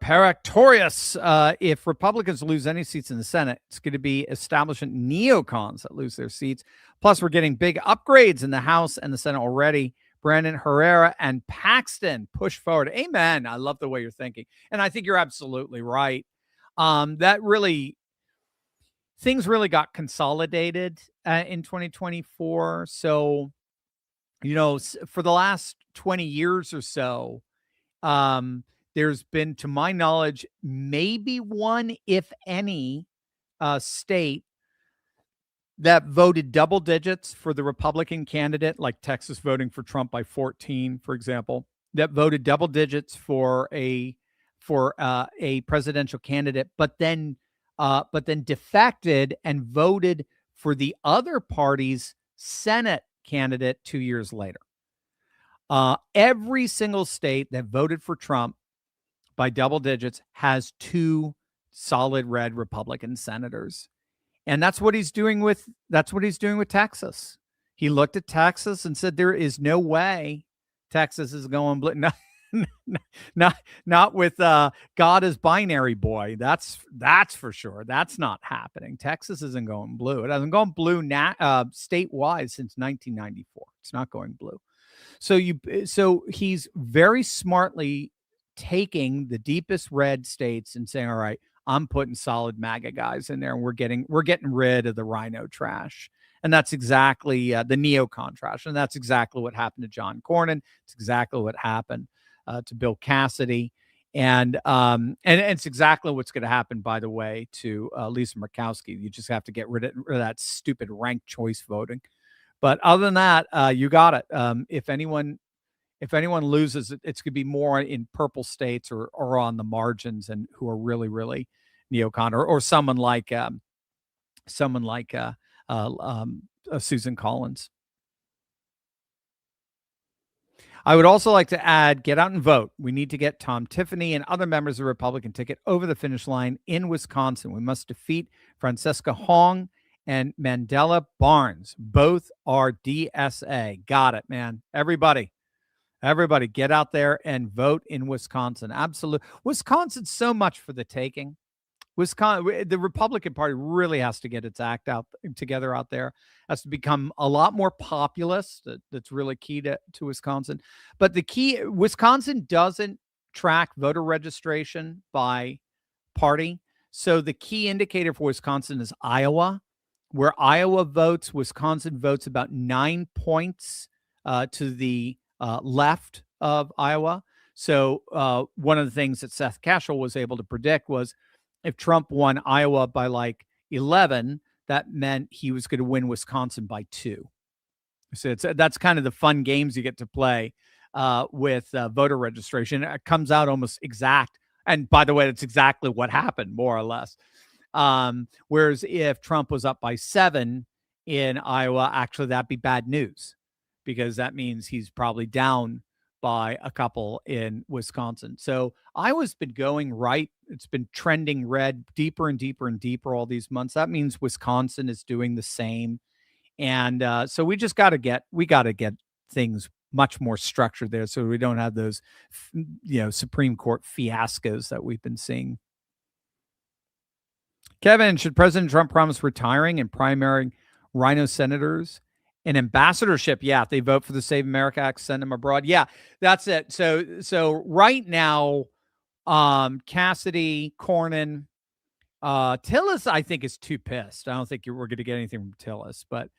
Paratorius, if Republicans lose any seats in the Senate, it's going to be establishment neocons that lose their seats. Plus, we're getting big upgrades in the House and the Senate already. Brandon Herrera and Paxton push forward. Amen. I love the way you're thinking. And I think you're absolutely right. Things really got consolidated in 2024. So, for the last 20 years or so, there's been, to my knowledge, maybe one, if any, state that voted double digits for the Republican candidate, like Texas voting for Trump by 14, for example, that voted double digits for a presidential candidate, but then defected and voted for the other party's Senate candidate 2 years later. Every single state that voted for Trump by double digits has two solid red Republican senators. And that's what he's doing with Texas. He looked at Texas and said, there is no way Texas is going blue. Not with God as binary boy. That's for sure. That's not happening. Texas isn't going blue. It hasn't gone blue statewide since 1994. It's not going blue. So he's very smartly taking the deepest red states and saying, all right, I'm putting solid MAGA guys in there, and we're getting rid of the rhino trash. And that's exactly the neocon trash. And that's exactly what happened to John Cornyn. It's exactly what happened to Bill Cassidy. And it's exactly what's going to happen, by the way, to Lisa Murkowski. You just have to get rid of that stupid ranked choice voting. But other than that, you got it. If anyone loses, it's going to be more in purple states or on the margins, and who are really, really neocon, or someone like Susan Collins. I would also like to add, get out and vote. We need to get Tom Tiffany and other members of the Republican ticket over the finish line in Wisconsin. We must defeat Francesca Hong and Mandela Barnes. Both are DSA. Got it, man. Everybody get out there and vote in Wisconsin. Absolutely. Wisconsin's so much for the taking. The Republican Party really has to get its act together out there. Has to become a lot more populist. That's really key to Wisconsin. But Wisconsin doesn't track voter registration by party. So the key indicator for Wisconsin is Iowa. Where Iowa votes, Wisconsin votes about 9 points to the left of Iowa. So one of the things that Seth Keshel was able to predict was, if Trump won Iowa by like 11, that meant he was going to win Wisconsin by 2. So that's kind of the fun games you get to play with voter registration. It comes out almost exact. And by the way, that's exactly what happened, more or less. Whereas if Trump was up by 7 in Iowa, actually that'd be bad news, because that means he's probably down by a couple in Wisconsin. So Iowa's been going right. It's been trending red deeper and deeper and deeper all these months. That means Wisconsin is doing the same. And so we just got to get things much more structured there, so we don't have those, Supreme Court fiascos that we've been seeing. Kevin, should President Trump promise retiring and primarying rhino senators and ambassadorship? Yeah, if they vote for the Save America Act, send them abroad. Yeah, that's it. So right now, Cassidy, Cornyn, Tillis, I think, is too pissed. I don't think we're going to get anything from Tillis, but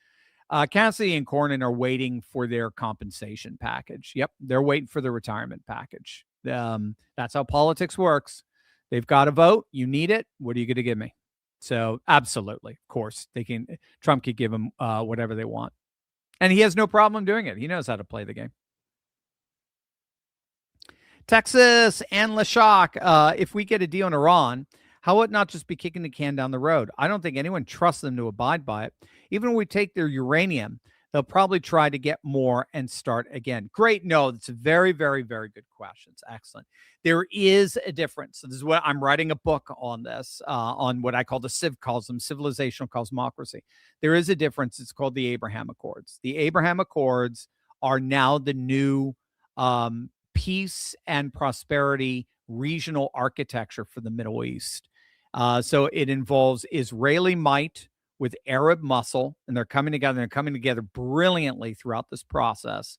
Cassidy and Cornyn are waiting for their compensation package. Yep, they're waiting for the retirement package. That's how politics works. They've got to vote. You need it. What are you going to give me? So absolutely, of course, Trump could give them whatever they want. And he has no problem doing it. He knows how to play the game. Texas and LaShock, if we get a deal in Iran, how would it not just be kicking the can down the road? I don't think anyone trusts them to abide by it. Even when we take their uranium, they'll probably try to get more and start again. Great. No, that's a very, very, very good question. It's excellent. There is a difference. This is what I'm writing a book on this, on what I call the Civ calls them, civilizational cosmocracy. There is a difference. It's called the Abraham Accords. The Abraham Accords are now the new peace and prosperity regional architecture for the Middle East. So it involves Israeli might with Arab muscle, and they're coming together. They're coming together brilliantly throughout this process.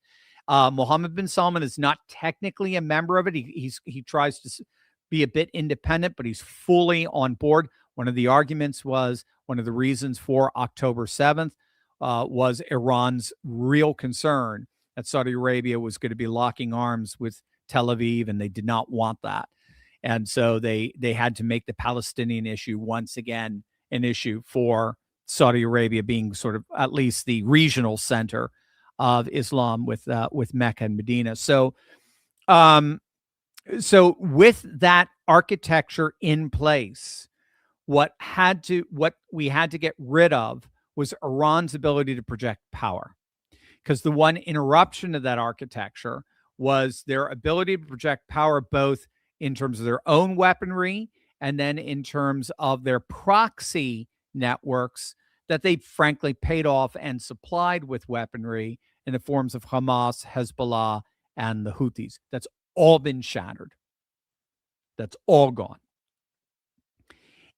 Mohammed bin Salman is not technically a member of it. He tries to be a bit independent, but he's fully on board. One of the arguments was, one of the reasons for October 7th was Iran's real concern that Saudi Arabia was going to be locking arms with Tel Aviv, and they did not want that. And so they had to make the Palestinian issue once again an issue for Saudi Arabia being sort of at least the regional center of Islam with Mecca and Medina. So with that architecture in place, what we had to get rid of was Iran's ability to project power, because the one interruption of that architecture was their ability to project power, both in terms of their own weaponry and then in terms of their proxy networks that they frankly paid off and supplied with weaponry in the forms of Hamas, Hezbollah, and the Houthis. That's all been shattered. That's all gone.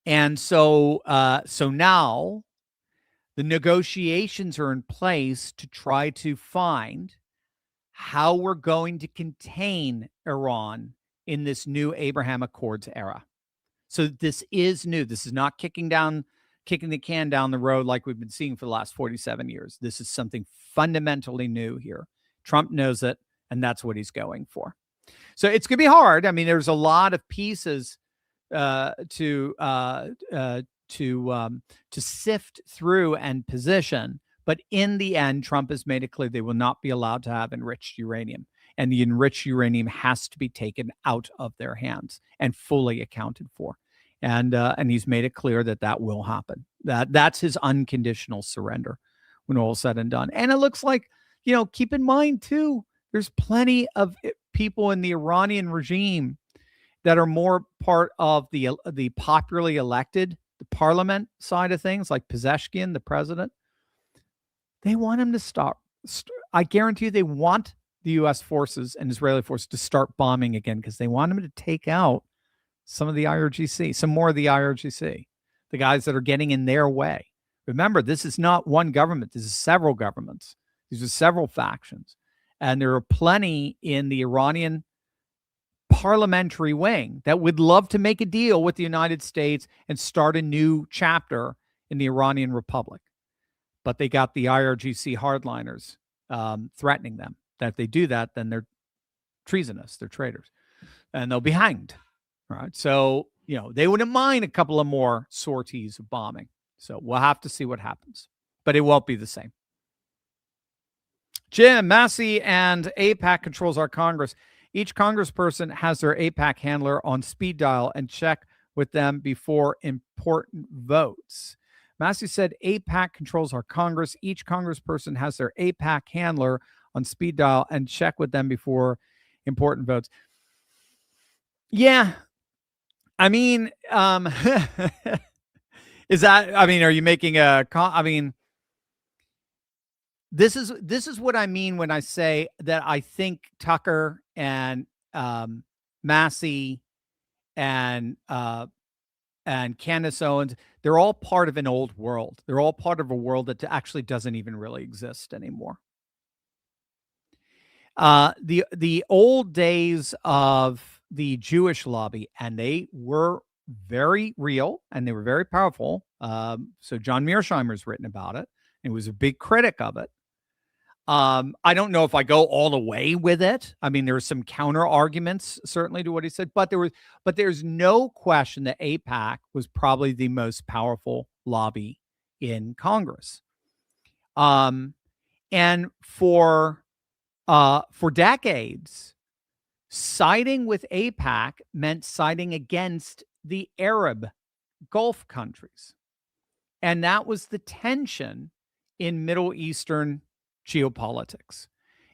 And so now the negotiations are in place to try to find how we're going to contain Iran in this new Abraham Accords era. So this is new. This is not kicking the can down the road like we've been seeing for the last 47 years. This is something fundamentally new here. Trump knows it, and that's what he's going for. So it's going to be hard. I mean, there's a lot of pieces to sift through and position. But in the end, Trump has made it clear they will not be allowed to have enriched uranium. And the enriched uranium has to be taken out of their hands and fully accounted for. And he's made it clear that will happen. That's his unconditional surrender when all is said and done. And it looks like, keep in mind, too, there's plenty of people in the Iranian regime that are more part of the popularly elected, the parliament side of things, like Pezeshkian, the president. They want him to stop. I guarantee you they want the U.S. forces and Israeli forces to start bombing again, because they want him to take out some of the IRGC, some more of the IRGC, the guys that are getting in their way. Remember, this is not one government. This is several governments. These are several factions. And there are plenty in the Iranian parliamentary wing that would love to make a deal with the United States and start a new chapter in the Iranian Republic. But they got the IRGC hardliners threatening them that if they do that, then they're treasonous, they're traitors, and they'll be hanged. All right. So, they wouldn't mind a couple of more sorties of bombing. So we'll have to see what happens, but it won't be the same. Jim, Massie and AIPAC controls our Congress. Each congressperson has their AIPAC handler on speed dial and check with them before important votes. Massie said AIPAC controls our Congress. Each congressperson has their AIPAC handler on speed dial and check with them before important votes. Yeah. I mean, is that, I mean, are you making this is what I mean when I say that I think Tucker and Massie and Candace Owens, they're all part of an old world. They're all part of a world that actually doesn't even really exist anymore. The old days of the Jewish lobby, and they were very real and they were very powerful. So John Mearsheimer's written about it and was a big critic of it. I don't know if I go all the way with it. I mean, there's some counter arguments certainly to what he said, but there's no question that AIPAC was probably the most powerful lobby in Congress. And for decades, siding with AIPAC meant siding against the Arab Gulf countries. And that was the tension in Middle Eastern geopolitics.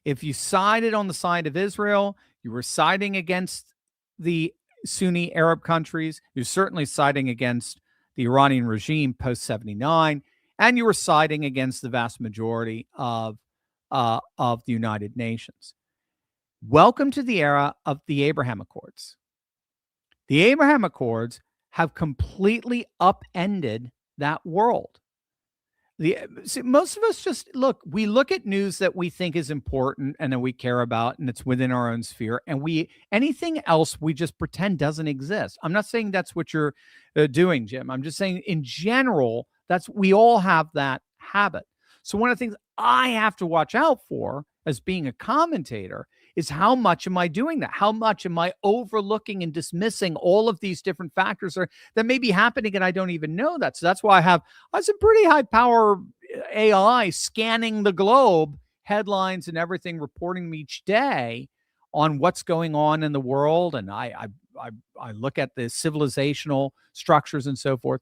If you sided on the side of Israel, you were siding against the Sunni Arab countries. You're certainly siding against the Iranian regime post 79, and you were siding against the vast majority of the United Nations. Welcome to the era of the Abraham Accords. The Abraham Accords have completely upended that world. Most of us just we look at news that we think is important and that we care about, and it's within our own sphere. And anything else, we just pretend doesn't exist. I'm not saying that's what you're doing, Jim. I'm just saying in general, we all have that habit. So one of the things I have to watch out for as being a commentator is how much am I doing that? How much am I overlooking and dismissing all of these different factors that may be happening and I don't even know that. So that's why I have some pretty high power AI scanning the globe, headlines and everything, reporting me each day on what's going on in the world. And I look at the civilizational structures and so forth.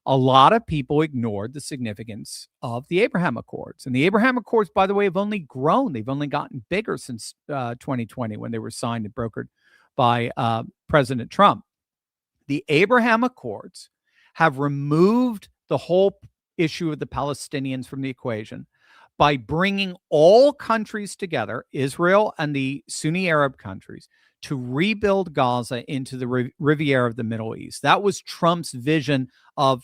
A lot of people ignored the significance of the Abraham Accords. And the Abraham Accords, by the way, have only grown. They've only gotten bigger since 2020 when they were signed and brokered by President Trump. The Abraham Accords have removed the whole issue of the Palestinians from the equation by bringing all countries together, Israel and the Sunni Arab countries, to rebuild Gaza into the Riviera of the Middle East. That was Trump's vision of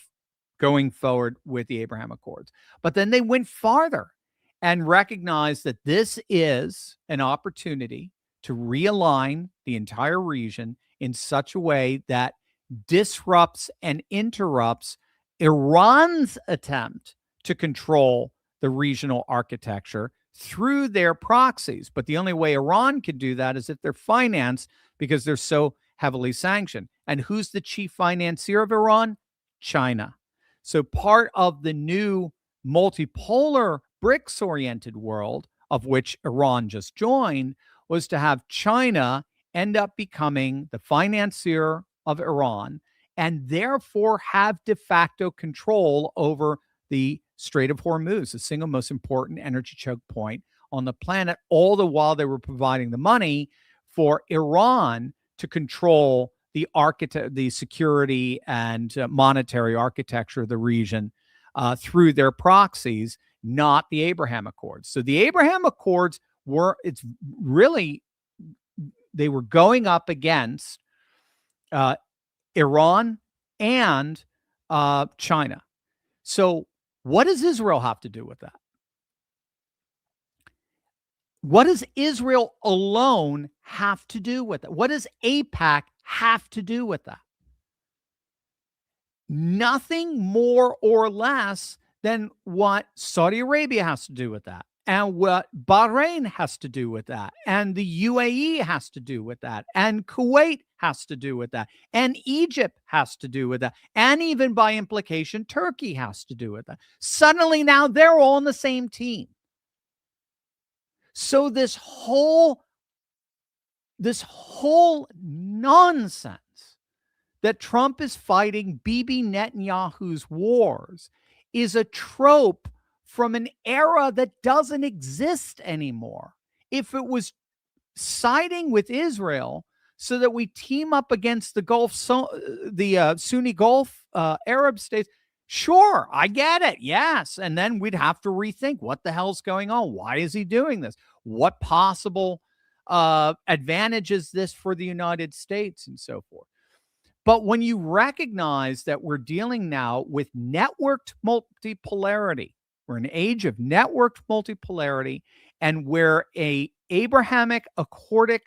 going forward with the Abraham Accords. But then they went farther and recognized that this is an opportunity to realign the entire region in such a way that disrupts and interrupts Iran's attempt to control the regional architecture through their proxies. But the only way Iran could do that is if they're financed, because they're so heavily sanctioned. And who's the chief financier of Iran? China. So part of the new multipolar BRICS-oriented world, of which Iran just joined, was to have China end up becoming the financier of Iran and therefore have de facto control over the Strait of Hormuz, the single most important energy choke point on the planet, all the while they were providing the money for Iran to control the security and monetary architecture of the region through their proxies, not the Abraham Accords. So the Abraham Accords they were going up against Iran and China. So what does Israel have to do with that? What does Israel alone have to do with it? What does AIPAC have to do with that? Nothing more or less than what Saudi Arabia has to do with that, and what Bahrain has to do with that, and the UAE has to do with that, and Kuwait has to do with that. And Egypt has to do with that. And even by implication, Turkey has to do with that. Suddenly now they're all on the same team. So this whole nonsense that Trump is fighting Bibi Netanyahu's wars is a trope from an era that doesn't exist anymore. If it was siding with Israel so that we team up against the Sunni Gulf Arab states, sure, I get it. Yes. And then we'd have to rethink what the hell's going on. Why is he doing this? What possible advantage is this for the United States and so forth? But when you recognize that we're dealing now with networked multipolarity, we're in an age of networked multipolarity, and where an Abrahamic Accords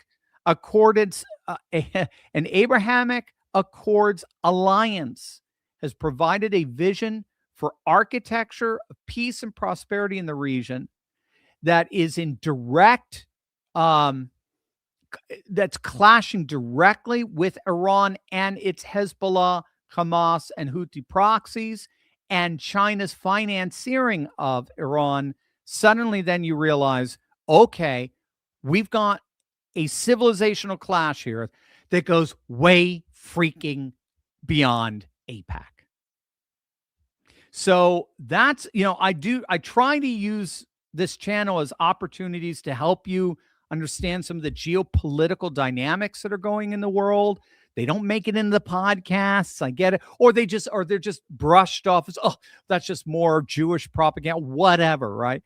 alliance has provided a vision for architecture of peace and prosperity in the region that is in direct that's clashing directly with Iran and its Hezbollah, Hamas, and Houthi proxies, and China's financiering of Iran. Suddenly then you realize, okay, we've got a civilizational clash here that goes way freaking beyond APAC. So that's, I try to use this channel as opportunities to help you understand some of the geopolitical dynamics that are going in the world. They don't make it into the podcasts. I get it. Or they're just brushed off as, oh, that's just more Jewish propaganda, whatever, right?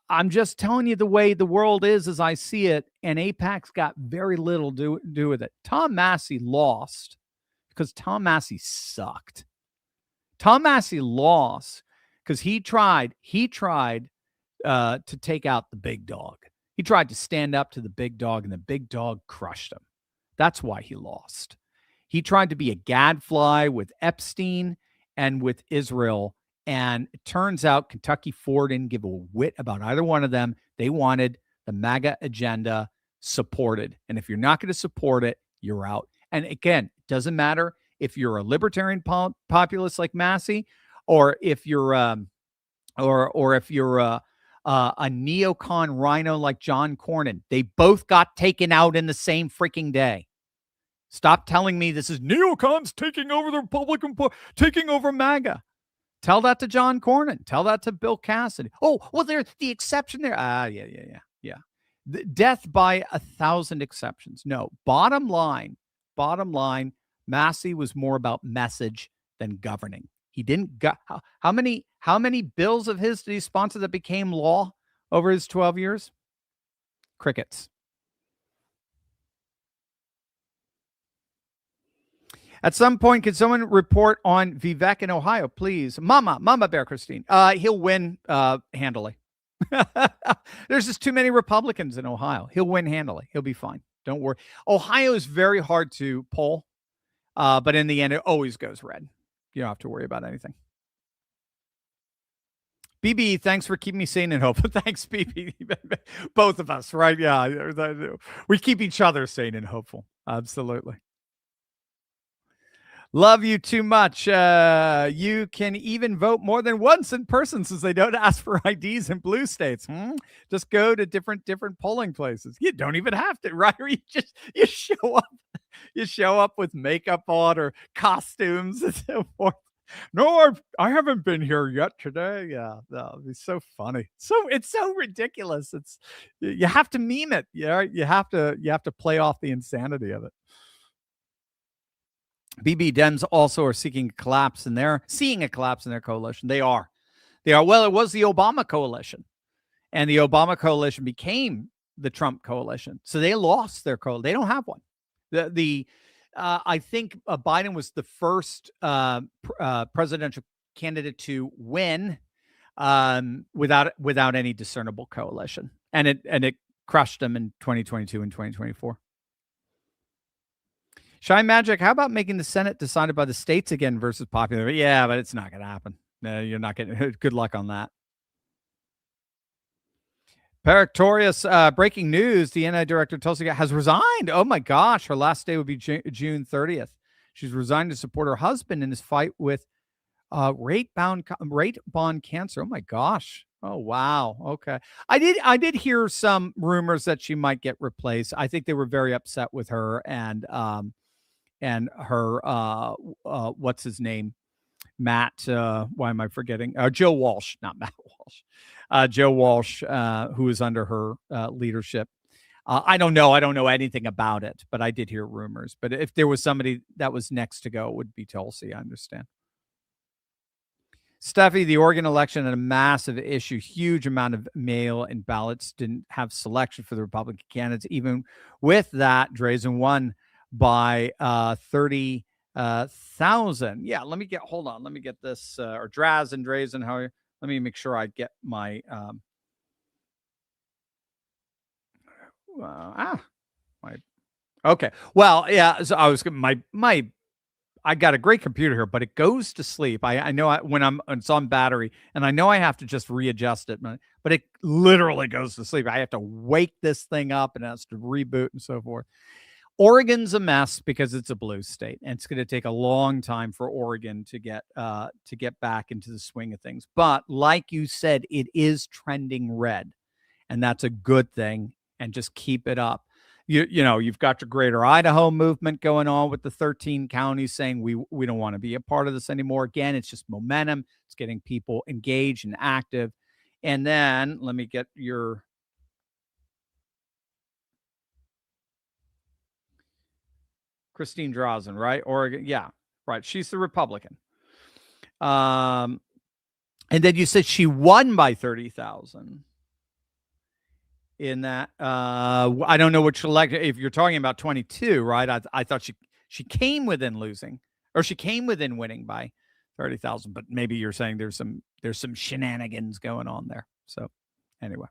I'm just telling you the way the world is as I see it, and AIPAC's got very little to do with it. Tom Massie lost because Tom Massie sucked. Tom Massie lost because he tried to take out the big dog. He tried to stand up to the big dog, and the big dog crushed him. That's why he lost. He tried to be a gadfly with Epstein and with Israel, and it turns out Kentucky Ford didn't give a whit about either one of them. They wanted the MAGA agenda supported, and if you're not going to support it, you're out. And again, it doesn't matter if you're a libertarian populist like Massie, or if you're a neocon rhino like John Cornyn. They both got taken out in the same freaking day. Stop telling me this is neocons taking over the Republican, taking over MAGA. Tell that to John Cornyn. Tell that to Bill Cassidy. Oh, well, there's the exception there. Yeah. Death by 1,000 exceptions. No, bottom line, Massie was more about message than governing. He didn't how many bills of his did he sponsor that became law over his 12 years? Crickets. At some point, can someone report on Vivek in Ohio, please? Mama Bear Christine. He'll win handily. There's just too many Republicans in Ohio. He'll win handily. He'll be fine. Don't worry. Ohio is very hard to poll, but in the end, it always goes red. You don't have to worry about anything. BB, thanks for keeping me sane and hopeful. Thanks, BB. Both of us, right? Yeah, we keep each other sane and hopeful. Absolutely. Love you too much. You can even vote more than once in person since they don't ask for IDs in blue states. Just go to different polling places. You don't even have to, right? Or you show up with makeup on or costumes and so forth. No, I haven't been here yet today. Yeah, no, it'd be so funny. It's so ridiculous. You have to meme it. Yeah, you have to play off the insanity of it. BB Dems also are seeing a collapse in their coalition. They are. Well, it was the Obama coalition, and the Obama coalition became the Trump coalition. So they lost their coalition. They don't have one. I think Biden was the first presidential candidate to win without any discernible coalition, and it crushed them in 2022 and 2024. Shy Magic, how about making the Senate decided by the states again versus popular? Yeah, but it's not going to happen. No, you're not getting. Good luck on that. Paratorius, breaking news. DNI director Tulsi has resigned. Oh my gosh. Her last day would be June 30th. She's resigned to support her husband in his fight with rate bond cancer. Oh my gosh. Oh wow. Okay. I did hear some rumors that she might get replaced. I think they were very upset with her and her what's his name? Matt, why am I forgetting? Joe Walsh, not Matt Walsh. Joe Walsh, who is under her leadership. I don't know anything about it, but I did hear rumors. But if there was somebody that was next to go, it would be Tulsi. I understand. Steffi, the Oregon election had a massive issue. Huge amount of mail-in ballots didn't have selection for the Republican candidates. Even with that, Drazen won by 30,000. Yeah, let me get this, or Drazen, how, let me make sure I get my, okay. Well, yeah, so I was, I got a great computer here, but it goes to sleep. I know when it's on battery, and I know I have to just readjust it, but it literally goes to sleep. I have to wake this thing up and it has to reboot and so forth. Oregon's a mess because it's a blue state, and it's going to take a long time for Oregon to get back into the swing of things. But like you said, it is trending red, and that's a good thing. And just keep it up. You know, you've got your Greater Idaho movement going on with the 13 counties saying we don't want to be a part of this anymore. Again, it's just momentum. It's getting people engaged and active. And then let me get your Christine Drazen, right? Oregon. Yeah, right. She's the Republican. And then you said she won by 30,000. In that, I don't know which election. If you're talking about 22, right? I thought she came within losing, or she came within winning by 30,000. But maybe you're saying there's some shenanigans going on there. So anyway,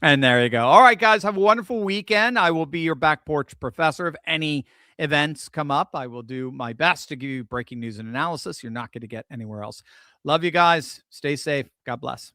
and there you go. All right, guys, have a wonderful weekend. I will be your back porch professor. If any events come up, I will do my best to give you breaking news and analysis you're not going to get anywhere else. Love you guys. Stay safe. God bless.